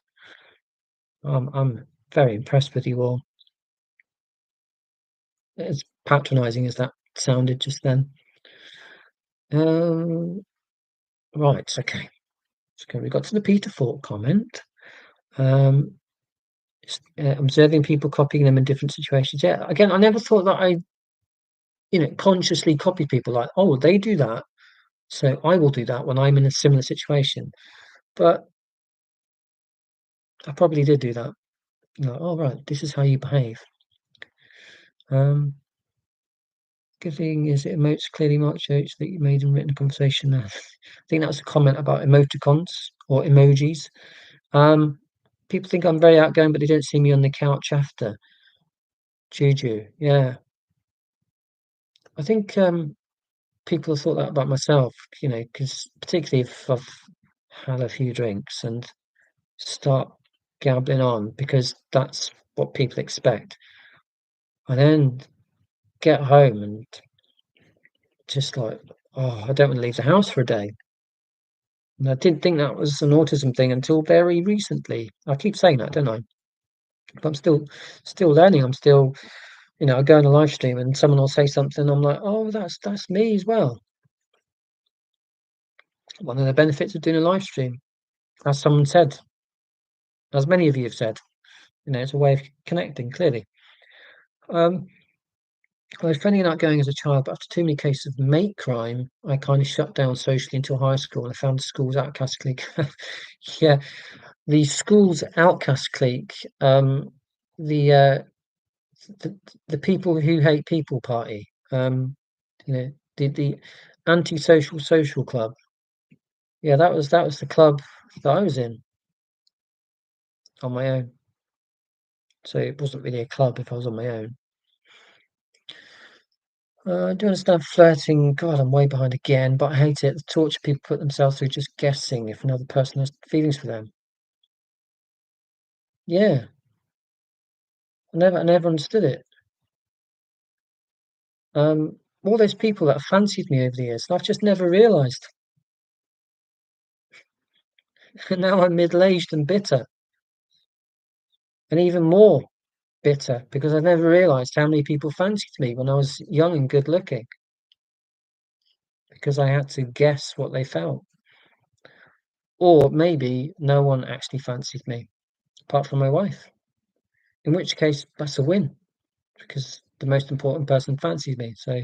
I'm very impressed with you all. As patronizing as that sounded just then. Um, right, okay. So we got to the Peter Falk comment. Um, observing people copying them in different situations. Yeah, again, I never thought that I, consciously copy people like, oh, they do that, so I will do that when I'm in a similar situation. But I probably did do that. Oh, right, this is how you behave. Um, good thing is it emotes clearly marked jokes that you made in written conversation. I think that was a comment about emoticons or emojis. Um, people think I'm very outgoing, but they don't see me on the couch after. Juju, yeah. I think people have thought that about myself, because particularly if I've had a few drinks and start gabbling on because that's what people expect. I then get home and just like, oh, I don't want to leave the house for a day. And I didn't think that was an autism thing until very recently. I keep saying that, don't I? But I'm still learning. I'm still, I go on a live stream and someone will say something. I'm like, oh, that's me as well. One of the benefits of doing a live stream, as someone said, as many of you have said, it's a way of connecting. Clearly, um, I was friendly and outgoing as a child, but after too many cases of mate crime, I kind of shut down socially until high school. I found the school's outcast clique. Yeah, the school's outcast clique. The uh, the the people who hate people party. The antisocial social club. Yeah, that was the club that I was in on my own. So it wasn't really a club if I was on my own. I do understand flirting. God, I'm way behind again, but I hate it. The torture people put themselves through just guessing if another person has feelings for them. Yeah, I never understood it. All those people that have fancied me over the years, I've just never realised. And now I'm middle-aged and bitter, and even more bitter because I never realised how many people fancied me when I was young and good looking because I had to guess what they felt. Or maybe no one actually fancied me apart from my wife, in which case that's a win because the most important person fancied me. So,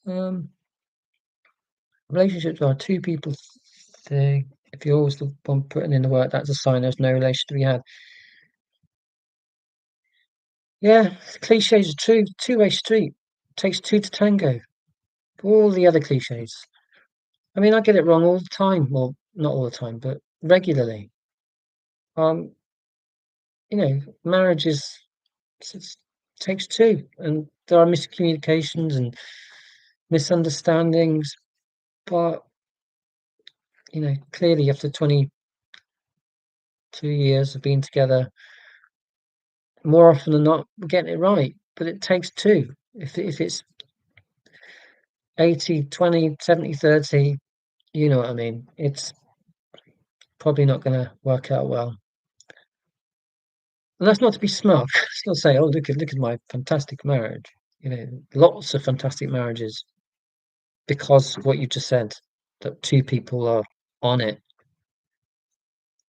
um, relationships are two people thing. If you're always the one putting in the work, that's a sign there's no relation to be had. Yeah, cliches are true. Two-way street. Takes two to tango. All the other cliches. I mean, I get it wrong all the time. Well, not all the time, but regularly. Um, marriage is takes two, and there are miscommunications and misunderstandings. But clearly, after 22 years of being together, more often than not, we're getting it right. But it takes two. If it's 80-20, 70-30, you know what I mean. It's probably not going to work out well. And that's not to be smug. It's not to say, "Oh, look at my fantastic marriage." Lots of fantastic marriages because what you just said, that two people are on it,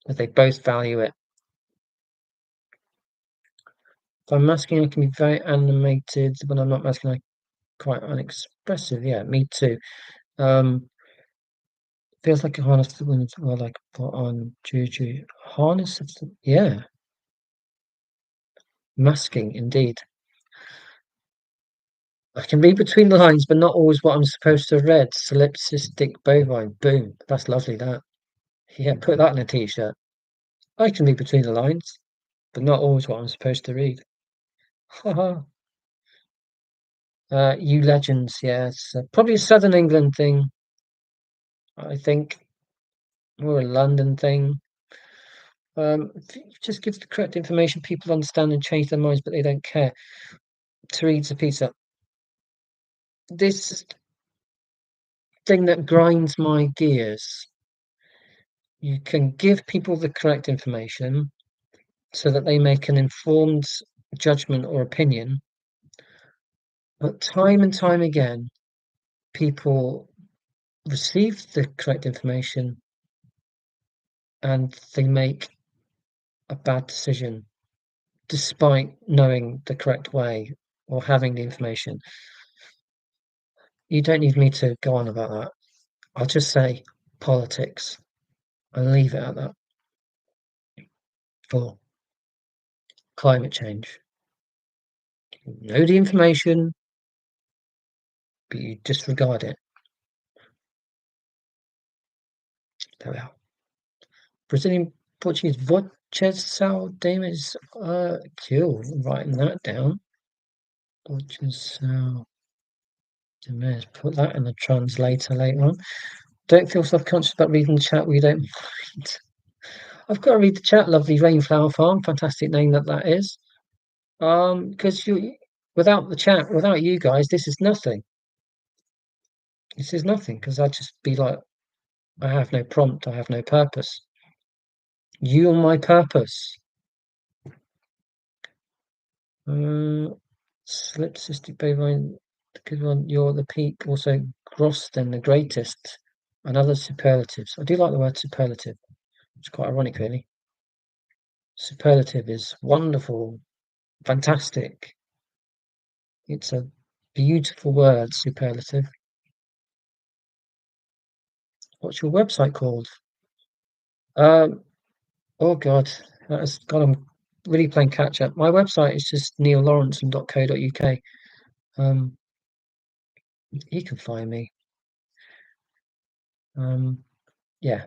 that they both value it. If I'm masculine, I can be very animated. When I'm not masculine, I'm quite unexpressive. Yeah, me too. Um, feels like a harness to the women's well, like put on juju. Harness of the, yeah, masking indeed. I can read between the lines, but not always what I'm supposed to have read. Solipsistic bovine. Boom. That's lovely, that. Yeah, put that in a t-shirt. I can read between the lines, but not always what I'm supposed to read. Haha. You legends, yes. Probably a Southern England thing, I think, or a London thing. If you just give the correct information, people understand and change their minds, but they don't care. Teresa Pizza. This thing that grinds my gears. You can give people the correct information so that they make an informed judgment or opinion, but time and time again, people receive the correct information and they make a bad decision despite knowing the correct way or having the information. You don't need me to go on about that. I'll just say politics and leave it at that for climate change. You know the information, but you disregard it. There we are. Brazilian Portuguese Vocação Damas. Cool. Writing that down. Vocação Damas. Put that in the translator later on. Don't feel self-conscious about reading the chat. We don't mind. I've got to read the chat. Lovely Rainflower Farm. Fantastic name that is. Because you, without the chat, without you guys, this is nothing. This is nothing because I'd just be like, I have no prompt. I have no purpose. You are my purpose. Solipsistic bovine, the good one. You're the peak. Also, gross, then the greatest, and other superlatives. I do like the word superlative. It's quite ironic, really. Superlative is wonderful, fantastic. It's a beautiful word, superlative. What's your website called? Um, oh God, that has God, I'm really playing catch up. My website is just neillawrenson.co.uk. Um, you can find me. Yeah,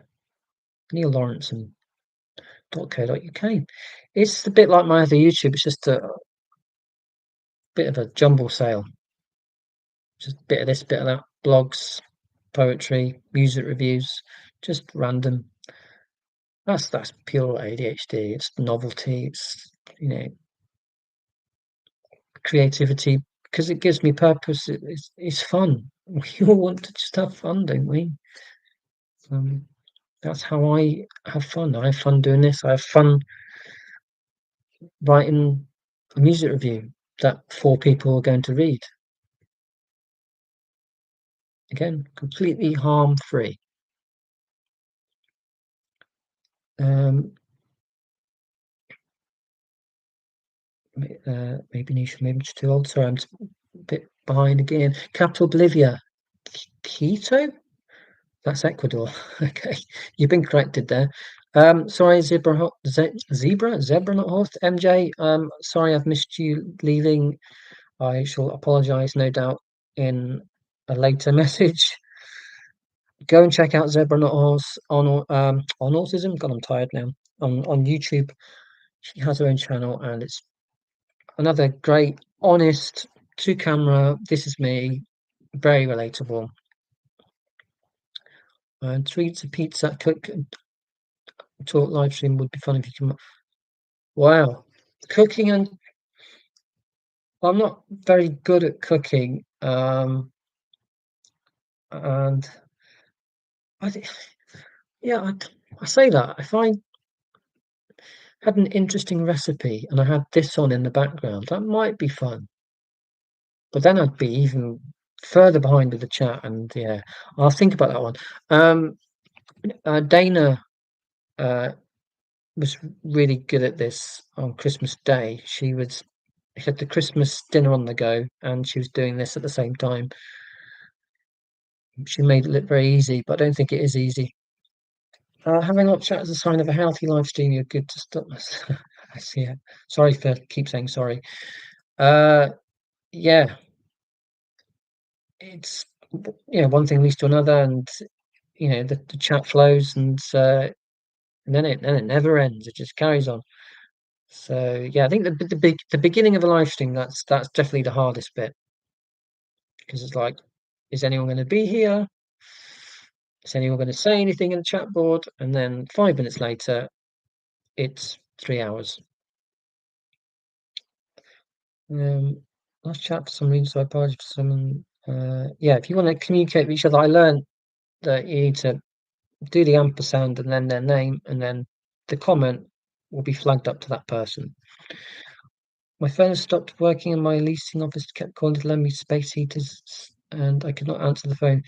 neillawrenson.co.uk. It's a bit like my other YouTube. It's just a bit of a jumble sale. Just a bit of this, bit of that. Blogs, poetry, music reviews, just random. That's pure ADHD. It's novelty. It's, you know, creativity because it gives me purpose. It's fun. We all want to just have fun, don't we? Um, that's how I have fun. I have fun doing this. I have fun writing a music review that 4 people are going to read. Again, completely harm-free. Um, maybe niche, maybe it's too old. Sorry, I'm just a bit behind again. Capital Bolivia, Quito? That's Ecuador. Okay, you've been corrected there. Sorry, zebra, not horse. MJ, sorry, I've missed you leaving. I shall apologise, no doubt, in a later message. Go and check out Zebra Not Horse on Autism. God, I'm tired now. On YouTube, she has her own channel, and it's another great, honest, to camera. This is me, very relatable. Tweets a pizza cook talk live stream would be fun if you can. Wow, cooking and I'm not very good at cooking. And I think, yeah, I say that if I had an interesting recipe and I had this on in the background, that might be fun. But then I'd be even further behind with the chat, and yeah, I'll think about that one. Um, Dana uh, was really good at this on Christmas Day. She had the Christmas dinner on the go, and she was doing this at the same time. She made it look very easy, but I don't think it is easy. Having a lot of chat is a sign of a healthy live stream. You're good to stop us. I see it. Sorry for keep saying sorry. Uh, yeah, it's one thing leads to another, and the chat flows, and then it never ends. It just carries on. So yeah, I think the beginning of a live stream, that's definitely the hardest bit because it's like, is anyone going to be here? Is anyone going to say anything in the chat board? And then 5 minutes later, it's 3 hours. Um, last chat for some reason, so I apologize for someone. Yeah, if you want to communicate with each other, I learned that you need to do the ampersand and then their name, and then the comment will be flagged up to that person. My phone has stopped working and my leasing office kept calling to lend me space heaters and I could not answer the phone.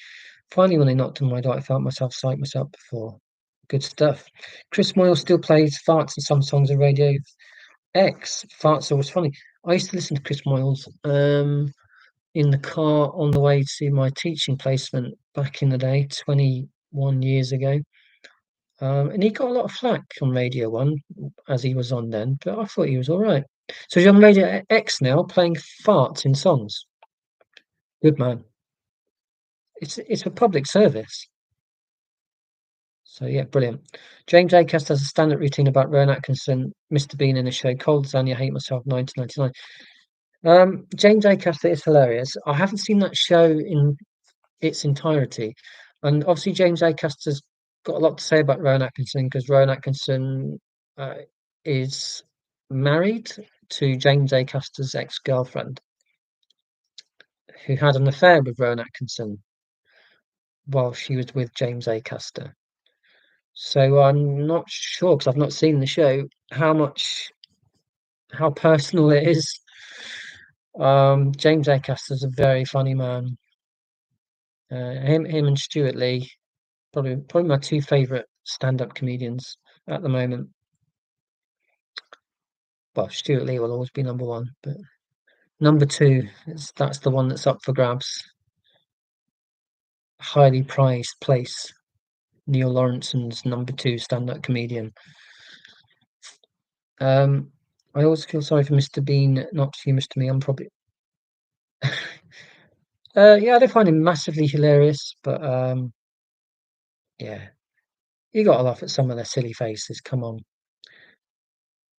Finally, when they knocked on my door, I felt myself psych myself before. Good stuff. Chris Moyle still plays farts in some songs on Radio X. Farts are always funny. I used to listen to Chris Moyles in the car on the way to my teaching placement back in the day, 21 years ago. And he got a lot of flack on Radio 1 as he was on then, but I thought he was all right. So he's on Radio X now playing farts in songs. Good man. It's a public service. So yeah, brilliant. James Acaster has a standard routine about Rowan Atkinson, Mr. Bean in the show, Cold Lasagna, Hate Myself, 1999. James Acaster is hilarious. I haven't seen that show in its entirety. And obviously James Acaster's got a lot to say about Rowan Atkinson because Rowan Atkinson uh, is married to James Acaster's ex-girlfriend, who had an affair with Rowan Atkinson while she was with James Acaster. So I'm not sure because I've not seen the show how personal it is. James Acaster's a very funny man. Him and Stuart Lee, probably my two favorite stand-up comedians at the moment. Well, Stuart Lee will always be number one, but number two that's the one that's up for grabs. Highly prized place. Neil Lawrenson's number two stand-up comedian. I always feel sorry for Mr. Bean, not humorous to me. I'm probably yeah, I don't find him massively hilarious, but yeah, you got to laugh at some of their silly faces. Come on.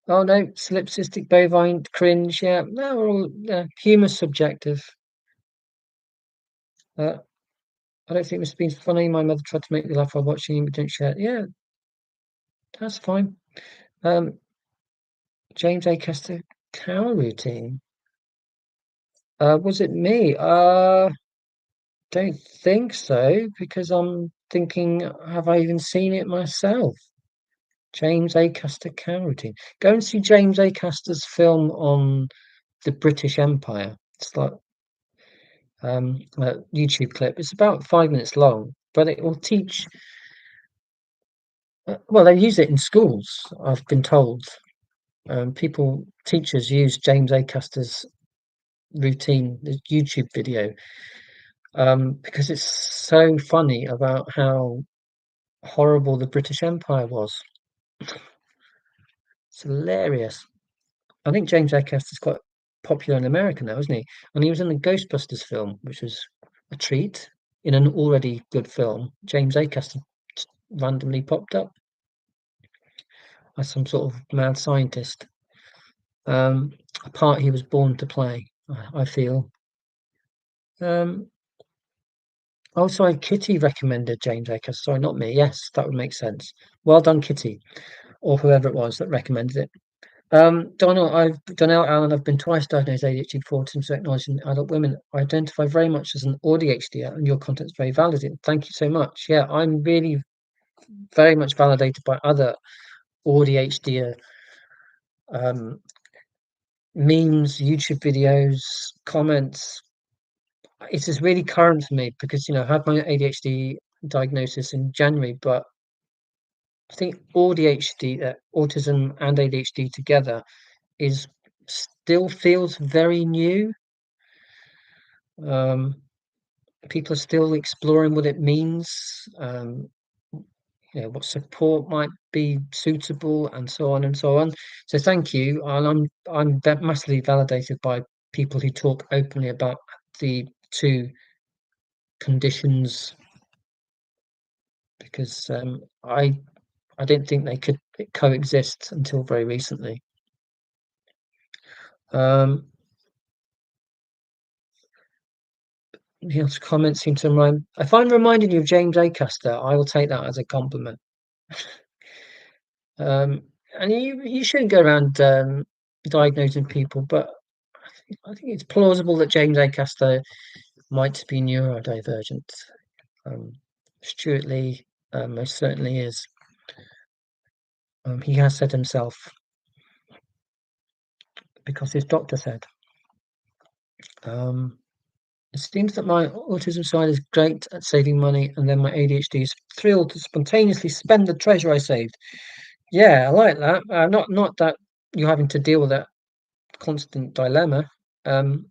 Oh no, solipsistic bovine cringe. Yeah, no, we're all humor's subjective. Uh, I don't think Mr. Bean's funny. My mother tried to make me laugh while watching him, but didn't share. Yeah, That's fine. Um, James A. Caster cow routine. Was it me? Don't think so, because I'm thinking, have I even seen it myself? James A. Caster cow routine. Go and see James A. Caster's film on the British Empire. It's like a YouTube clip. It's about 5 minutes long, but it will teach. Well, they use it in schools. I've been told. Teachers use James Acaster's routine, the YouTube video, because it's so funny about how horrible the British Empire was. It's hilarious. I think James Acaster's quite popular in America now, isn't he? And he was in the Ghostbusters film, which was a treat in an already good film. James Acaster randomly popped up as some sort of mad scientist. Um, a part he was born to play, I feel. Um, Oh, sorry, Kitty recommended James Acaster. Sorry, not me. Yes, that would make sense. Well done, Kitty, or whoever it was that recommended it. Donnell Allen, I've been twice diagnosed ADHD before autism, so acknowledging adult women. I identify very much as an ADHD, and your content's very validated. Thank you so much. Yeah, I'm really very much validated by other ADHD um, memes, YouTube videos, comments. It is really current for me because I had my ADHD diagnosis in January, but I think ADHD, autism and ADHD together, is still feels very new. Um, People are still exploring what it means, what support might be suitable, and so on and so on. So thank you, and massively validated by people who talk openly about the two conditions because I didn't think they could coexist until very recently. Um, His comments seem to remind. If I'm reminding you of James Acaster, I will take that as a compliment. Um, and you shouldn't go around diagnosing people, but I think it's plausible that James Acaster might be neurodivergent. Um, Stuart Lee most certainly is. He has said himself because his doctor said. Um, It seems that my autism side is great at saving money, and then my ADHD is thrilled to spontaneously spend the treasure I saved. Yeah, I like that. Not that you're having to deal with that constant dilemma, um,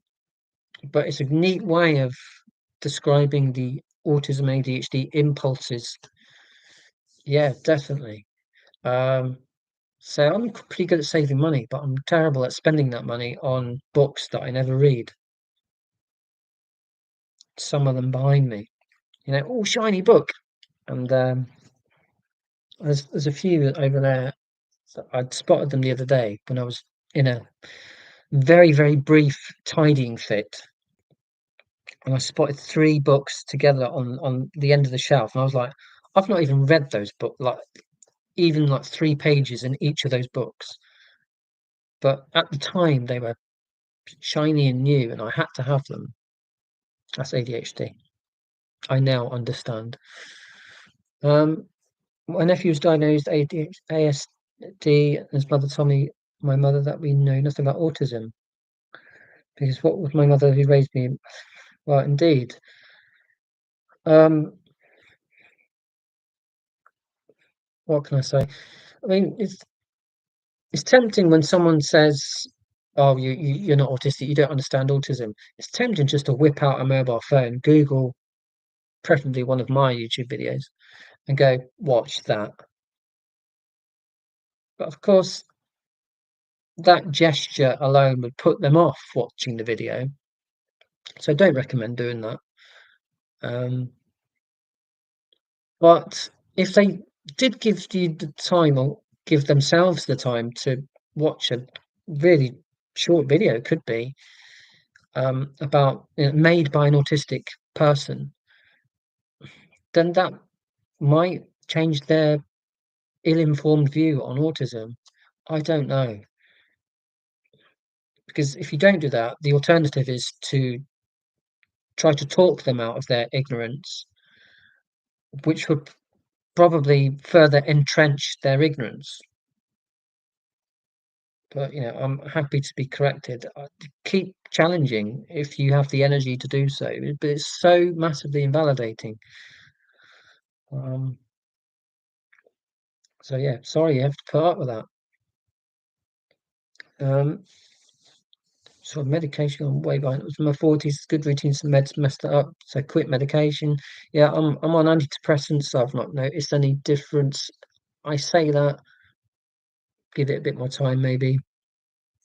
but it's a neat way of describing the autism ADHD impulses. Yeah, definitely. Um, so I'm pretty good at saving money, but I'm terrible at spending that money on books that I never read. Some of them behind me, oh, shiny book, and there's a few over there. I'd spotted them the other day when I was in a very, very brief tidying fit, and I spotted three books together on the end of the shelf, and I was like, I've not even read those books, like even like 3 pages in each of those books. But at the time, they were shiny and new, and I had to have them. That's ADHD. I now understand. Um, my nephew was diagnosed ASD, and his mother told me, my mother, that we know nothing about autism. Because what was my mother who raised me? Well, indeed. Um, what can I say? I mean, it's tempting when someone says, "Oh, you're not autistic. You don't understand autism." It's tempting just to whip out a mobile phone, Google, preferably one of my YouTube videos, and go, "Watch that." But of course, that gesture alone would put them off watching the video. So I don't recommend doing that. Um, But if they did give you the time or give themselves the time to watch a really short video, it could be about made by an autistic person, then that might change their ill-informed view on autism? I don't know, because if you don't do that, the alternative is to try to talk them out of their ignorance, which would probably further entrench their ignorance. But, I'm happy to be corrected. Keep challenging if you have the energy to do so, but it's so massively invalidating. Um, so yeah, sorry you have to put up with that. Um, sort of medication on way behind. It was in my 40s, good routines, and meds messed it up. So quit medication. Yeah, I'm on antidepressants, so I've not noticed any difference. I say that, give it a bit more time maybe.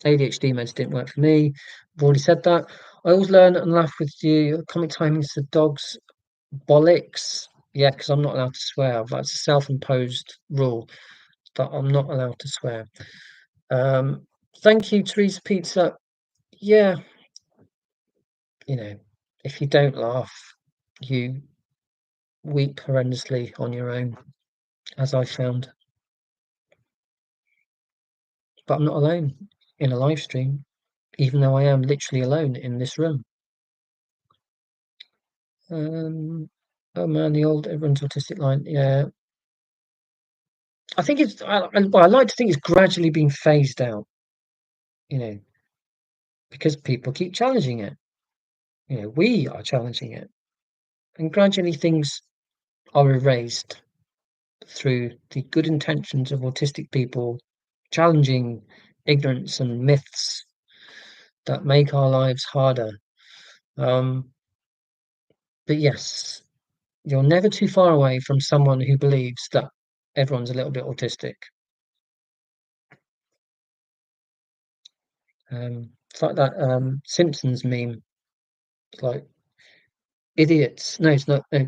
ADHD meds didn't work for me. I've already said that. I always learn and laugh with you. Comic timings the dogs bollocks. Yeah, because I'm not allowed to swear. That's a self-imposed rule that I'm not allowed to swear. Um, Thank you, Teresa Pizza. Yeah, you know, if you don't laugh, you weep horrendously on your own, as I found. But I'm not alone in a live stream, even though I am literally alone in this room. Oh man, the old everyone's autistic line. Yeah, I think well, I like to think it's gradually being phased out, you know, because people keep challenging it. We are challenging it, and gradually things are erased through the good intentions of autistic people challenging ignorance and myths that make our lives harder. Um, but yes, you're never too far away from someone who believes that everyone's a little bit autistic. It's like that Simpsons meme. It's like idiots. No, it's not. No,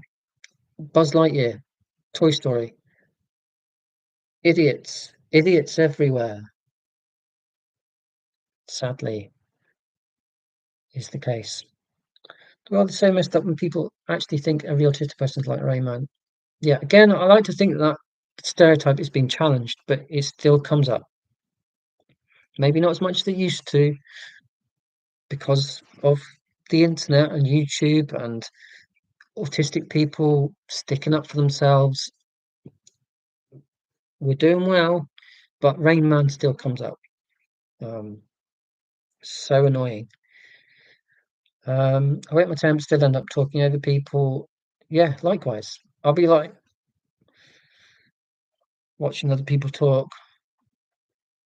Buzz Lightyear, Toy Story. Idiots, idiots everywhere. Sadly, is the case. Well, it's so messed up when people actually think every autistic person's like Rain Man. Yeah, again, I like to think that stereotype is being challenged, but it still comes up. Maybe not as much as it used to because of the internet and YouTube and autistic people sticking up for themselves. We're doing well, but Rain Man still comes up. Um, so annoying. I wait my turn, but still end up talking over people. Yeah, likewise. I'll be like watching other people talk.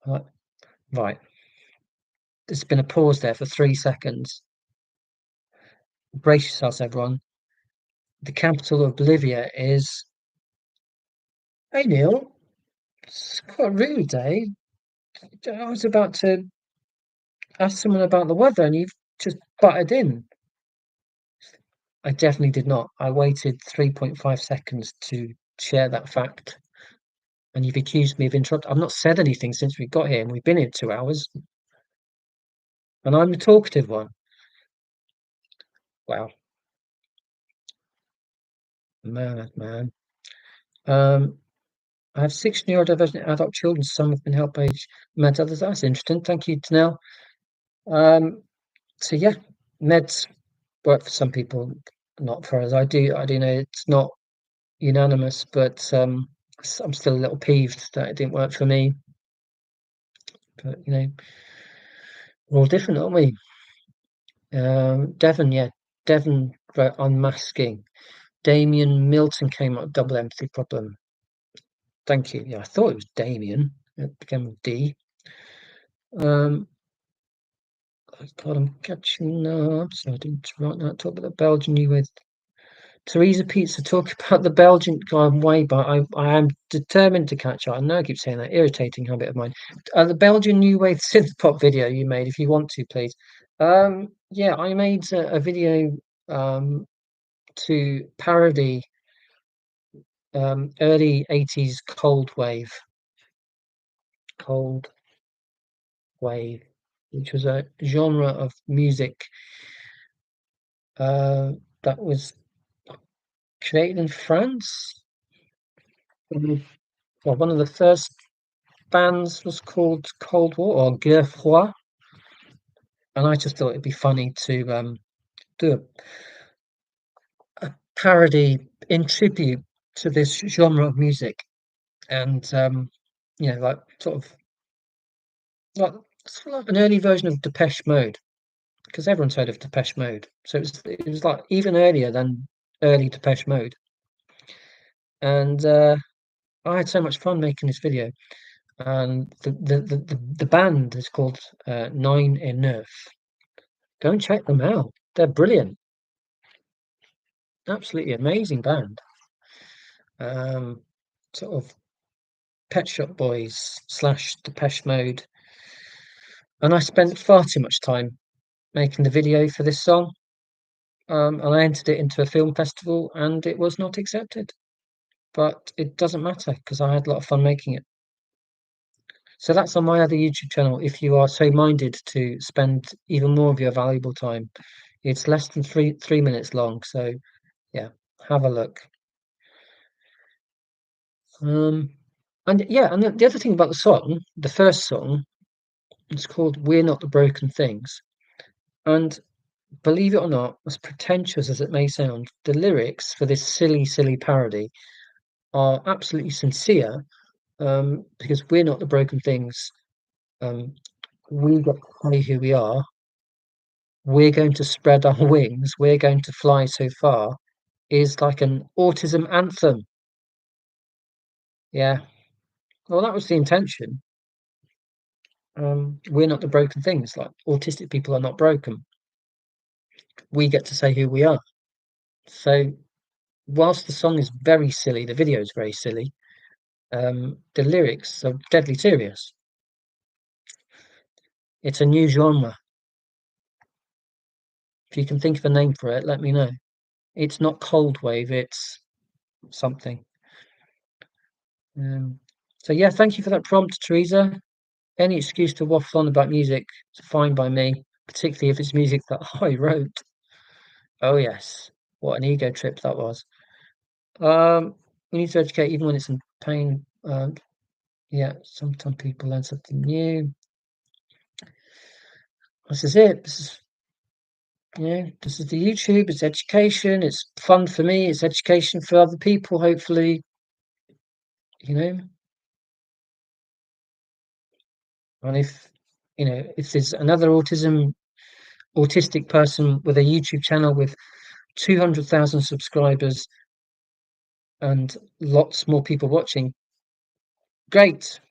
Like, right, there's been a pause there for 3 seconds. Brace yourselves, everyone. The capital of Bolivia is. Hey, Neil. It's quite rude, eh? I was about to ask someone about the weather and you've just butted in. I definitely did not. I waited 3.5 seconds to share that fact. And you've accused me of interrupting. I've not said anything since we got here and we've been here 2 hours. And I'm the talkative one. Wow. Man. Um, I have 6 neurodivergent adult children. Some have been helped by meds, others. That's interesting. Thank you, Tanel. Um, so yeah, meds work for some people, not for us. I do know it's not unanimous, but I'm still a little peeved that it didn't work for me. But we're all different, aren't we? Devon, yeah, Devon wrote unmasking. Damien Milton came up with double empathy problem. Thank you. Yeah, I thought it was Damien. It began with D. Oh God, I'm catching up. So I didn't write that. Talk about the Belgian New Wave. Teresa Pizza, talk about the Belgian guy way, but I am determined to catch up. I know I keep saying that, irritating habit of mine. The Belgian New Wave synth pop video you made, if you want to, please. Yeah, I made a video to parody early 80s cold wave, which was a genre of music that was created in France. well, one of the first bands was called Cold War or Guerre Froid, and I just thought it'd be funny to do a parody in tribute to this genre of music, and like like sort of like an early version of Depeche Mode, because everyone's heard of Depeche Mode. So it was like even earlier than early Depeche Mode, and I had so much fun making this video. And the band is called Nine et Neuf. Go and check them out. They're brilliant, absolutely amazing band. Um, Sort of Pet Shop Boys slash Depeche Mode. And I spent far too much time making the video for this song. And I entered it into a film festival, and it was not accepted. But it doesn't matter because I had a lot of fun making it. So that's on my other YouTube channel. If you are so minded to spend even more of your valuable time, it's less than three minutes long. So yeah, have a look. Um, and yeah, and the other thing about the song, the first song, it's called "We're Not the Broken Things," and believe it or not, as pretentious as it may sound, the lyrics for this silly parody are absolutely sincere. Because we're not the broken things. Um, we get to say who we are. We're going to spread our wings. We're going to fly so far. Is like an autism anthem. Yeah. Well, that was the intention. We're not the broken things. Like autistic people are not broken. We get to say who we are. So whilst the song is very silly, the video is very silly. The lyrics are deadly serious. It's a new genre. If you can think of a name for it, let me know. It's not cold wave. It's something. Um, so yeah, thank you for that prompt, Teresa. Any excuse to waffle on about music is fine by me, particularly if it's music that I wrote. Oh yes, what an ego trip that was. We need to educate even when it's in pain. Yeah, sometimes people learn something new. This is it. This is the YouTube. It's education. It's fun for me. It's education for other people. Hopefully, you know. And if there's another autistic person with a YouTube channel with 200,000 subscribers and lots more people watching, great.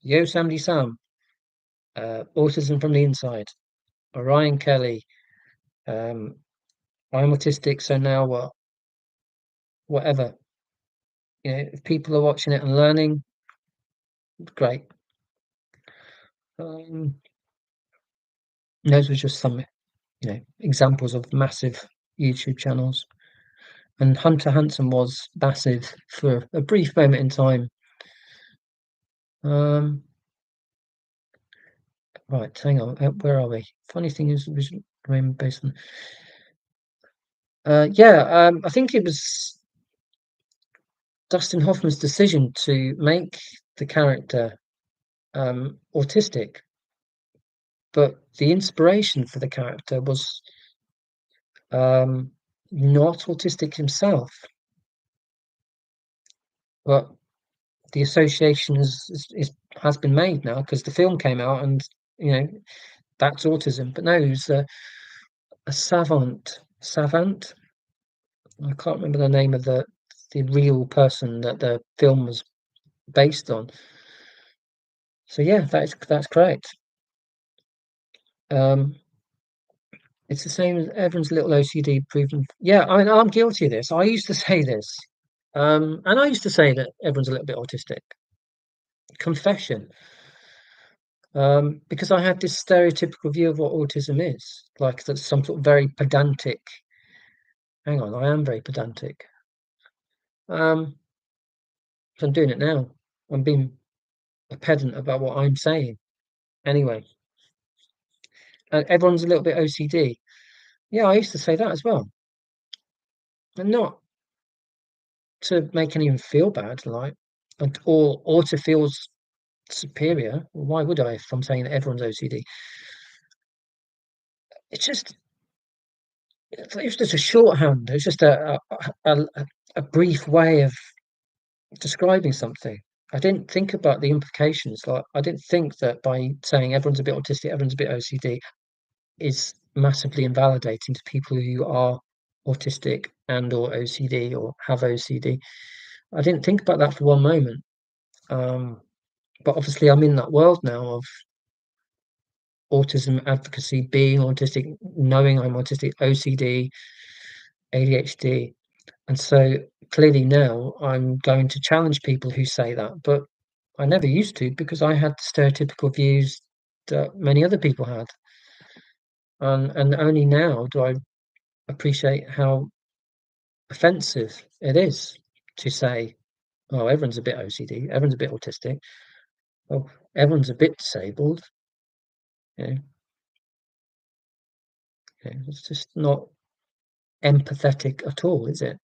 Yo, Samdi Sam, Autism from the Inside, Orion Kelly. Um, I'm autistic, so now what? Whatever. If people are watching it and learning, great. Um, those were just some, examples of massive YouTube channels. And Hunter Hanson was massive for a brief moment in time. Um, right, hang on, where are we? Funny thing is, based on. I think it was Dustin Hoffman's decision to make the character autistic, but the inspiration for the character was um, not autistic himself, but the association has been made now because the film came out, and you know that's autism. But no, he was a savant. I can't remember the name of the real person that the film was based on. So yeah, that's correct. Um, it's the same as everyone's little OCD proven. Yeah, I mean, I'm guilty of this. I used to say this, and I used to say that everyone's a little bit autistic. Confession, because I had this stereotypical view of what autism is, like that's some sort of very pedantic. Hang on, I am very pedantic. Um, so I'm doing it now. I'm being a pedant about what I'm saying. Anyway, everyone's a little bit OCD. Yeah, I used to say that as well, and not to make anyone feel bad, like. or to feel superior. Why would I if I'm saying that everyone's OCD? It's just it's just a shorthand. It's just a brief way of describing something. I didn't think about the implications. Like I didn't think that by saying everyone's a bit autistic, everyone's a bit OCD is massively invalidating to people who are autistic and or OCD or have OCD. I didn't think about that for one moment. Um, but obviously I'm in that world now of autism advocacy, being autistic, knowing I'm autistic, OCD, ADHD. And so clearly now I'm going to challenge people who say that, but I never used to because I had stereotypical views that many other people had. And only now do I appreciate how offensive it is to say, oh, everyone's a bit OCD, everyone's a bit autistic, well, everyone's a bit disabled. You know, it's just not empathetic at all, is it?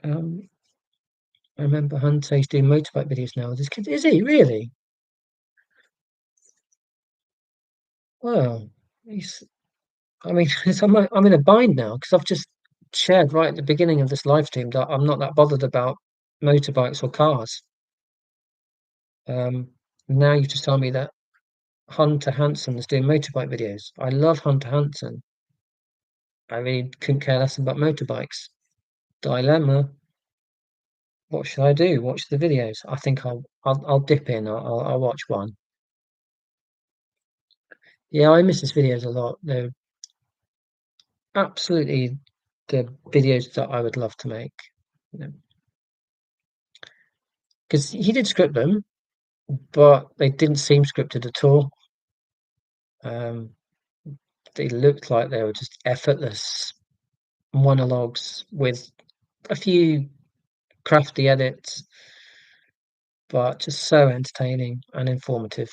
Um, I remember Hunter, he's doing motorbike videos now with his kids. Is he really? Well, he's. I mean, I'm in a bind now because I've just shared right at the beginning of this live stream that I'm not that bothered about motorbikes or cars. Um, Now you've just told me that Hunter Hansen is doing motorbike videos. I love Hunter Hansen. I really couldn't care less about motorbikes. Dilemma. What should I do? Watch the videos. I think I'll dip in. I'll watch one. Yeah, I miss his videos a lot. They're absolutely the videos that I would love to make. Because he did script them, but they didn't seem scripted at all. Um, they looked like they were just effortless monologues with a few crafty edits, but just so entertaining and informative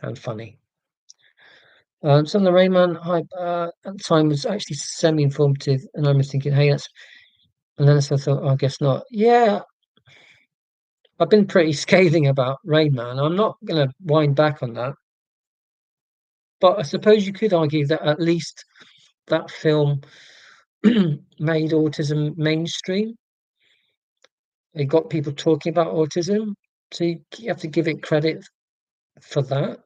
and funny. Some of the Rayman hype at the time was actually semi-informative, and I was thinking, hey, that's. And then I thought, oh, I guess not. Yeah, I've been pretty scathing about Rain Man. I'm not going to wind back on that, but I suppose you could argue that at least that film made autism mainstream. It got people talking about autism, so you have to give it credit for that.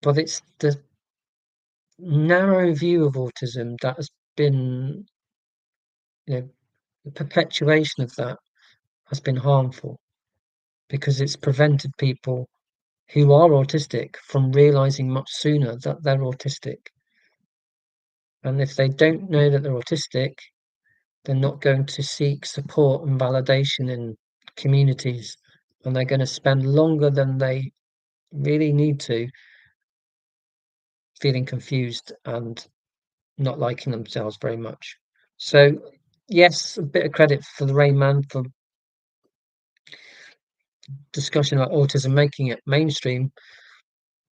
But it's the narrow view of autism that has been, you know, the perpetuation of that has been harmful because it's prevented people who are autistic from realizing much sooner that they're autistic. And if they don't know that they're autistic, they're not going to seek support and validation in communities, and they're going to spend longer than they really need to feeling confused and not liking themselves very much. So, yes, a bit of credit for the Rain Man for discussion about autism, making it mainstream,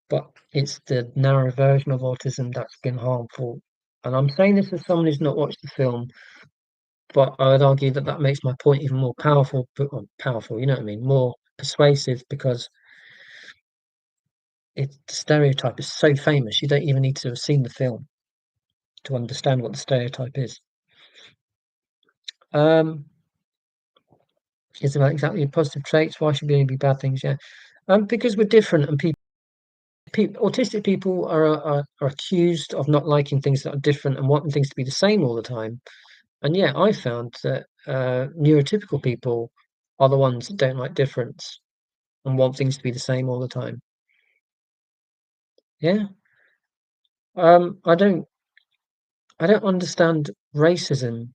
but it's the narrow version of autism that's been harmful. And I'm saying this as someone who's not watched the film, but I would argue that that makes my point even more powerful, well, powerful, you know what I mean, more persuasive because the stereotype is so famous. You don't even need to have seen the film to understand what the stereotype is. Um, is about exactly positive traits. Why should they be bad things? Yeah, because we're different, and autistic people are accused of not liking things that are different and wanting things to be the same all the time. And yeah, I found that neurotypical people are the ones that don't like difference and want things to be the same all the time. Yeah. I don't understand racism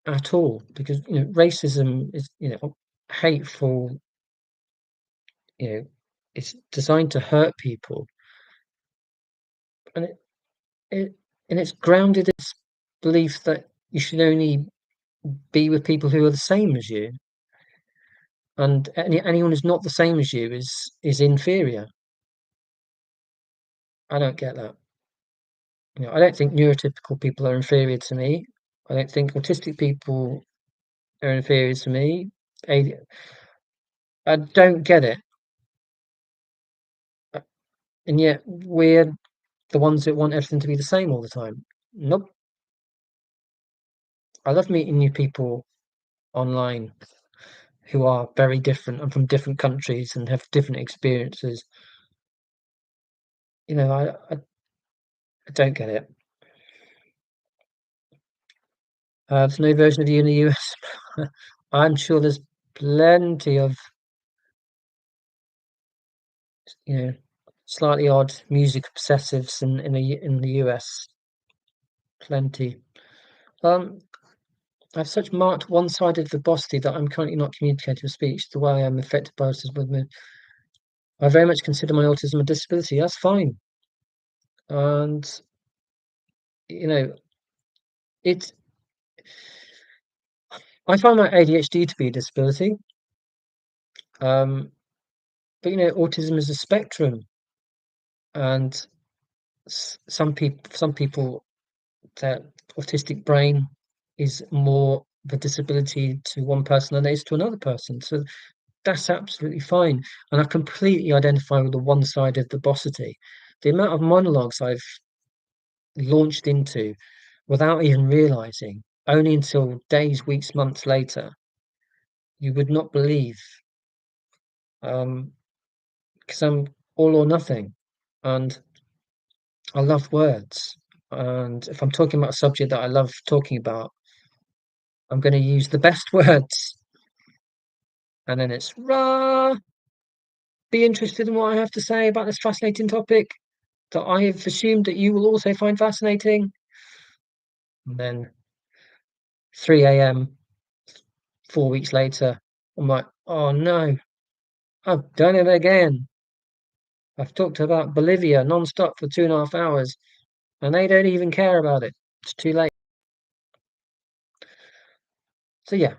at all because racism is hateful. You know, it's designed to hurt people, and it and it's grounded in this belief that you should only be with people who are the same as you, and anyone who's not the same as you is inferior. I don't get that. I don't think neurotypical people are inferior to me. I don't think autistic people are inferior to me. AD I don't get it, uh, and yet we're the ones that want everything to be the same all the time. Nope. I love meeting new people online who are very different and from different countries and have different experiences. You know, I don't get it. There's no version of you in the US. I'm sure there's plenty of, you know, slightly odd music obsessives in the US. Plenty. Um, I have such marked one-sided verbosity that I'm currently not communicating with speech the way I'm affected by autism. I very much consider my autism a disability. That's fine. And, you know, it's I find my ADHD to be a disability. Um, but, you know, autism is a spectrum, and some people, their autistic brain is more of a disability to one person than it is to another person. So that's absolutely fine. And I completely identify with the one-sided verbosity. The amount of monologues I've launched into without even realizing, only until days, weeks, months later, you would not believe, because I'm all or nothing, and I love words. And if I'm talking about a subject that I love talking about, I'm going to use the best words. And then it's rah, be interested in what I have to say about this fascinating topic that I have assumed that you will also find fascinating. And then 3 a.m., 4 weeks later, I'm like, oh no, I've done it again. I've talked about Bolivia non-stop for 2.5 hours, and they don't even care about it. It's too late. So yeah,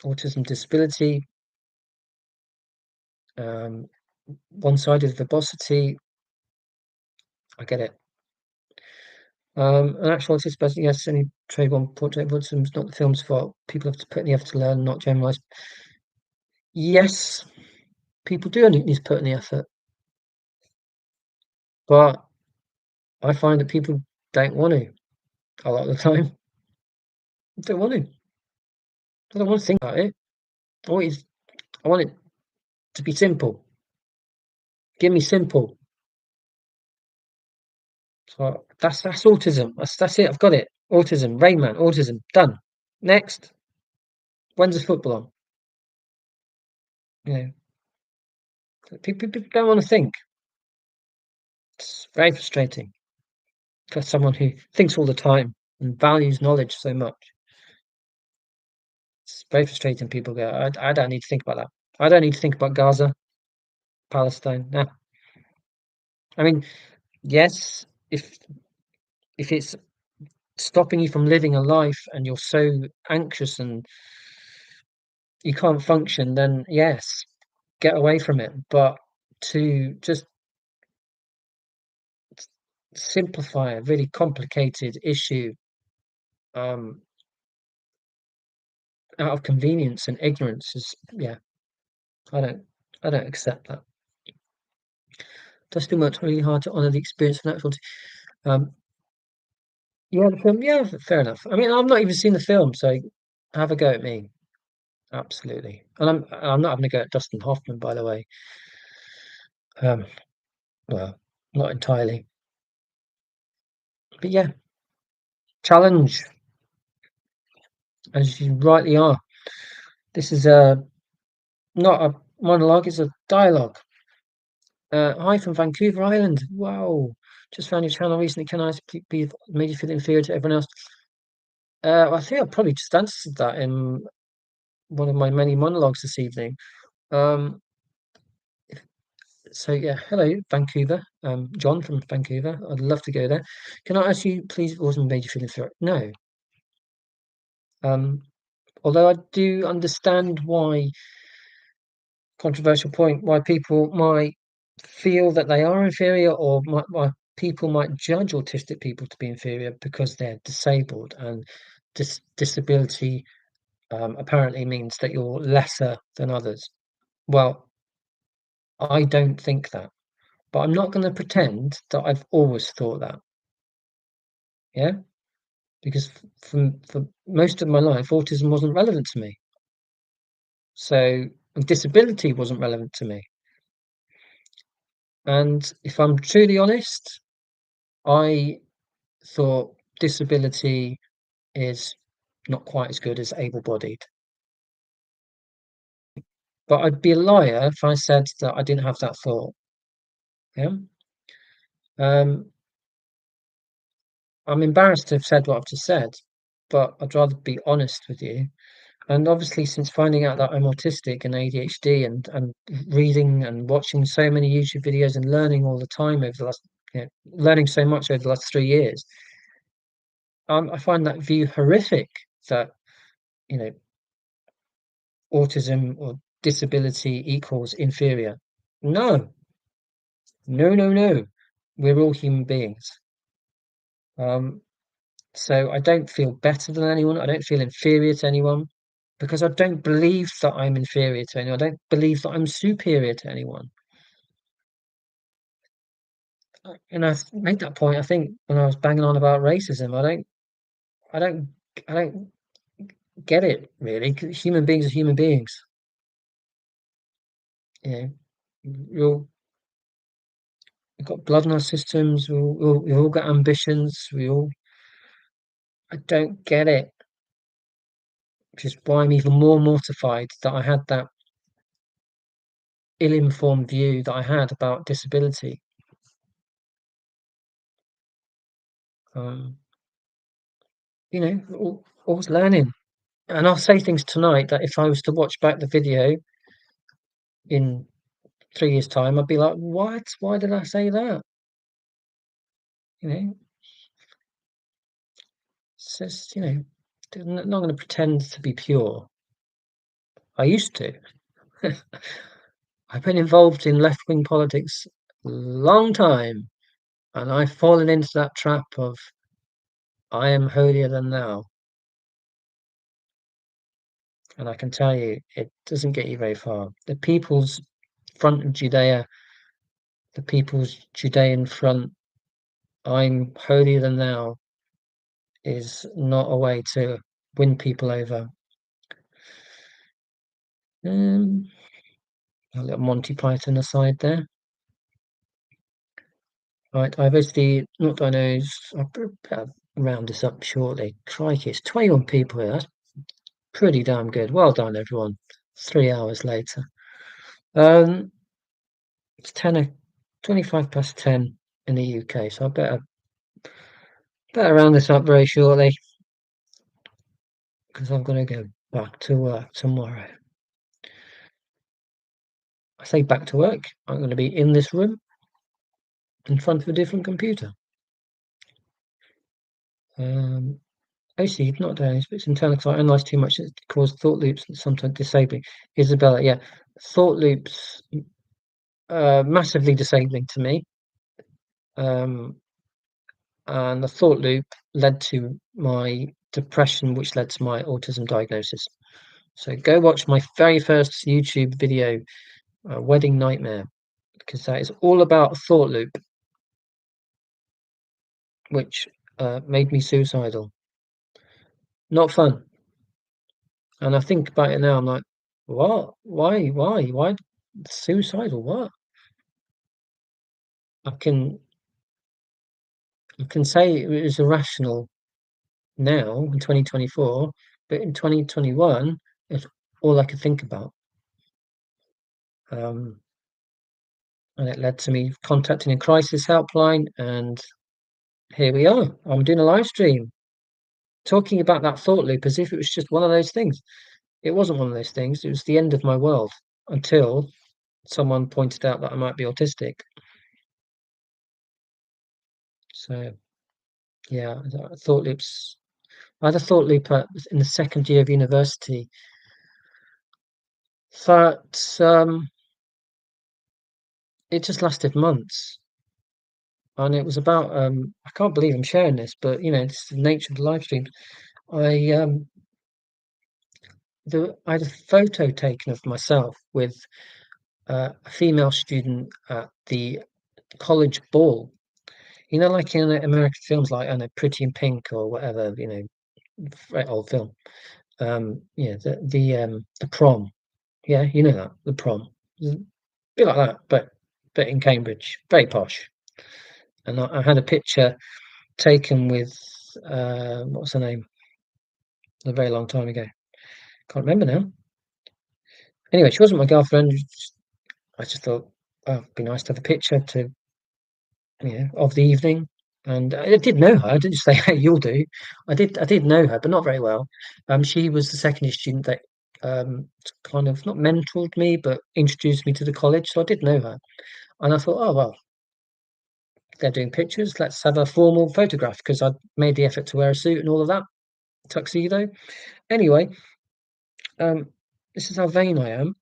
autism disability, um, one-sided verbosity. I get it. An actual autistic person, yes, any trade one portrait of autism is not the film's fault. People have to put in the effort to learn, not generalize. Yes, people do need to put in the effort, but I find that people don't want to a lot of the time. They don't want to. They don't want to think about it. Always, I want it to be simple. Give me simple. So that's autism. That's it. I've got it. Autism. Rain Man. Autism. Done. Next. When's the football on? You know, people don't want to think. It's very frustrating for someone who thinks all the time and values knowledge so much. It's very frustrating. People go, I don't need to think about that. I don't need to think about Gaza, Palestine. Nah. I mean, yes, if it's stopping you from living a life and you're so anxious and you can't function, then yes, get away from it. But to just simplify a really complicated issue, um, out of convenience and ignorance is, yeah, I don't, I don't accept that. Does still work really hard to honour the experience of natural. Um, yeah, the film, yeah, fair enough. I mean, I've not even seen the film, so have a go at me. Absolutely, and I'm not having a go at Dustin Hoffman, by the way. Um, well, not entirely, but yeah, challenge, as you rightly are. This is a not a monologue; it's a dialogue. Hi from Vancouver Island. Wow, just found your channel recently. Can I be made you feel inferior to everyone else? I think I probably just answered that in one of my many monologues this evening. Um, so yeah, hello Vancouver. John from Vancouver. I'd love to go there. Can I ask you, please, what made you feel inferior? No. Um, although I do understand why controversial point, why people might feel that they are inferior, or why people might judge autistic people to be inferior because they're disabled and disability apparently means that you're lesser than others. Well, I don't think that, but I'm not going to pretend that I've always thought that. Yeah, because for most of my life, autism wasn't relevant to me. So disability wasn't relevant to me. And if I'm truly honest, I thought disability is not quite as good as able-bodied. But I'd be a liar if I said that I didn't have that thought. Yeah. Um, I'm embarrassed to have said what I've just said, but I'd rather be honest with you. And obviously, since finding out that I'm autistic and ADHD and reading and watching so many YouTube videos and learning all the time over the last, learning so much over the last 3 years, I find that view horrific that, you know, autism or disability equals inferior. No, no, no, no. We're all human beings. Um, so I don't feel better than anyone. I don't feel inferior to anyone because I don't believe that I'm inferior to anyone. I don't believe that I'm superior to anyone. And I've made that point, I think, when I was banging on about racism. I don't, I don't get it really. 'Cause human beings are human beings. You know, we've got blood in our systems. We've all got ambitions. I don't get it, which is why I'm even more mortified that I had that ill-informed view that I had about disability. Um, always learning. And I'll say things tonight that if I was to watch back the video in 3 years' time, I'd be like, "What? Why did I say that?" You know, it's just, not going to pretend to be pure. I used to. I've been involved in left-wing politics a long time, and I've fallen into that trap of I am holier than thou. And I can tell you, it doesn't get you very far. The People's Front of Judea, the People's Judean Front, I'm holier than thou, is not a way to win people over. Um, a little Monty Python aside there. Right, I've obviously not diagnosed. I'll round this up shortly. Crikey, it's 21 people here. That's pretty damn good. Well done, everyone. 3 hours later. It's 25 past 10 in the UK, so I better round this up very shortly because I'm going to go back to work tomorrow. I say back to work. I'm going to be in this room in front of a different computer. Actually, not diagnosed, but it's internal because I analyse too much. It causes thought loops and sometimes disabling. Isabella, yeah, thought loops, massively disabling to me. And the thought loop led to my depression, which led to my autism diagnosis. So go watch my very first YouTube video, Wedding Nightmare, because that is all about a thought loop, which made me suicidal. Not fun. And I think about it now, I'm like, what? Why? Suicidal? What? I can I can say it was irrational now in 2024, but in 2021, it's all I could think about. Um, and it led to me contacting a crisis helpline, and here we are. I'm doing a live stream talking about that thought loop as if it was just one of those things. It wasn't one of those things. It was the end of my world until someone pointed out that I might be autistic. So yeah, thought loops. I had a thought loop in the second year of university that it just lasted months, and it was about I can't believe I'm sharing this, but it's the nature of the live stream. I I had a photo taken of myself with a female student at the college ball. You know, like in American films, like I know, Pretty in Pink or whatever. You know, very old film. Yeah, the prom. Yeah, you know that the prom. It's a bit like that, but in Cambridge, very posh. And I had a picture taken with what's her name? A very long time ago. Can't remember now. Anyway, she wasn't my girlfriend. I just thought, oh, it'd be nice to have a picture to, of the evening. And I did know her. I didn't say, "Hey, you'll do." I did know her, but not very well. She was the second year student that kind of not mentored me, but introduced me to the college. So I did know her, and I thought, oh well, they're doing pictures. Let's have a formal photograph because I'd made the effort to wear a suit and all of that tuxedo. Anyway, um, this is how vain I am.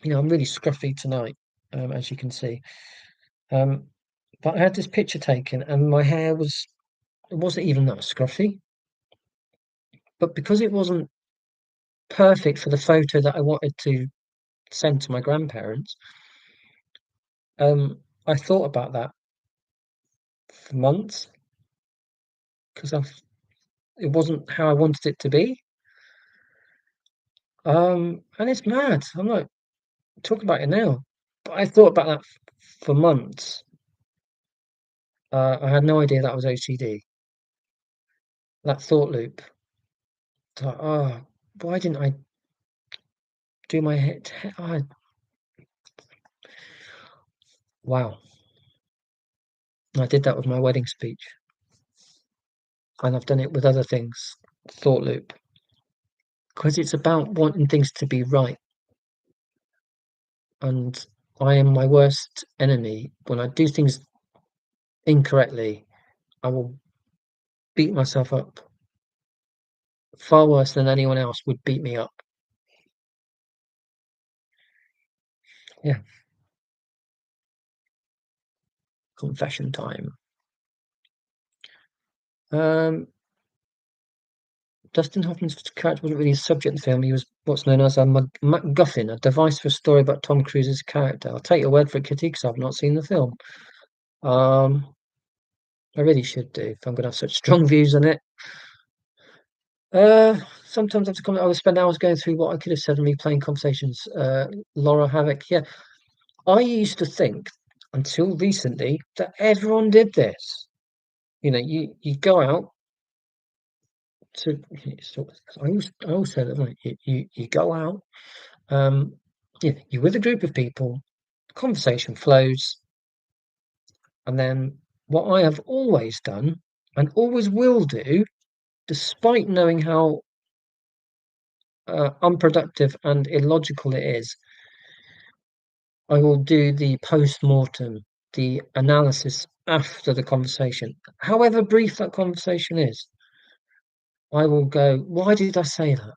I'm really scruffy tonight, as you can see. Um, but I had this picture taken, and my hair was it wasn't even that scruffy, but because it wasn't perfect for the photo that I wanted to send to my grandparents, I thought about that for months because it wasn't how I wanted it to be. And it's mad. I'm like talking about it now, but I thought about that for months. I had no idea that was OCD. That thought loop. It's like, oh, why didn't I do my head? Oh, wow. I did that with my wedding speech, and I've done it with other things. Thought loop, because it's about wanting things to be right, and I am my worst enemy. When I do things incorrectly, I will beat myself up far worse than anyone else would beat me up. Yeah, confession time. Um, Dustin Hoffman's character wasn't really a subject in the film. He was what's known as a MacGuffin, a device for a story about Tom Cruise's character. I'll take your word for it, Kitty, because I've not seen the film. Um, I really should do if I'm going to have such strong views on it. Sometimes I have to comment. I would spend hours going through what I could have said and replaying conversations. Laura Havoc. Yeah, I used to think until recently that everyone did this. You go out to. So I always say that like you go out. Um, you're with a group of people. Conversation flows, and then what I have always done and always will do, despite knowing how unproductive and illogical it is, I will do the post-mortem, the analysis after the conversation, however brief that conversation is. I will go, why did I say that?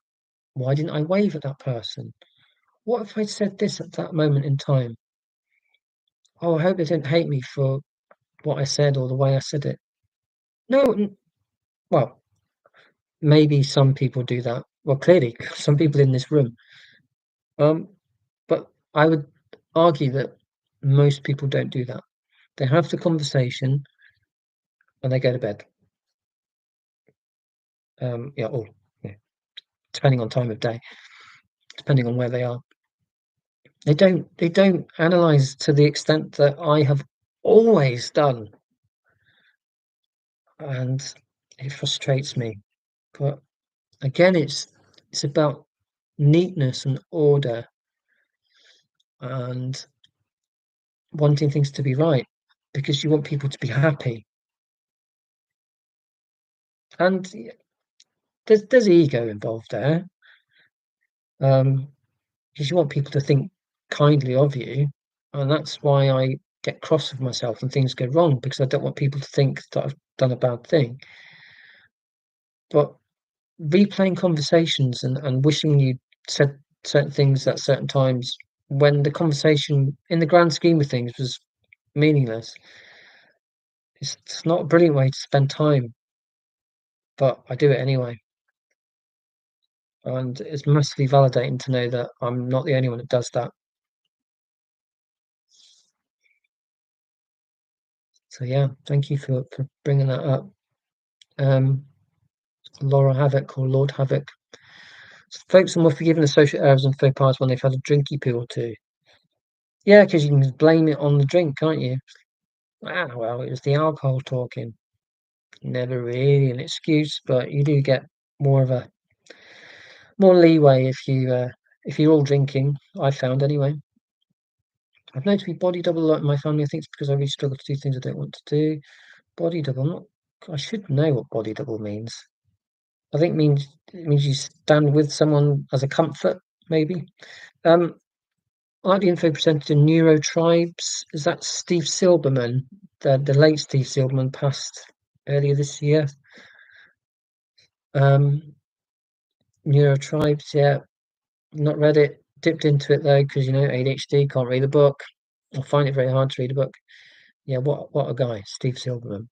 Why didn't I wave at that person? What if I said this at that moment in time? Oh, I hope they didn't hate me for what I said or the way I said it. No, well, maybe some people do that. Well, clearly, some people in this room. Um, but I would argue that most people don't do that. They have the conversation and they go to bed. Or yeah, depending on time of day, depending on where they are. They don't analyze to the extent that I have always done, and it frustrates me. But again, it's about neatness and order and wanting things to be right because you want people to be happy. And there's ego involved there, because you want people to think kindly of you, and that's why I get cross with myself when things go wrong because I don't want people to think that I've done a bad thing. But replaying conversations and wishing you said certain things at certain times when the conversation, in the grand scheme of things, was meaningless. It's not a brilliant way to spend time, but I do it anyway. and it's massively validating to know that I'm not the only one that does that. So yeah, thank you for bringing that up. Um, Laura Havoc or Lord Havoc. Folks are more forgiving of social errors and faux pas when they've had a drinky poo or two. Yeah, because you can blame it on the drink, can't you? Ah, well, it was the alcohol talking. Never really an excuse, but you do get more of a more leeway if you're all drinking. I found anyway. I've noticed we body double a lot in my family. I think it's because I really struggle to do things I don't want to do. Body double. Not. I should know what body double means. I think it means you stand with someone as a comfort, maybe. Um, I like the info presented in Neurotribes. Is that Steve Silberman? The late Steve Silberman passed earlier this year. Um, Neurotribes, yeah, not read it. Dipped into it though, because ADHD, can't read a book. I find it very hard to read a book. Yeah, what a guy, Steve Silberman.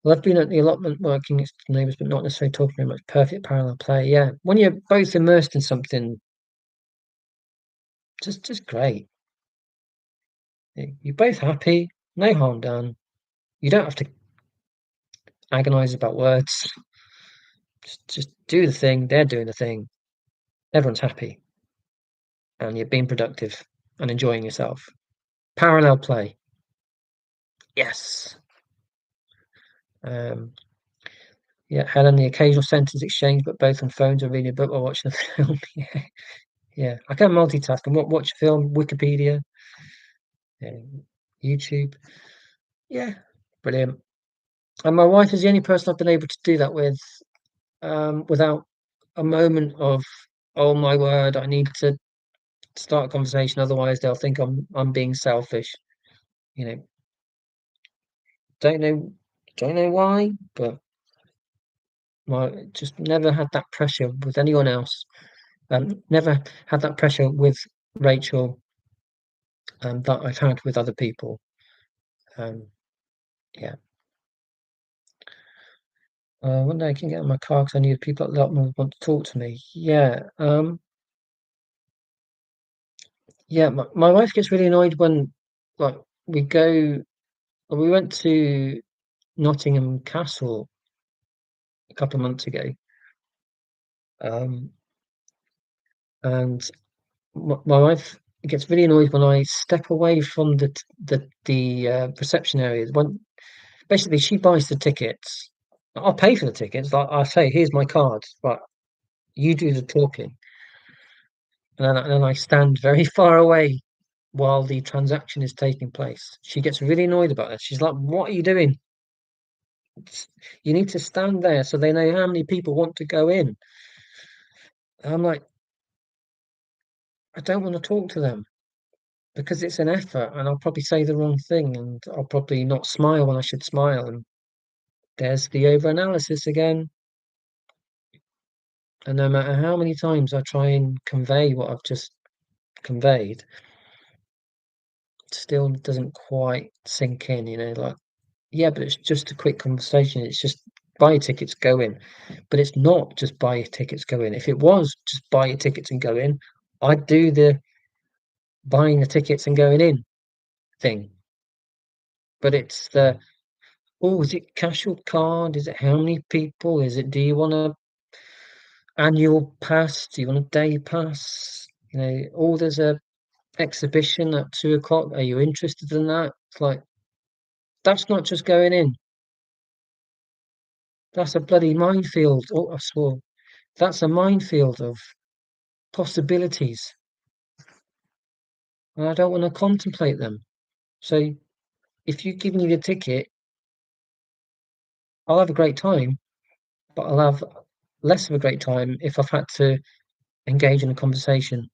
Well, I've been at the allotment working next to neighbours, but not necessarily talking very much. Perfect parallel play. Yeah, when you're both immersed in something, just great. You're both happy, no harm done. You don't have to agonize about words. Just do the thing. They're doing the thing. Everyone's happy, and you're being productive and enjoying yourself. Parallel play. Yes. Um, yeah, Helen, the occasional sentence exchange, but both on phones or reading a book or watching a film. Yeah, yeah. I can multitask and watch a film, Wikipedia, yeah, YouTube. Yeah, brilliant. And my wife is the only person I've been able to do that with, without a moment of, oh my word, I need to start a conversation, otherwise they'll think I'm being selfish. You know, don't know don't know why, but my just never had that pressure with anyone else. Never had that pressure with Rachel, that I've had with other people. Um, yeah. One day I can get in my car because I need people at Lotman want to talk to me. Yeah. Yeah. My wife gets really annoyed when, like, we go. We went to Nottingham Castle a couple of months ago, um, and my wife gets really annoyed when I step away from the reception area. When basically she buys the tickets, I'll pay for the tickets. Like I say, here's my card, but you do the talking, and then I stand very far away while the transaction is taking place. She gets really annoyed about this. She's like, "What are you doing? You need to stand there so they know how many people want to go in." And I'm like, I don't want to talk to them because it's an effort, and I'll probably say the wrong thing, and I'll probably not smile when I should smile, and there's the over-analysis again. And no matter how many times I try and convey what I've just conveyed, it still doesn't quite sink in, like, yeah, but it's just a quick conversation. It's just buy your tickets, go in. But it's not just buy your tickets, go in. If it was just buy your tickets and go in, I'd do the buying the tickets and going in thing. But it's the, oh, is it cash or card? Is it how many people? Is it, do you want a annual pass? Do you want a day pass? Oh, there's a exhibition at 2 o'clock. Are you interested in that? It's like, that's not just going in. That's a bloody minefield. Oh, I swore. That's a minefield of possibilities, and I don't want to contemplate them. So if you give me the ticket, I'll have a great time, but I'll have less of a great time if I've had to engage in a conversation.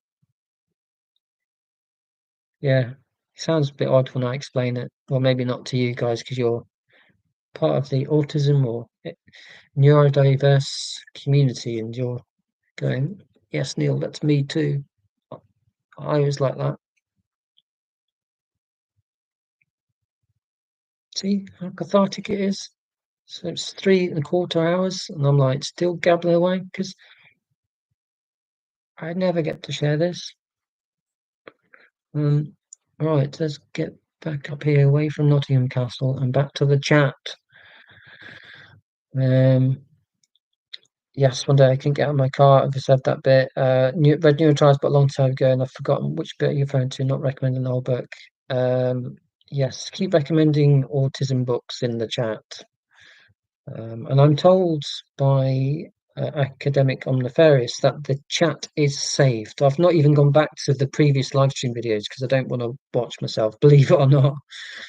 Yeah, it sounds a bit odd when I explain it, or maybe not to you guys because you're part of the autism or neurodiverse community, and you're going, "Yes, Neil, that's me too. I was like that." See how cathartic it is? So it's 3.25 hours, and I'm like still gabbling away because I never get to share this. Um, right, let's get back up here, away from Nottingham Castle and back to the chat. Um, yes, one day I can get out of my car. I've said that bit. Read New Times, but a long time ago, and I've forgotten which bit you're referring to. Not recommending the whole book. Um, yes, keep recommending autism books in the chat. And I'm told by academic Omnifarious that the chat is saved. I've not even gone back to the previous live stream videos because I don't want to watch myself, believe it or not.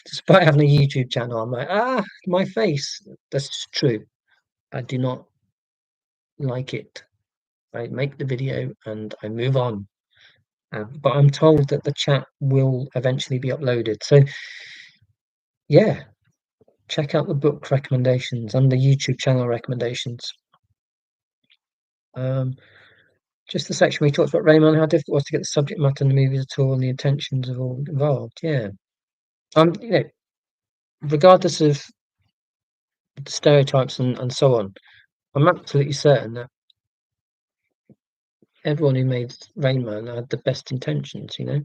Despite having a YouTube channel, I'm like, my face. That's just true. I do not like it. I make the video and I move on. But I'm told that the chat will eventually be uploaded. So, yeah, check out the book recommendations and the YouTube channel recommendations. Just the section where he talks about Rayman, how difficult it was to get the subject matter in the movies at all and the intentions of all involved. Yeah. You know, regardless of the stereotypes and so on, I'm absolutely certain that everyone who made Rayman had the best intentions, They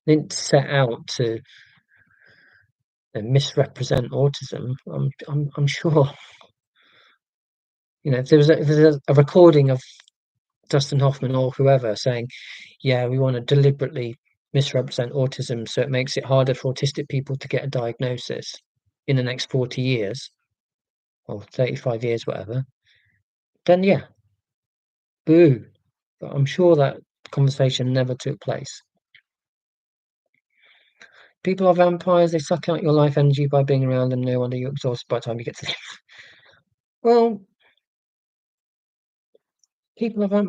didn't set out to misrepresent autism. I'm sure, if there was a recording of Dustin Hoffman or whoever saying, yeah, we want to deliberately misrepresent autism so it makes it harder for autistic people to get a diagnosis in the next 40 years or 35 years, whatever, then yeah, boo. But I'm sure that conversation never took place. People are vampires, they suck out your life energy by being around them, no wonder you're exhausted by the time you get to them. Well, people are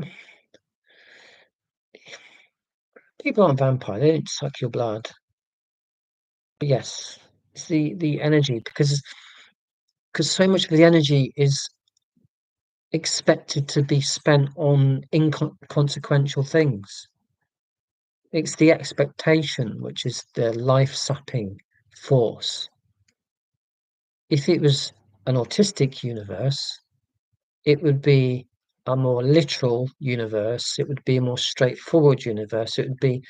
people aren't vampires, they don't suck your blood. But yes, it's the energy because so much of the energy is expected to be spent on inconsequential things. It's the expectation which is the life-sapping force. If it was an autistic universe, it would be a more literal universe. It would be a more straightforward universe. It would be,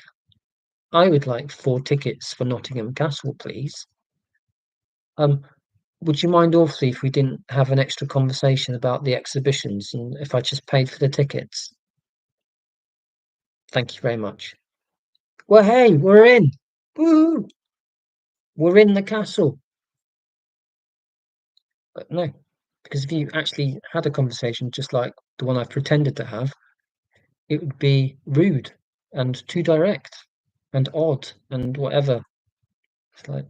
I would like 4 tickets for Nottingham Castle, please. Would you mind awfully if we didn't have an extra conversation about the exhibitions and if I just paid for the tickets? Thank you very much. Well, hey, we're in. Woo! We're in the castle. But no, because if you actually had a conversation just like the one I've pretended to have, it would be rude and too direct and odd and whatever. It's like,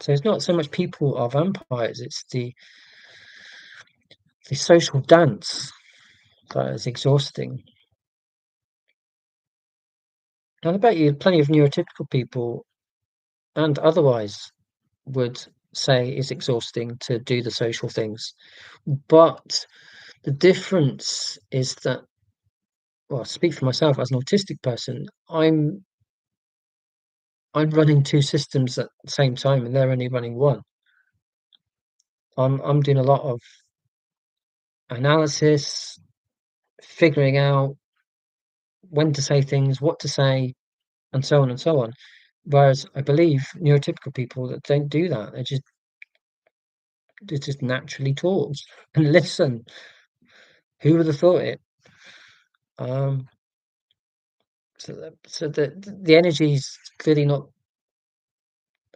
so it's not so much people are vampires, it's the social dance that is exhausting. And I bet you plenty of neurotypical people and otherwise would say it's exhausting to do the social things. But the difference is that, well, I speak for myself as an autistic person, I'm running 2 systems at the same time and they're only running 1. I'm doing a lot of analysis, figuring out when to say things, what to say, and so on and so on. Whereas I believe neurotypical people that don't do that, they just naturally talk and listen. Who would have thought it? Um, so the energy is clearly not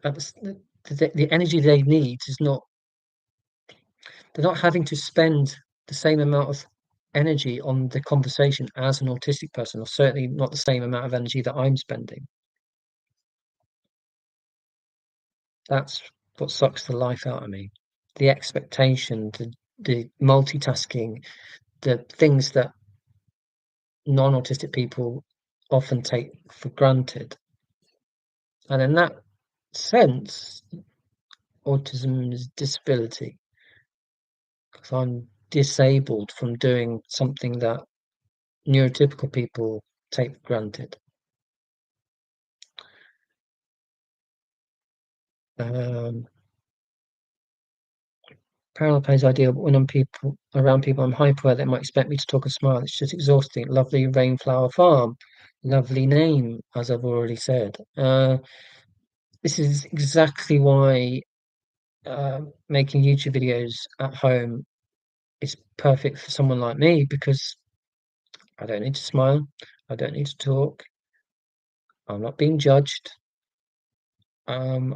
the energy they need is not. They're not having to spend the same amount of energy on the conversation as an autistic person, or certainly not the same amount of energy that I'm spending. That's what sucks the life out of me. The expectation, the multitasking, the things that non-autistic people often take for granted. And in that sense, autism is disability because I'm disabled from doing something that neurotypical people take for granted. Um, parallel play is ideal, but when I'm people around people, I'm hyper. They might expect me to talk and smile. It's just exhausting. Lovely Rainflower Farm, lovely name, as I've already said. This is exactly why making YouTube videos at home is perfect for someone like me because I don't need to smile, I don't need to talk, I'm not being judged, I'm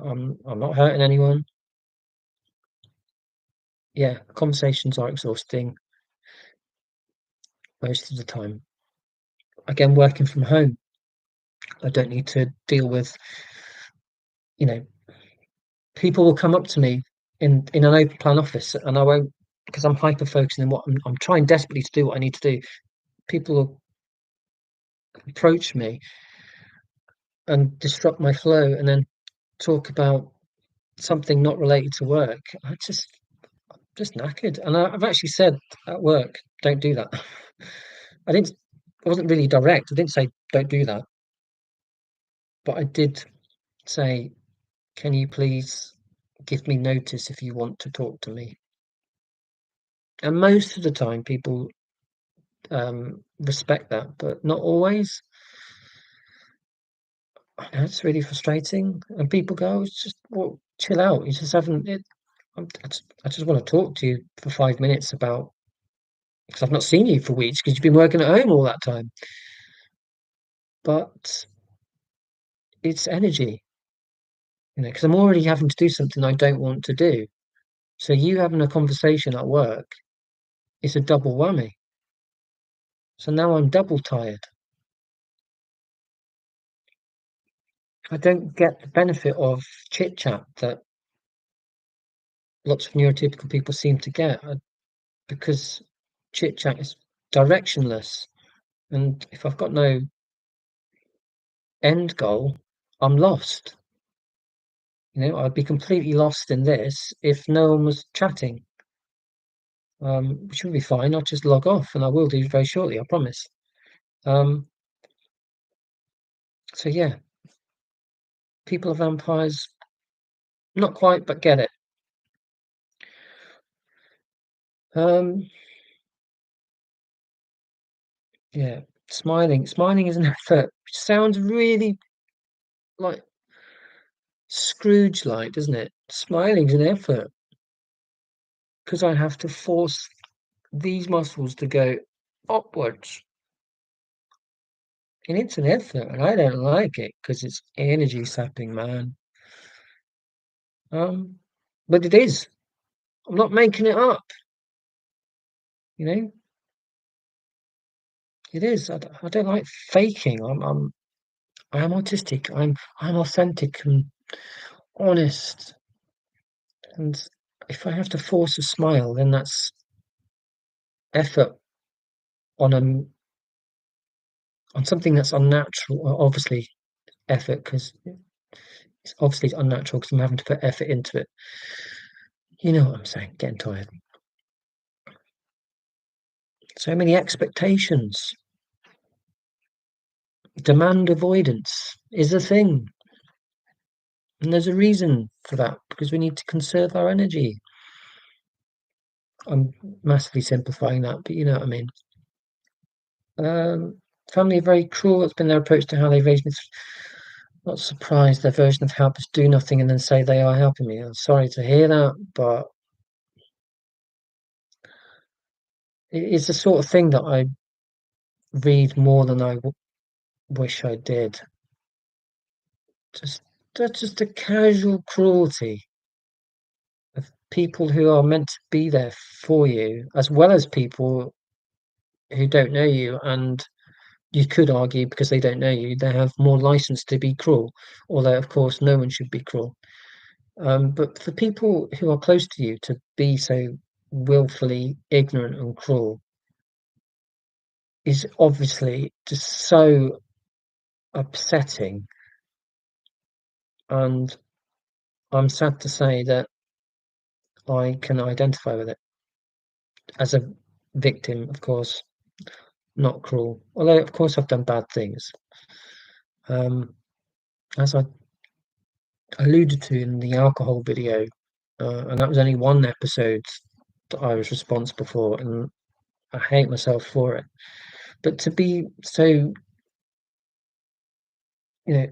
not hurting anyone. Yeah, conversations are exhausting most of the time. Again, working from home, I don't need to deal with, you know, people will come up to me in an open plan office and I won't because I'm hyper focusing on what I'm trying desperately to do what I need to do. People will approach me and disrupt my flow and then talk about something not related to work. Just knackered. And I've actually said at work, don't do that. I didn't I wasn't really direct. I didn't say don't do that, but I did say, can you please give me notice if you want to talk to me? And most of the time people respect that, but not always. I know it's really frustrating. And people go, "Oh, it's just well, chill out. You just haven't it I just want to talk to you for 5 minutes about because I've not seen you for weeks because you've been working at home all that time. But it's energy, because I'm already having to do something I don't want to do. So you having a conversation at work is a double whammy. So now I'm double tired. I don't get the benefit of chit chat that lots of neurotypical people seem to get because chit chat is directionless. And if I've got no end goal, I'm lost. I'd be completely lost in this if no one was chatting. Which will be fine. I'll just log off, and I will do very shortly, I promise. Um, so yeah, people are vampires. Not quite, but get it. Um, yeah, smiling. Smiling is an effort, which sounds really like Scrooge-like, doesn't it? Smiling is an effort because I have to force these muscles to go upwards, and it's an effort, and I don't like it because it's energy sapping, man. Um, but it is. I'm not making it up. You know, it is. I don't like faking. I am autistic. I'm authentic and honest. And if I have to force a smile, then that's effort on on something that's unnatural. Well, obviously, effort because it's obviously unnatural because I'm having to put effort into it. You know what I'm saying? Getting tired. So many expectations. Demand avoidance is a thing, and there's a reason for that because we need to conserve our energy. I'm massively simplifying that, but you know what I mean. Family are very cruel. It's been their approach to how they raised me. Not surprised their version of help is do nothing and then say they are helping me. I'm sorry to hear that, but it's the sort of thing that I read more than I wish I did. Just that's just a casual cruelty of people who are meant to be there for you, as well as people who don't know you, and you could argue because they don't know you, they have more license to be cruel. Although, of course, no one should be cruel. But for people who are close to you to be so willfully ignorant and cruel is obviously just so upsetting. And I'm sad to say that I can identify with it as a victim, of course, not cruel. Although, of course, I've done bad things. Um, as I alluded to in the alcohol video, and that was only one episode. that I was responsible for, and I hate myself for it. But to be so, I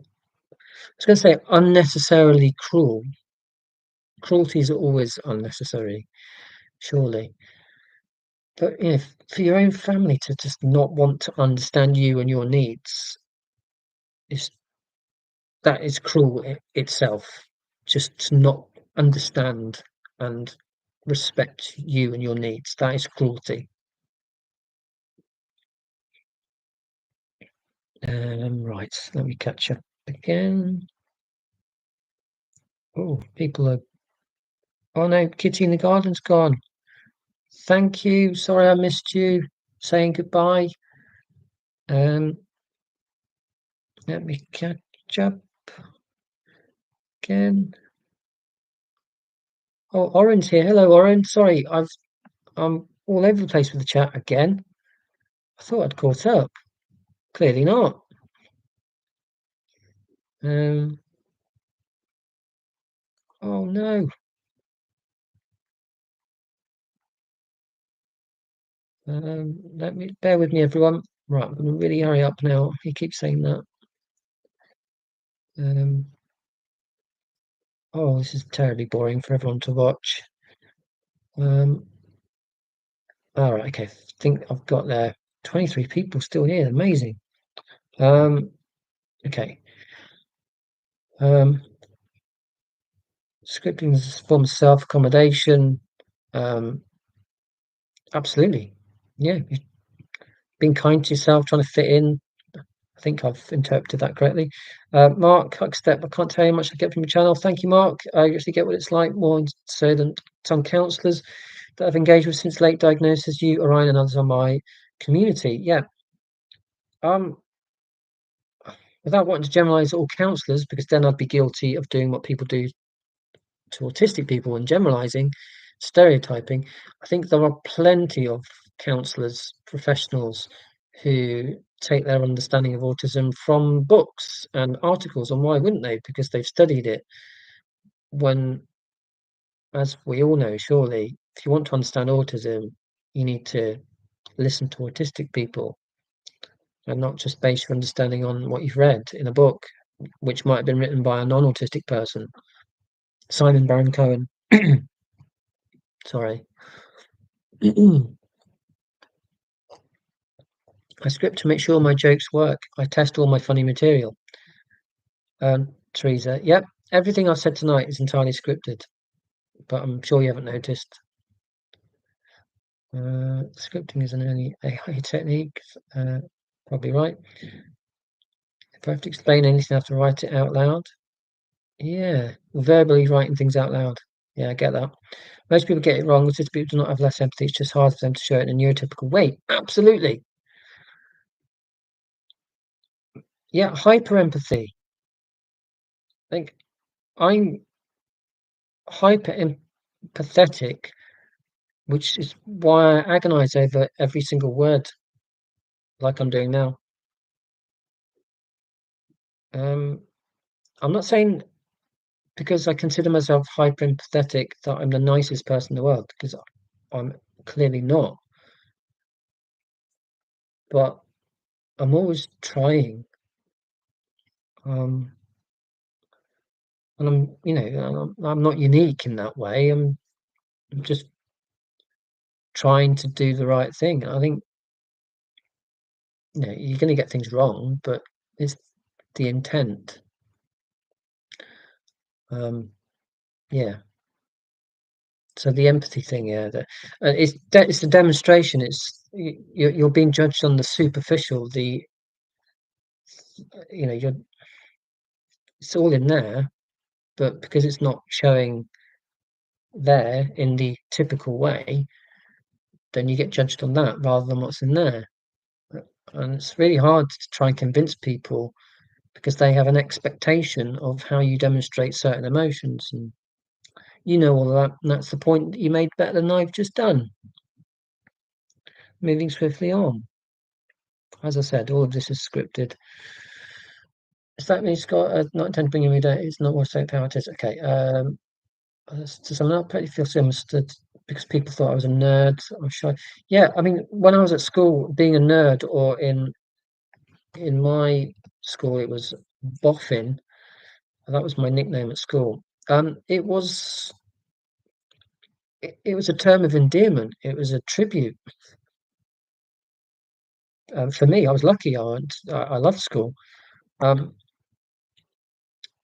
was gonna say unnecessarily cruel. Cruelties are always unnecessary, surely. But, for your own family to just not want to understand you and your needs is that is cruel itself. Just to not understand and respect you and your needs. That is cruelty. Right, let me catch up again. Oh, people are. Oh no, Kitty in the garden's gone. Thank you. Sorry I missed you. Saying goodbye. Um, Let me catch up again. Oh, Oren's here. Hello, Oren. Sorry, I'm all over the place with the chat again. I thought I'd caught up. Clearly not. Um, oh no. Let me bear with me, everyone. Right, I'm gonna really hurry up now. He keeps saying that. Um, oh, this is terribly boring for everyone to watch. Um, all right, okay. I think I've got there. 23 people still here. Amazing. Um, okay. Um, Scripting is a form of self-accommodation. Um, Absolutely. Yeah, being kind to yourself, trying to fit in. I think I've interpreted that correctly. Mark Huckstep, I can't tell you how much I get from your channel. Thank you, Mark. I actually get what it's like more so than some counsellors that I've engaged with since late diagnosis. You, Orion, and others on my community. Yeah. Um, Without wanting to generalise all counsellors, because then I'd be guilty of doing what people do to autistic people and generalising, stereotyping. I think there are plenty of counsellors, professionals who take their understanding of autism from books and articles, and why wouldn't they? Because they've studied it. When, as we all know, surely, if you want to understand autism, you need to listen to autistic people and not just base your understanding on what you've read in a book, which might have been written by a non-autistic person. Simon Baron Cohen. Sorry. I script to make sure my jokes work. I test all my funny material. Teresa, yep, everything I've said tonight is entirely scripted, but I'm sure you haven't noticed. Scripting is an early AI technique. Probably right. If I have to explain anything, I have to write it out loud. Yeah, verbally writing things out loud. Yeah, I get that. Most people get it wrong. Autistic people do not have less empathy. It's just hard for them to show it in a neurotypical way. Absolutely. Yeah, hyper empathy. I think I'm hyper empathetic, which is why I agonize over every single word, like I'm doing now. Um, I'm not saying because I consider myself hyper empathetic that I'm the nicest person in the world, because I'm clearly not. But I'm always trying. Um, and I'm not unique in that way. I'm just trying to do the right thing. I think, you're going to get things wrong, but it's the intent. Yeah. So the empathy thing, yeah, it's the demonstration. You're being judged on the superficial. You're it's all in there, but because it's not showing there in the typical way, then you get judged on that rather than what's in there. And it's really hard to try and convince people because they have an expectation of how you demonstrate certain emotions, and all of that. And that's the point that you made better than I've just done. Moving swiftly on. As I said, all of this is scripted. Does that mean Scott not intend to bring every day? It's not what state power it is. Okay. To sum up, I feel so understood. because people thought I was a nerd, I was shy. Yeah, I mean, when I was at school, being a nerd, or in my school, it was boffin. That was my nickname at school. It was a term of endearment. It was a tribute. For me, I was lucky. I loved school. Um,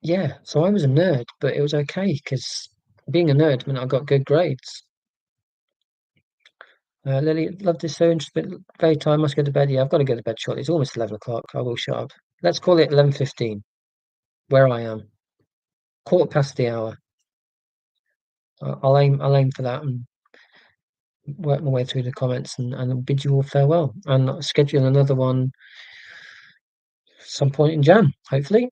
yeah, so I was a nerd, but it was okay because being a nerd meant I got good grades. Lily, love this so interesting. Very time. Must go to bed. Yeah, I've got to go to bed shortly. It's almost 11 o'clock. I will shut up. Let's call it 11:15. Where I am, quarter past the hour. I'll aim for that and work my way through the comments and bid you all farewell. And I'll schedule another one some point in Jan, hopefully.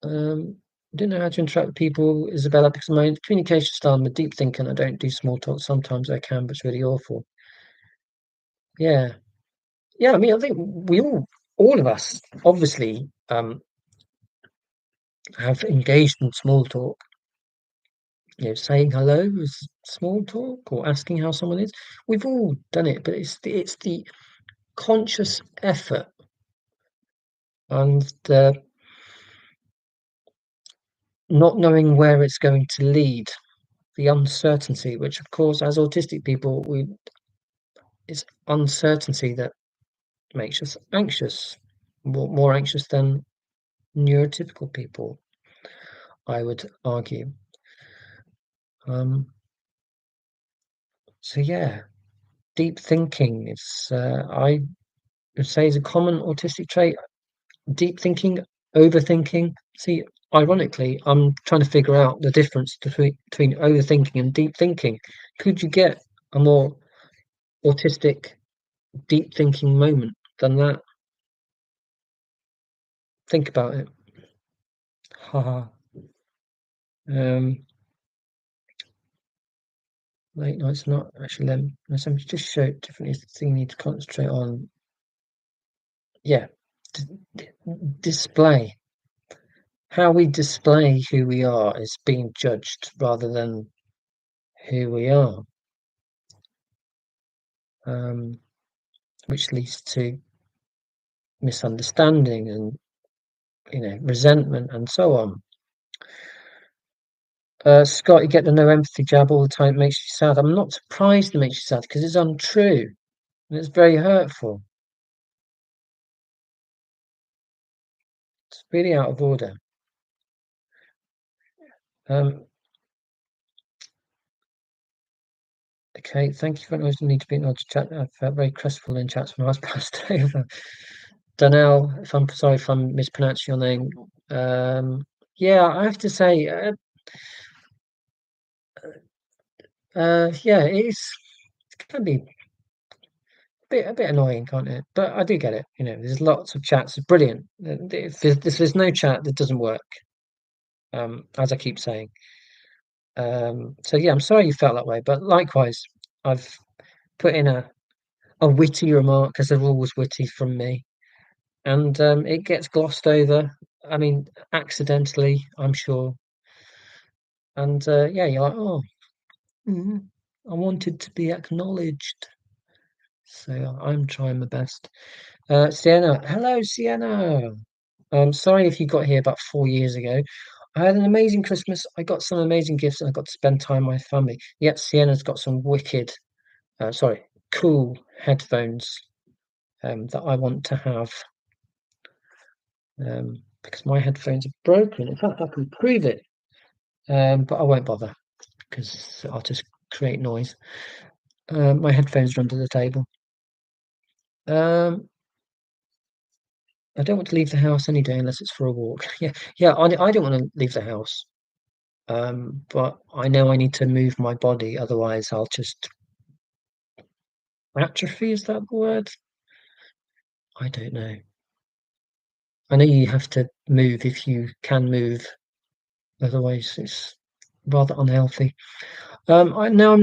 Don't know how to interact with people, Isabella, because my communication style, I'm a deep thinker and I don't do small talk. Sometimes I can, but it's really awful. Yeah. Yeah, I mean, I think all of us, obviously, have engaged in small talk. Saying hello is small talk, or asking how someone is. We've all done it, but it's the conscious effort and the not knowing where it's going to lead, the uncertainty, which of course, as autistic people, we it's uncertainty that makes us anxious, more anxious than neurotypical people, I would argue. Um, so yeah, deep thinking is, I would say, is a common autistic trait. Deep thinking, overthinking. See, ironically, I'm trying to figure out the difference between overthinking and deep thinking. Could you get a more autistic deep thinking moment than that? Think about it. Haha. Um, late nights not actually them. Something just show different is the thing you need to concentrate on. Yeah, d d display. How we display who we are is being judged rather than who we are, um, which leads to misunderstanding and resentment and so on. Scott, you get the no empathy jab all the time. It makes you sad. I'm not surprised it makes you sad because it's untrue and it's very hurtful. It's really out of order. Um, okay, thank you for acknowledging the need to be acknowledged. Chat. I felt very crestful in chats when I was passed over. Danelle, if I'm sorry if I'm mispronouncing your name. Yeah, I have to say, yeah, it can be a bit annoying, can't it? But I do get it. There's lots of chats. It's brilliant. If there's no chat, that doesn't work. As I keep saying. So yeah, I'm sorry you felt that way, but likewise, I've put in a witty remark because they're always witty from me, and it gets glossed over. I mean, accidentally, I'm sure. And yeah, you're like, oh, mhm, I wanted to be acknowledged, so I'm trying my best. Sienna, hello, Sienna. Sorry if you got here about 4 years ago. I had an amazing Christmas. I got some amazing gifts and I got to spend time with my family. Yet Sienna's got some sorry, cool headphones that I want to have because my headphones are broken. In fact, I can prove it, but I won't bother because I'll just create noise. My headphones are under the table. Um, I don't want to leave the house any day unless it's for a walk. Yeah, yeah, I don't want to leave the house. But I know I need to move my body, otherwise I'll just atrophy, is that the word? I don't know. I know you have to move if you can move, otherwise it's rather unhealthy. I'm now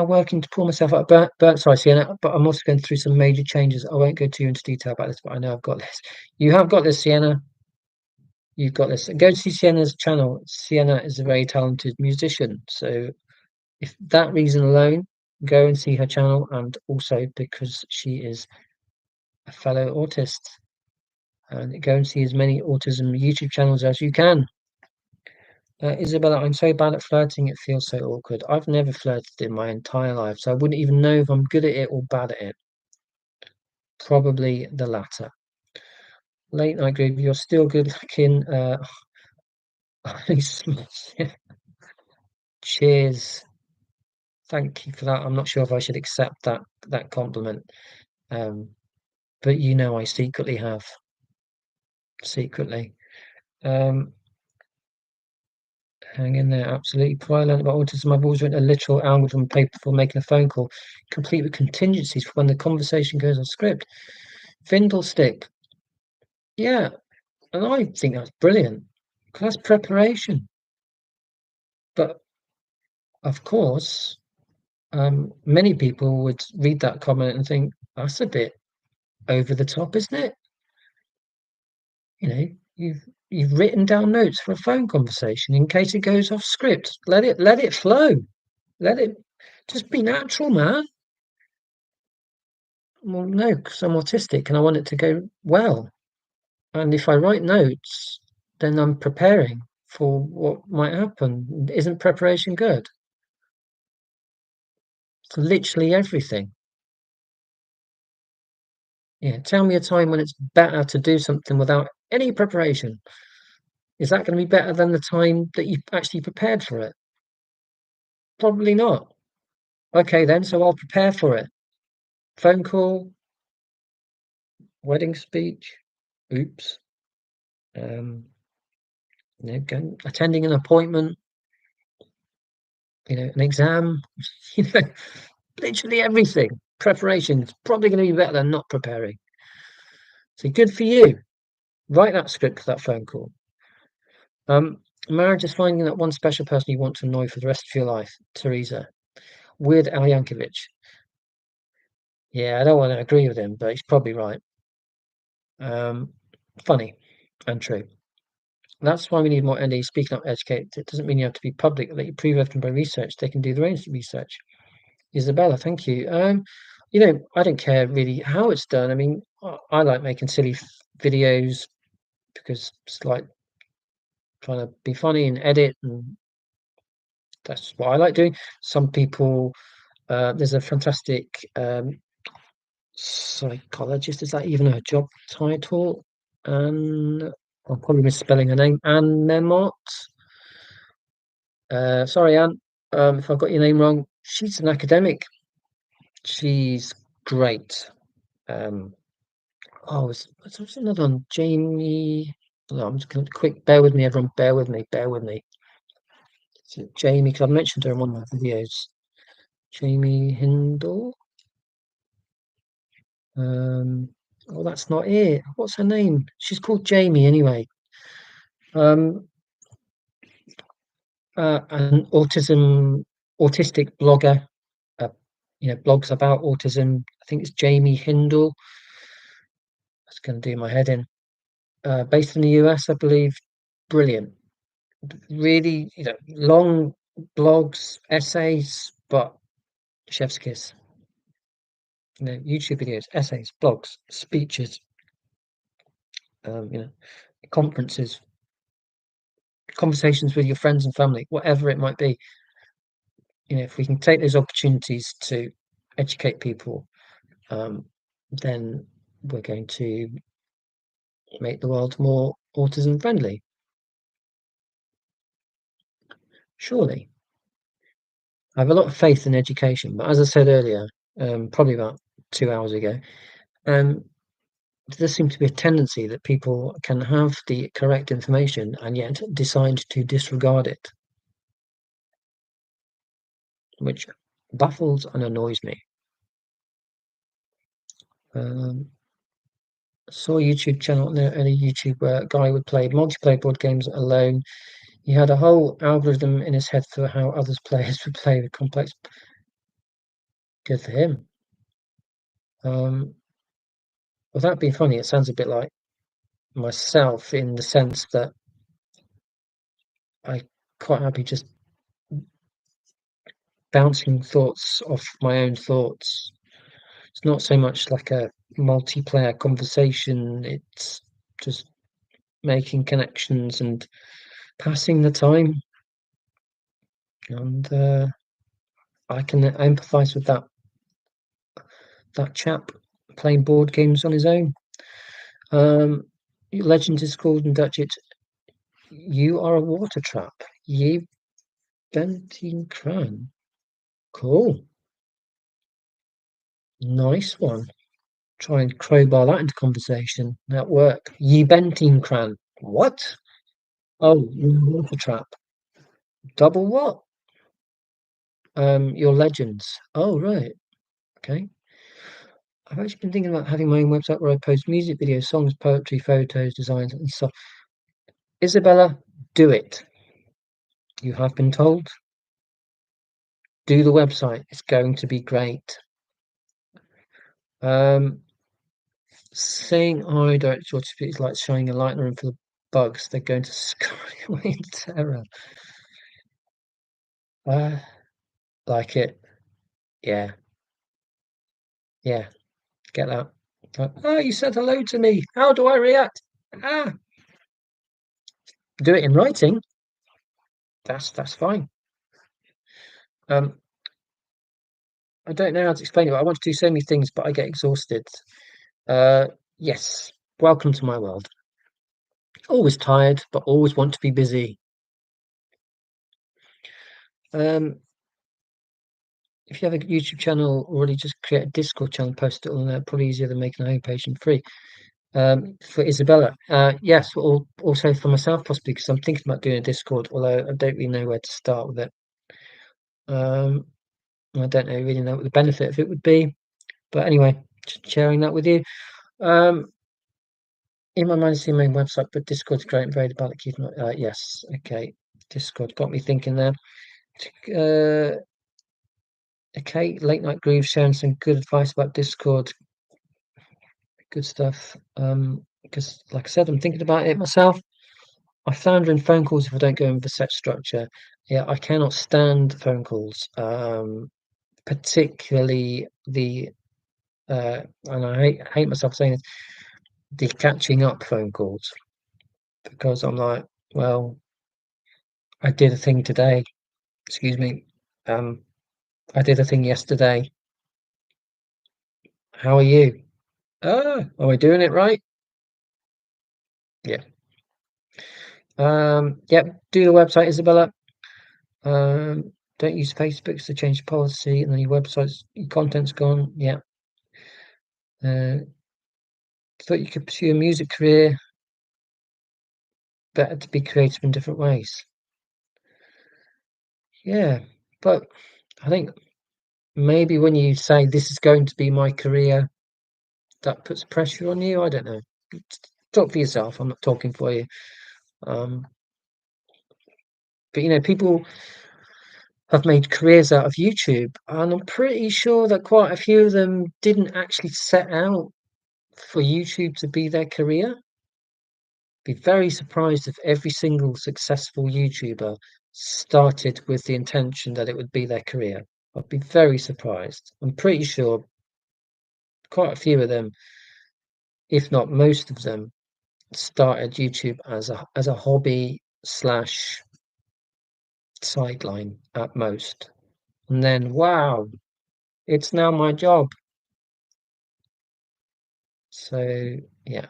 working to pull myself up. Sorry, Sienna, but I'm also going through some major changes. I won't go too into detail about this, but I know I've got this. You have got this, Sienna. You've got this. Go see Sienna's channel. Sienna is a very talented musician. So if that reason alone, go and see her channel, and also because she is a fellow autist, and go and see as many autism YouTube channels as you can. Isabella, I'm so bad at flirting, it feels so awkward. I've never flirted in my entire life, so I wouldn't even know if I'm good at it or bad at it. Probably the latter. Late night group, you're still good looking. Cheers. Thank you for that. I'm not sure if I should accept that compliment. Um, but you know I secretly have. Secretly. Um, hang in there, absolutely. Before I learned about autism, I've always written a literal algorithm paper before making a phone call, complete with contingencies for when the conversation goes off script. Findlestick. Yeah, and I think that's brilliant. 'Cause that's preparation. But of course, many people would read that comment and think that's a bit over the top, isn't it? You know, you've written down notes for a phone conversation in case it goes off script. Let it flow. Let it just be natural, man. Well, no, because I'm autistic and I want it to go well. And if I write notes, then I'm preparing for what might happen. Isn't preparation good? For literally everything. Yeah, tell me a time when it's better to do something without any preparation. Is that going to be better than the time that you actually prepared for it? Probably not. Okay, then, so I'll prepare for it. Phone call, wedding speech, oops, um, attending an appointment, an exam, you know, literally everything. Preparation is probably going to be better than not preparing. So good for you. Write that script for that phone call. Marriage is finding that one special person you want to annoy for the rest of your life. Teresa. Weird Al Yankovic. Yeah, I don't want to agree with him, but he's probably right. Um, funny and true. That's why we need more NDs speaking up, educate. It doesn't mean you have to be public. Let you prove everything by research. They can do their own research. Isabella, thank you. I don't care really how it's done. I mean, I like making silly videos because it's like trying to be funny and edit, and that's what I like doing. Some people, there's a fantastic psychologist. Is that even a job title? And I'm probably misspelling her name. Anne Memott. Sorry, Anne, if I got your name wrong. She's an academic. She's great. Um, what's another one? Jamie. No, I'm just going to quick. Bear with me, everyone. Bear with me. Bear with me. So Jamie, because I've mentioned her in one of my videos. Jamie Hindle. Oh, that's not it. What's her name? She's called Jamie anyway. Um, an autistic blogger. Uh, blogs about autism. I think it's Jamie Hindle. That's going to do my head in. Based in the US, I believe. Brilliant. Really, long blogs, essays, but chef's kiss. YouTube videos, essays, blogs, speeches, um, conferences, conversations with your friends and family, whatever it might be. If we can take those opportunities to educate people, then we're going to make the world more autism friendly. Surely. I have a lot of faith in education, but as I said earlier, probably about 2 hours ago, there does seem to be a tendency that people can have the correct information and yet decide to disregard it, which baffles and annoys me. Saw a YouTube channel and a YouTube where a guy would play multiplayer board games alone. He had a whole algorithm in his head for how others players would play the complex. Good for him. Without being funny, it sounds a bit like myself in the sense that I quite happy just bouncing thoughts off my own thoughts. It's not so much like a multiplayer conversation, it's just making connections and passing the time. And I can empathise with that chap playing board games on his own. Legend is called in Dutch. It's "You are a water trap. Je bent een kraan." Cool, nice one. Try and crowbar that into conversation at work. "Je bent een kraan." What? Oh, you're a water trap. Double what? Your legends. Oh, right. Okay. I've actually been thinking about having my own website where I post music videos, songs, poetry, photos, designs, and stuff. Isabella, do it. You have been told. Do the website. It's going to be great. Saying I don't sort of is like shining a light in the room for the bugs. They're going to scurry away in terror. Uh, like it. Yeah. Yeah. Get that. Oh, you said hello to me. How do I react? Ah, do it in writing. That's fine. Um, I don't know how to explain it. But I want to do so many things, but I get exhausted. Uh, yes. Welcome to my world. Always tired, but always want to be busy. Um, if you have a YouTube channel already, just create a Discord channel, post it on there. Probably easier than making a homepage and free. For Isabella, yes, or also for myself, possibly because I'm thinking about doing a Discord, although I don't really know where to start with it. I don't really know what the benefit of it would be, but anyway, just sharing that with you. Um, in my mind, it's the main website, but Discord's great and very about keeping. Yes, okay, Discord got me thinking there. Uh, okay, late night groove sharing some good advice about Discord. Good stuff. Because like I said, I'm thinking about it myself. I flounder in phone calls if I don't go in with a set structure. Yeah, I cannot stand phone calls. Particularly and I hate myself saying this, the catching up phone calls because I'm like, well, I did a thing today. Excuse me. Um, I did a thing yesterday. How are you? Are we doing it right? Yeah. Yep. Do the website, Isabella. Don't use Facebook to change policy, and then your website's your content's gone. Yeah. Uh, thought you could pursue a music career. Better to be creative in different ways. Yeah, but I think maybe when you say this is going to be my career, that puts pressure on you. I don't know. Talk for yourself. I'm not talking for you. Um, but people have made careers out of YouTube, and I'm pretty sure that quite a few of them didn't actually set out for YouTube to be their career. Be very surprised if every single successful YouTuber started with the intention that it would be their career. I'd be very surprised. I'm pretty sure quite a few of them, if not most of them, started YouTube as a hobby slash sideline at most. And then wow, it's now my job. So yeah,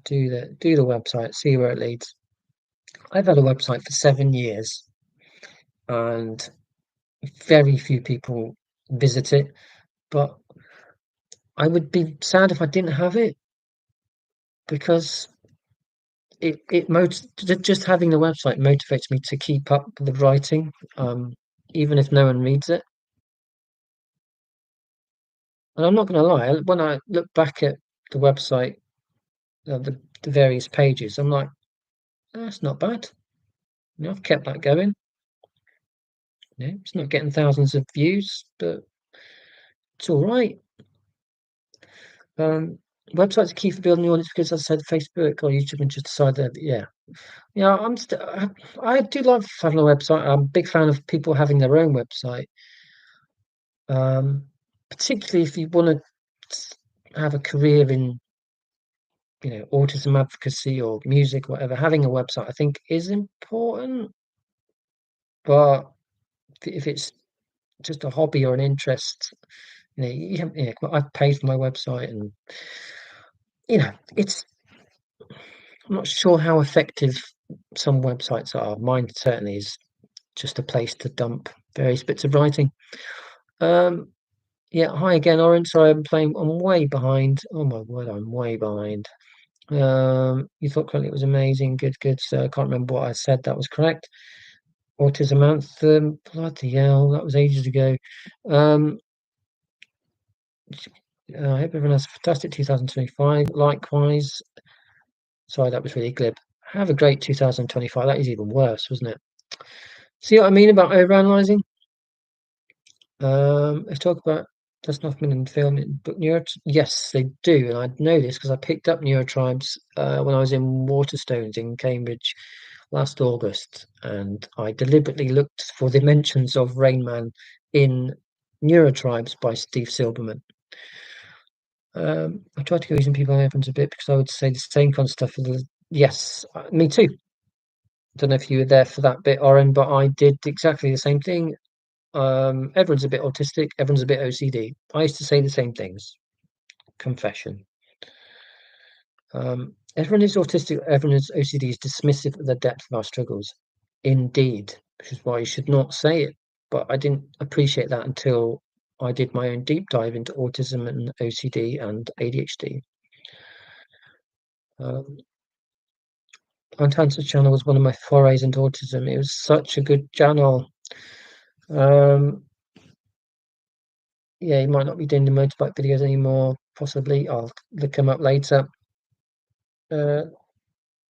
do the website, see where it leads. I've had a website for 7 years and very few people visit it, but I would be sad if I didn't have it because just having the website motivates me to keep up with the writing, even if no one reads it. And I'm not going to lie, when I look back at the website, the various pages, I'm like, that's not bad. I've kept that going. It's not getting thousands of views, but it's all right. Websites are key for building the audience because, as I said, Facebook or YouTube can just decide that, yeah. Yeah, I do love having a website. I'm a big fan of people having their own website, um, particularly if you want to have a career in, autism advocacy or music, whatever. Having a website, I think, is important, but if it's just a hobby or an interest, I've paid for my website, and it's I'm not sure how effective some websites are. Mine certainly is just a place to dump various bits of writing. Um, yeah, hi again, Orange. Sorry, I'm way behind. Oh my word, I'm way behind. You thought currently it was amazing. Good, good. So I can't remember what I said. That was correct. Autism Anthem. Bloody hell, that was ages ago. Um, I hope everyone has a fantastic 2025. Likewise. Sorry, that was really glib. Have a great 2025. That is even worse, wasn't it? See what I mean about overanalyzing? Let's talk about does Hoffman and film in book neuro. Yes, they do, and I know this because I picked up Neurotribes when I was in Waterstones in Cambridge last August, and I deliberately looked for the mentions of Rain Man in Neurotribes by Steve Silberman. I tried to go using people reference a bit because I would say the same kind of stuff. Yes, me too. Don't know if you were there for that bit, Oren, but I did exactly the same thing. Everyone's a bit autistic, everyone's a bit OCD. I used to say the same things. Confession. Everyone is autistic, everyone is OCD is dismissive of the depth of our struggles. Indeed, which is why you should not say it. But I didn't appreciate that until I did my own deep dive into autism and OCD and ADHD. Um, Antan's channel was one of my forays into autism. It was such a good channel. Um, yeah, he might not be doing the motorbike videos anymore. Possibly, I'll look him up later. Uh,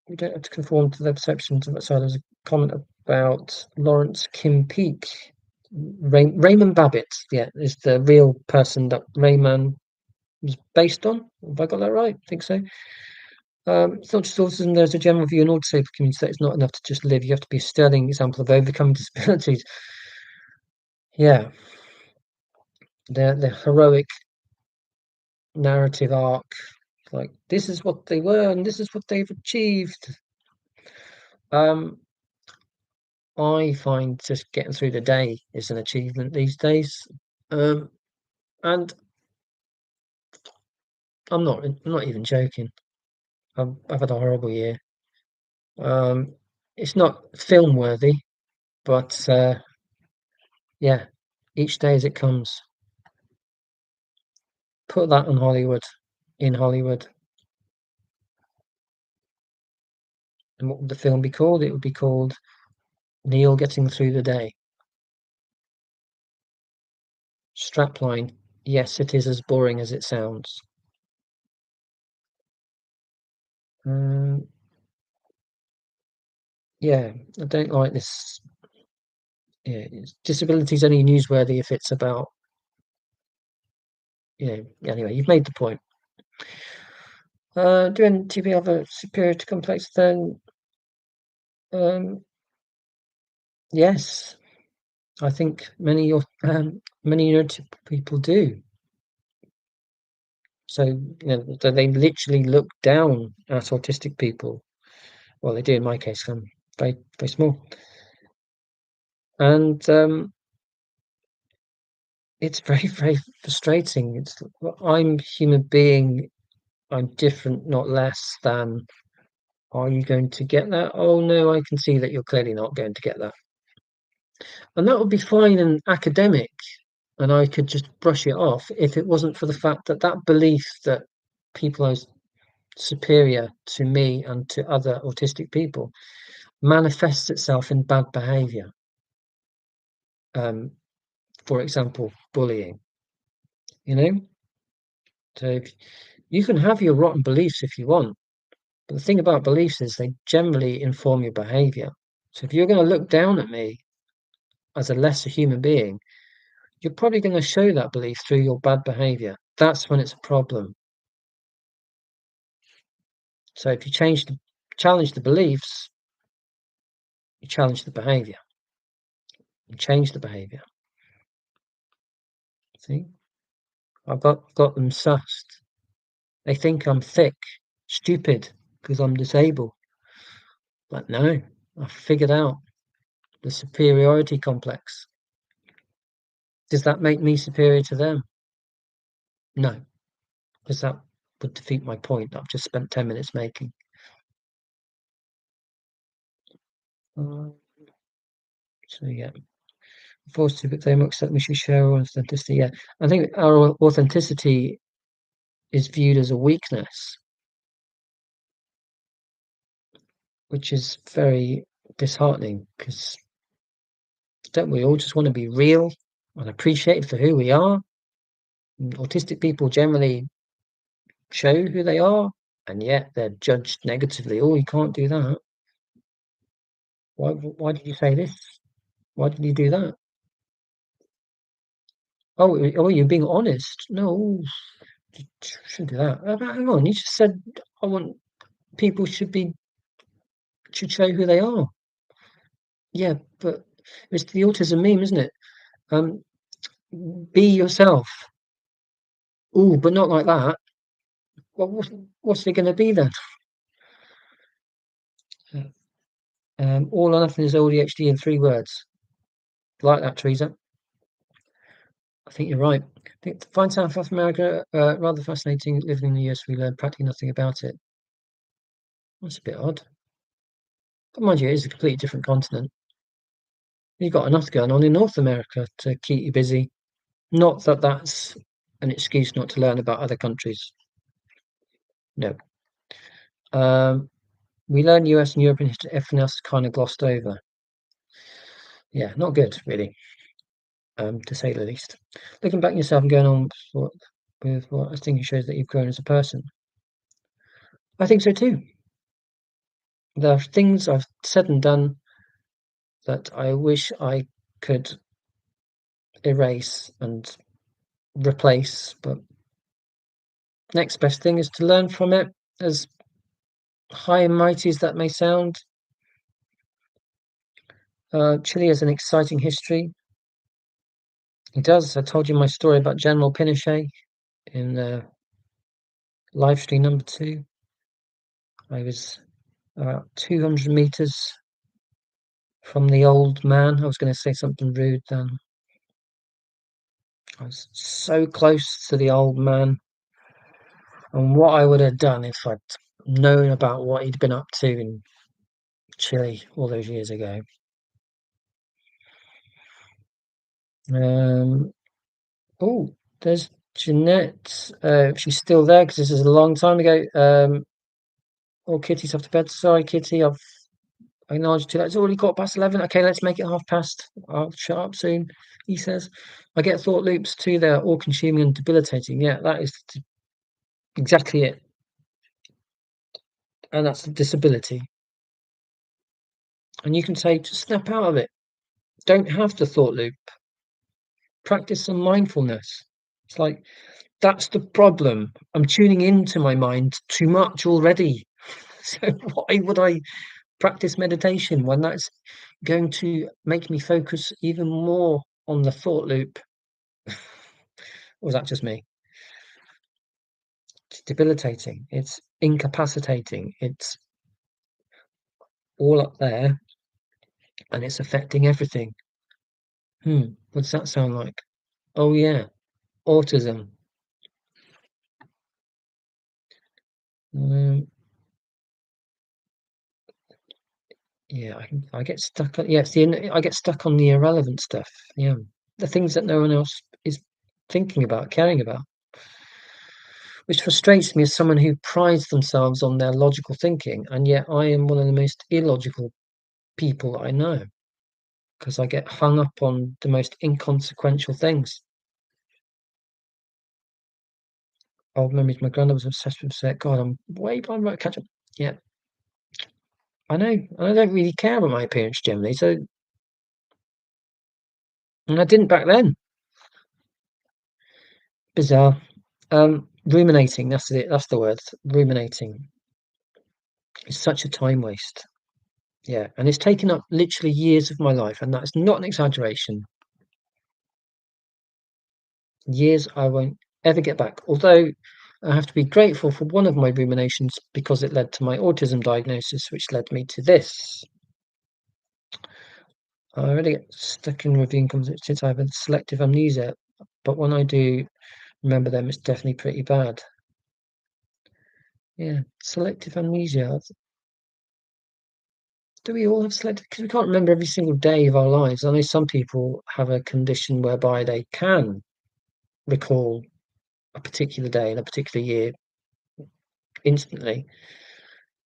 we don't have to conform to their perceptions of it. So there was a comment about Lawrence Kim Peake. Raymond Babbitt, yeah, is the real person that Rayman was based on. Have I got that right? I think so. It's not just autism, there's a general view in all disabled communities that it's not enough to just live. You have to be a sterling example of overcoming disabilities. Yeah, the heroic narrative arc, like this is what they were and this is what they've achieved. Um, I find just getting through the day is an achievement these days. Um, and I'm not even joking. I've had a horrible year. Um, it's not film worthy, but yeah, each day as it comes. Put that on Hollywood, in Hollywood. And what would the film be called? It would be called Neil Getting Through the Day. Strapline. Yes, it is as boring as it sounds. Um, yeah, I don't like this. Yeah, disability's only newsworthy if it's about, anyway, you've made the point. Do NTP have a superior to complex then? Um, yes, I think many neurotypical people do. So, so they literally look down at autistic people. Well, they do in my case. I'm very, very small, and it's very, very frustrating. Well, I'm a human being. I'm different, not less than. Are you going to get that? Oh no, I can see that you're clearly not going to get that. And that would be fine and academic, and I could just brush it off if it wasn't for the fact that that belief that people are superior to me and to other autistic people manifests itself in bad behavior. For example, bullying, you know? So you can have your rotten beliefs if you want, but the thing about beliefs is they generally inform your behavior. So if you're going to look down at me as a lesser human being, you're probably going to show that belief through your bad behavior. That's when it's a problem. So if you challenge the beliefs, you challenge the behaviour. You change the behaviour. See? I've got them sussed. They think I'm thick, stupid, because I'm disabled. But no, I've figured out the superiority complex. Does that make me superior to them? No, because that would defeat my point I've just spent 10 minutes making. Uh, so yeah, forced to, but they accept we should share our authenticity. Yeah, I think our authenticity is viewed as a weakness, which is very disheartening because don't we all just want to be real and appreciated for who we are? And autistic people generally show who they are, and yet they're judged negatively. Oh, you can't do that. Why did you say this? Why did you do that? Oh, you're being honest. No, you shouldn't do that. Hang on, you just said I want people should show who they are. Yeah, but it's the autism meme, isn't it? Um, be yourself. Oh, but not like that. Well, what's it going to be then? All or nothing is ADHD in 3 words. Like that, Teresa. I think you're right. I think find South America rather fascinating. Living in the US, we learned practically nothing about it. That's a bit odd. But mind you, it is a completely different continent. You've got enough going on in North America to keep you busy. Not that that's an excuse not to learn about other countries. No. Um, we learn US and European history. Everything else is kind of glossed over. Yeah, not good, really, to say the least. Looking back at yourself and going on with what I think it shows that you've grown as a person. I think so too. There are things I've said and done that I wish I could erase and replace, but next best thing is to learn from it, as high and mighty as that may sound. Chile has an exciting history. It does. I told you my story about General Pinochet in live stream number 2. I was about 200 meters from the old man. I was going to say something rude then. I was so close to the old man, and what I would have done if I'd known about what he'd been up to in Chile all those years ago. Oh, there's Jeanette. She's still there because this is a long time ago. Oh, Kitty's off to bed. Sorry, Kitty. I've acknowledged you. It's already got past 11. Okay, let's make it past. I'll shut up soon. He says. I get thought loops too. They're all-consuming and debilitating. Yeah, that is exactly it. And that's a disability. And you can say, just snap out of it. Don't have the thought loop. Practice some mindfulness. It's like, that's the problem. I'm tuning into my mind too much already. So why would I practice meditation when that's going to make me focus even more on the thought loop? Or was that just me? It's debilitating. It's incapacitating. It's all up there and it's affecting everything. What does that sound like? Oh yeah, autism. Um, yeah, I get stuck on I get stuck on the irrelevant stuff. Yeah, the things that no one else is thinking about, caring about, which frustrates me as someone who prides themselves on their logical thinking, and yet I am one of the most illogical people I know because I get hung up on the most inconsequential things. Old memories. My granddad was obsessed with set. God, I'm way behind my catch up. Yeah, I know. And I don't really care about my appearance generally, so and I didn't back then. Bizarre. Ruminating. That's it. That's the word. Ruminating. It's such a time waste. Yeah, and it's taken up literally years of my life, and that's not an exaggeration. Years I won't ever get back. Although I have to be grateful for one of my ruminations because it led to my autism diagnosis, which led me to this. I really get stuck in reviewing conversations since I have a selective amnesia, but when I do remember them, it's definitely pretty bad. Yeah, selective amnesia. Do we all have selective? Because we can't remember every single day of our lives. I know some people have a condition whereby they can recall a particular day in a particular year instantly.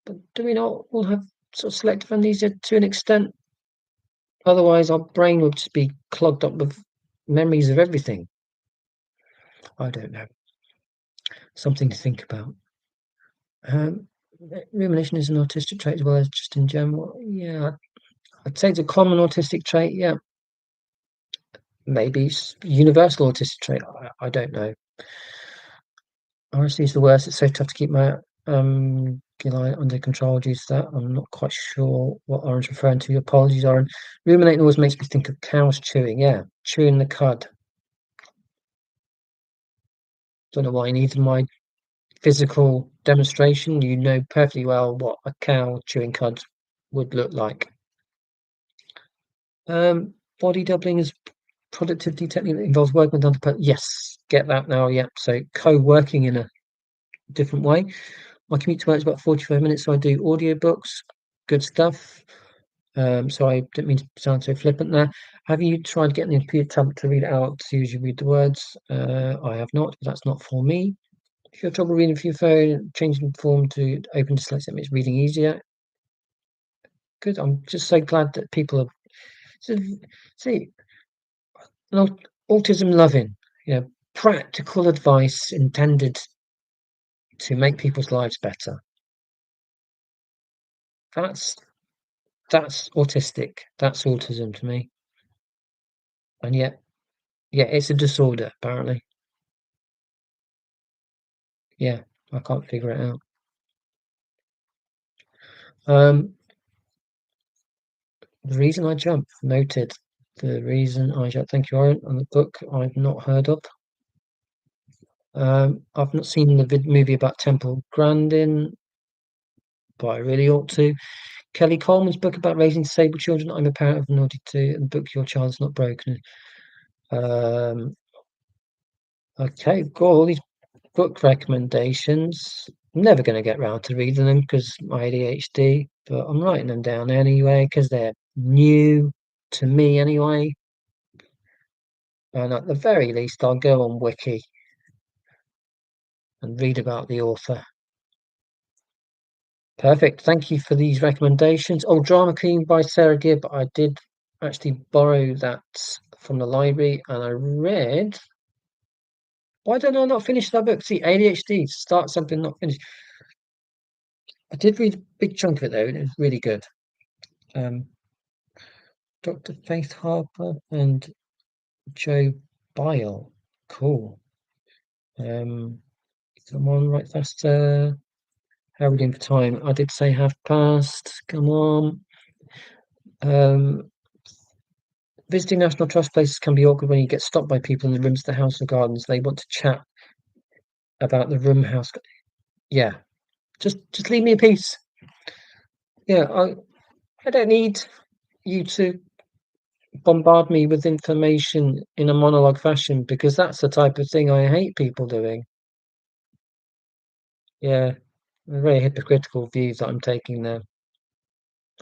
But do we not all have sort of selective amnesia to an extent? Otherwise, our brain would just be clogged up with memories of everything. I don't know. Something to think about. Um, Rumination is an autistic trait as well as just in general. Yeah, I'd say it's a common autistic trait. Yeah, maybe universal autistic trait. I don't know. RSD is the worst. It's so tough to keep my under control due to that. I'm not quite sure what Orange referring to. Apologies, Orange. Ruminating always makes me think of cows chewing. Yeah, chewing the cud. Don't know why you needed my physical demonstration. You know perfectly well what a cow chewing cud would look like. Body doubling is productivity technique that involves working with other people. Yes, get that now. Yeah, so co-working in a different way. My commute to work is about 45 minutes, so I do audiobooks. Good stuff. So I didn't mean to sound so flippant there. Have you tried getting the computer tablet to read it out to usually read the words? I have not, but that's not for me. If you have trouble reading from your phone, changing the form to open dyslexia makes reading easier. Good. I'm just so glad that people are so, see autism loving, practical advice intended to make people's lives better. That's that's autistic. That's autism to me. And yet, yeah, it's a disorder, apparently. Yeah, I can't figure it out. Um, the reason I jump, noted. The reason I jump, thank you, Aaron, on the book I've not heard of. I've not seen the movie about Temple Grandin, but I really ought to. Kelly Coleman's book about raising disabled children. I'm a parent of an autistic too, and the book Your Child's Not Broken. Um, okay, got all these book recommendations. I'm never going to get round to reading them because my ADHD, but I'm writing them down anyway because they're new to me anyway. And at the very least, I'll go on Wiki and read about the author. Perfect. Thank you for these recommendations. Oh, Drama Queen by Sarah Gibb. I did actually borrow that from the library and I read. Why don't I not finish that book? See, ADHD, start something, not finish. I did read a big chunk of it though, and it was really good. Um, Dr. Faith Harper and Joe Bile. Cool. Um, Come on, right faster. How are we doing for time? I did say half past. Come on. Um, Visiting National Trust places can be awkward when you get stopped by people in the rooms of the house or gardens. They want to chat about the room house. Yeah, just leave me in peace. Yeah, I don't need you to bombard me with information in a monologue fashion because that's the type of thing I hate people doing. Yeah, very hypocritical views that I'm taking there.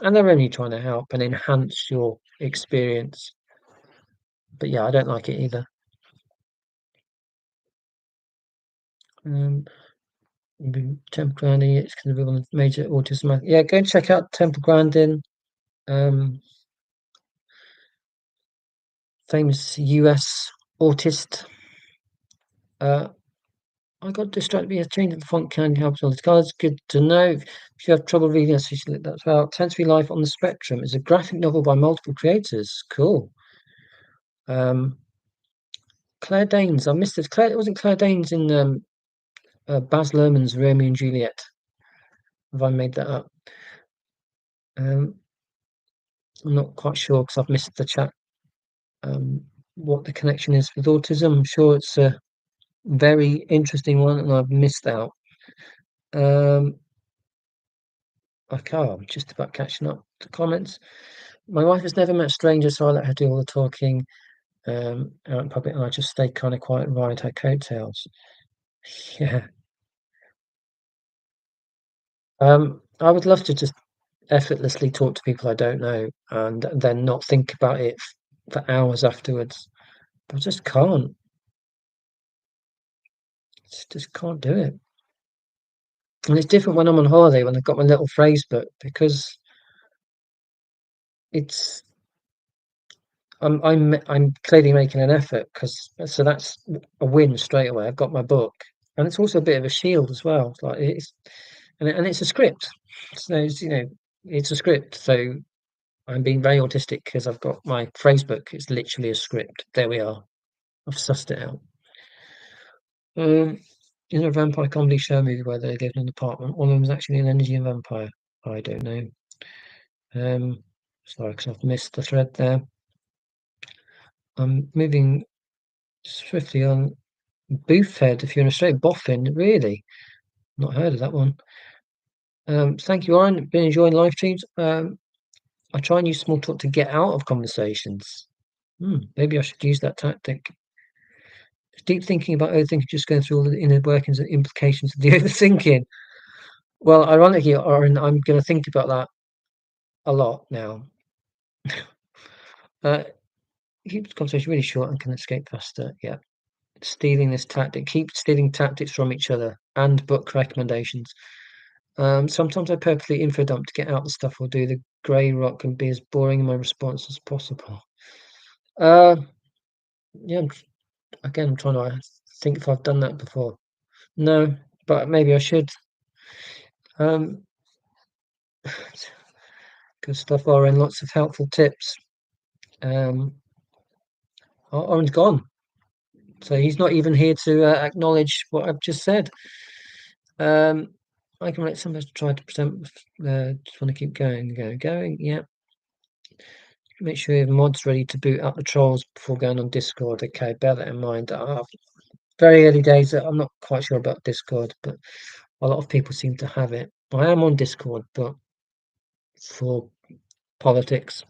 And they're only trying to help and enhance your experience. But yeah, I don't like it either. Um, Temple Grandin, it's going to be one of the major autism. Yeah, go and check out Temple Grandin, famous US autist. Uh, I got distracted by a change in the font can help on the cards. Good to know. If you have trouble reading this, you should look that out. Sensory Life on the Spectrum is a graphic novel by multiple creators. Cool. Claire Danes. I missed it. Claire, it wasn't Claire Danes in Baz Luhrmann's Romeo and Juliet. Have I made that up? Um, I'm not quite sure because I've missed the chat. Um, what the connection is with autism. I'm sure it's a very interesting one, and I've missed out. Um, okay, I'm just about catching up to comments. My wife has never met strangers, so I let her do all the talking out in public, and I just stay kind of quiet and ride her coattails. Yeah. I would love to just effortlessly talk to people I don't know and then not think about it for hours afterwards. But I just can't. Just can't do it. And it's different when I'm on holiday when I've got my little phrase book because it's I'm clearly making an effort because so that's a win straight away. I've got my book, and it's also a bit of a shield as well. Like it's and it's a script, so it's a script. So I'm being very autistic because I've got my phrase book. It's literally a script. There we are. I've sussed it out. Um, in a vampire comedy show movie where they lived in an apartment, one of them was actually an energy and vampire. I don't know. Sorry, because I've missed the thread there. I'm moving swiftly on. Boofhead, if you're in Australia, boffin, really? Not heard of that one. Thank you, Aaron. Been enjoying live streams. I try and use small talk to get out of conversations. Maybe I should use that tactic. Deep thinking about overthinking, just going through all the inner workings and implications of the overthinking. Well, ironically, Aaron, I'm going to think about that a lot now. Uh, keep the conversation really short and can escape faster. Yeah. Stealing this tactic. Keep stealing tactics from each other and book recommendations. Sometimes I purposely info dump to get out the stuff or do the grey rock and be as boring in my response as possible. Uh, yeah, again, I'm trying to think if I've done that before. No, but maybe I should. Um, good stuff, Oren. Lots of helpful tips. Um, Oren's gone, so he's not even here to acknowledge what I've just said. Um, I can let somebody try to present. Just want to keep going. Yeah. Make sure you have mods ready to boot up the trolls before going on Discord. Okay, bear that in mind. Very early days. I'm not quite sure about Discord, but a lot of people seem to have it. I am on Discord, but for politics.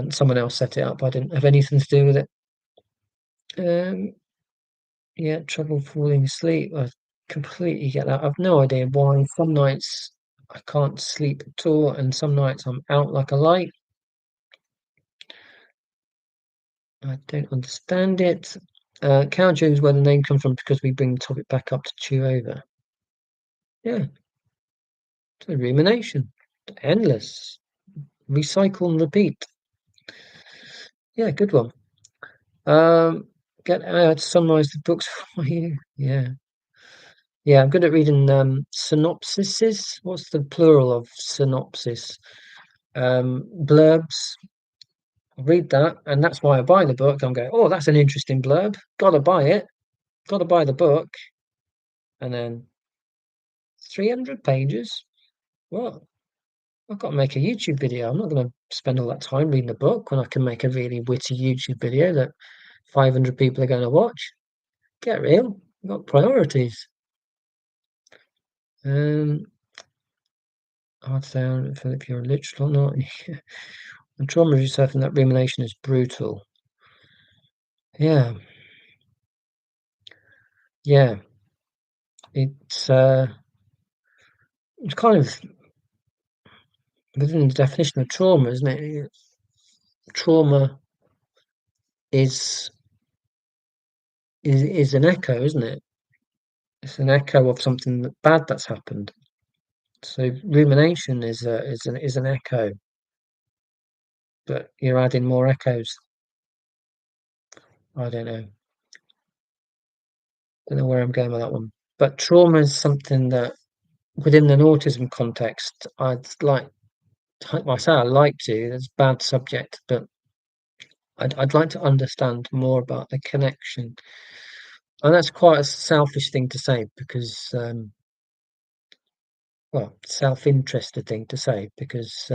Someone else set it up. I didn't have anything to do with it. Um, yeah, trouble falling asleep. I completely get that. I've no idea why. Some nights I can't sleep at all, and some nights I'm out like a light. I don't understand it. Cow is where the name comes from because we bring the topic back up to chew over. Yeah, it's a rumination. Endless. Recycle and repeat. Yeah, good one. Get to summarize the books for you. Yeah. Yeah, I'm good at reading synopsises. What's the plural of synopsis? Blurbs. I read that, and that's why I buy the book. I'm going, oh, that's an interesting blurb. Gotta buy it. Gotta buy the book. And then 300 pages. What? I've got to make a YouTube video. I'm not going to spend all that time reading a book when I can make a really witty YouTube video that 500 people are going to watch. Get real. I've got priorities. I'd say if you're literal or not. And trauma of yourself in that rumination is brutal. Yeah, yeah. It's it's kind of within the definition of trauma, isn't it? Trauma is is an echo, isn't it? It's an echo of something bad that's happened. So rumination is an echo, but you're adding more echoes. I don't know. Don't know where I'm going with that one. But trauma is something that within an autism context, like I say, I like to. It's a bad subject, but I'd like to understand more about the connection. And that's quite a selfish thing to say because well, self-interested thing to say because,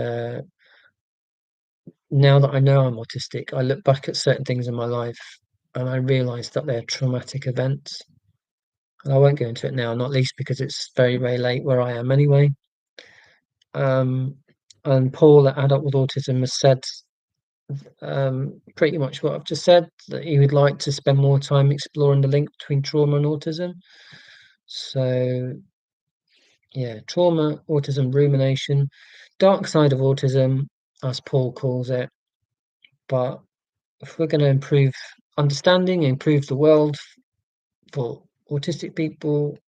now that I know I'm autistic, I look back at certain things in my life and I realise that they're traumatic events. And I won't go into it now, not least because it's very, very late where I am anyway. Um, and Paul at Adult with Autism has said pretty much what I've just said, that he would like to spend more time exploring the link between trauma and autism. So, yeah, trauma, autism, rumination, dark side of autism, as Paul calls it. But if we're going to improve understanding, improve the world for autistic people,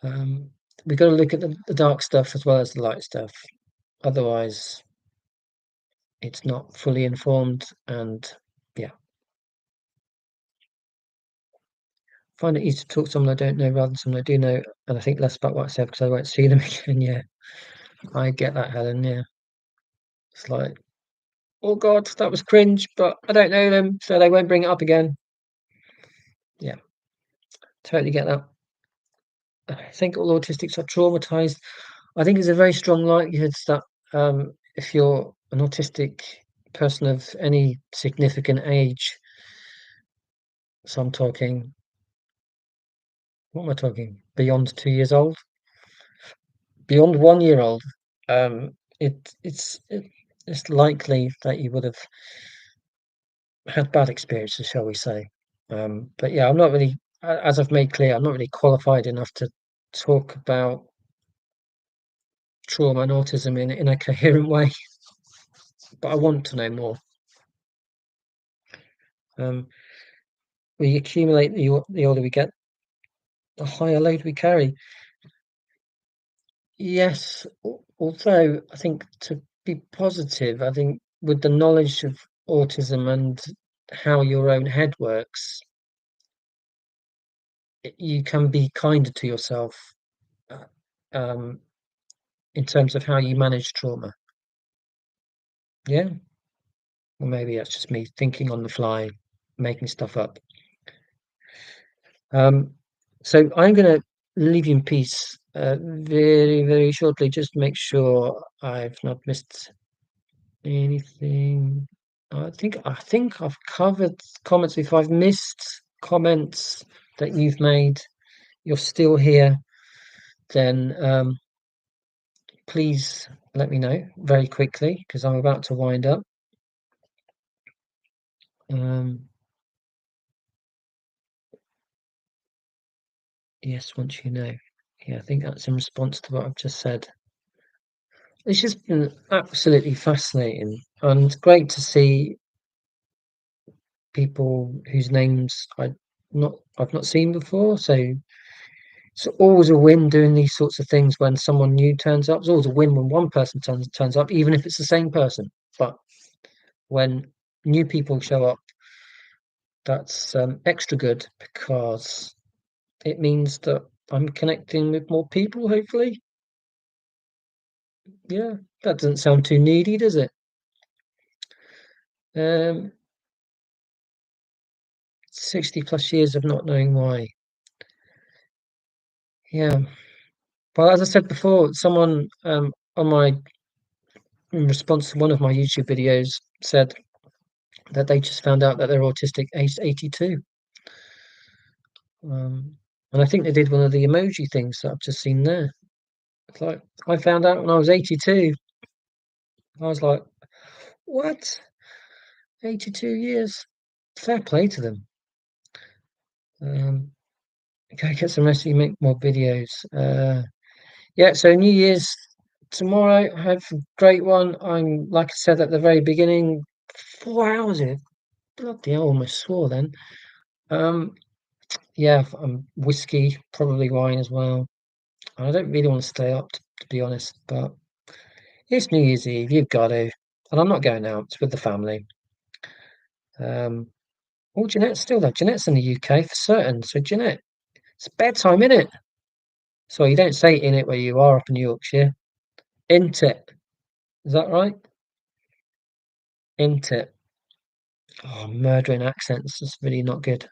um, we've got to look at the dark stuff as well as the light stuff. Otherwise, it's not fully informed. And yeah, find it easy to talk to someone I don't know rather than someone I do know. And I think less about what I said because I won't see them again. Yeah, I get that, Helen. Yeah, it's like, oh God, that was cringe, but I don't know them, so they won't bring it up again. Yeah, totally get that. I think all autistics are traumatized. I think there's a very strong likelihood that if you're an autistic person of any significant age, so I'm talking, what am I talking? Beyond 2 years old, beyond 1 year old, um, it's likely that you would have had bad experiences, shall we say? But yeah, I'm not really, as I've made clear, I'm not really qualified enough to talk about trauma and autism in a coherent way, but I want to know more. Um, we accumulate the older we get, the higher load we carry. Yes, although I think to be positive, I think with the knowledge of autism and how your own head works, you can be kinder to yourself uh, um, in terms of how you manage trauma. Yeah, or maybe that's just me thinking on the fly, making stuff up. Um, so I'm going to leave you in peace very, very shortly. Just make sure I've not missed anything. I think I've covered comments. If I've missed comments that you've made, you're still here, then please let me know very quickly because I'm about to wind up. Um, yes, once you know. Yeah, I think that's in response to what I've just said. It's just been absolutely fascinating and great to see people whose names I've not seen before. So it's always a win doing these sorts of things when someone new turns up. It's always a win when one person turns up, even if it's the same person. But when new people show up, that's extra good because it means that I'm connecting with more people, hopefully. Yeah, that doesn't sound too needy, does it? Um, 60 plus years of not knowing why. Yeah. Well, as I said before, someone on my in response to one of my YouTube videos said that they just found out that they're autistic aged 82. And I think they did one of the emoji things that I've just seen there. It's like I found out when I was 82. I was like, what? 82 years? Fair play to them. Um, go get some rest. You make more videos. Yeah. So New Year's tomorrow. I have a great one. I'm like I said at the very beginning. 4 hours in. Bloody hell! I almost swore then. Um, yeah. Whiskey, probably wine as well. I don't really want to stay up, to be honest, but it's New Year's Eve. You've got to, and I'm not going out. It's with the family. Um, oh, Jeanette's still there. Jeanette's in the UK for certain. So Jeanette, it's bedtime, innit? So you don't say in it where you are up in Yorkshire. Int it. Is that right? Int it. Oh, murdering accents. That's really not good.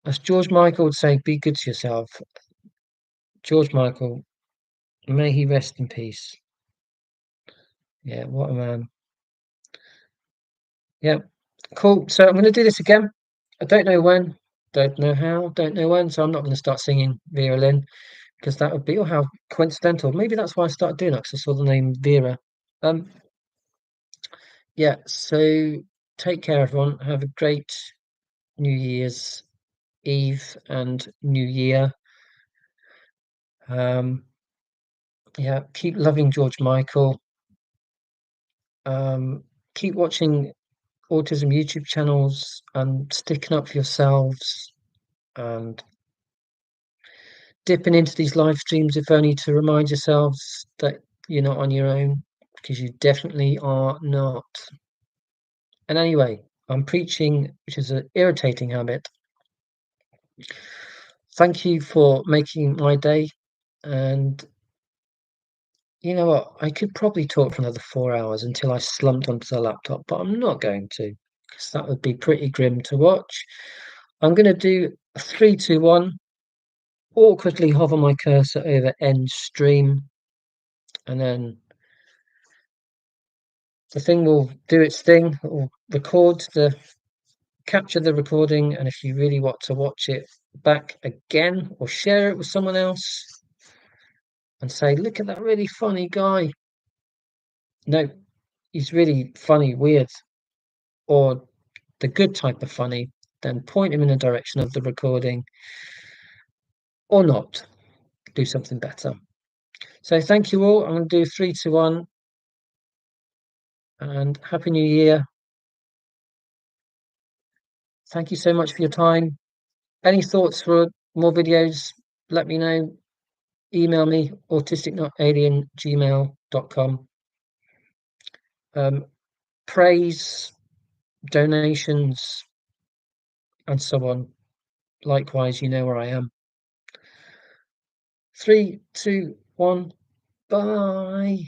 As George Michael would say, be good to yourself. George Michael. May he rest in peace. Yeah, what a man. Yeah, cool. So I'm going to do this again. I don't know when, don't know how, don't know when. So I'm not going to start singing Vera Lynn because that would be, oh, how coincidental. Maybe that's why I started doing that because I saw the name Vera. Um, yeah. So take care, everyone. Have a great New Year's Eve and New Year. Um, yeah. Keep loving George Michael. Keep watching autism YouTube channels and sticking up for yourselves and dipping into these live streams, if only to remind yourselves that you're not on your own, because you definitely are not. And anyway, I'm preaching, which is an irritating habit. Thank you for making my day. And you know what? I could probably talk for another 4 hours until I slumped onto the laptop, but I'm not going to, because that would be pretty grim to watch. I'm going to do a 3, 2, 1. Awkwardly hover my cursor over end stream, and then the thing will do its thing. It will capture the recording, and if you really want to watch it back again or share it with someone else and say, look at that really funny guy. No, he's really funny, weird, or the good type of funny, then point him in the direction of the recording or not. Do something better. So thank you all. I'm going to do 3, 2, 1, and Happy New Year. Thank you so much for your time. Any thoughts for more videos? Let me know. Email me, autistic.alien@gmail.com. Praise, donations, and so on. Likewise, you know where I am. 3, 2, 1. Bye.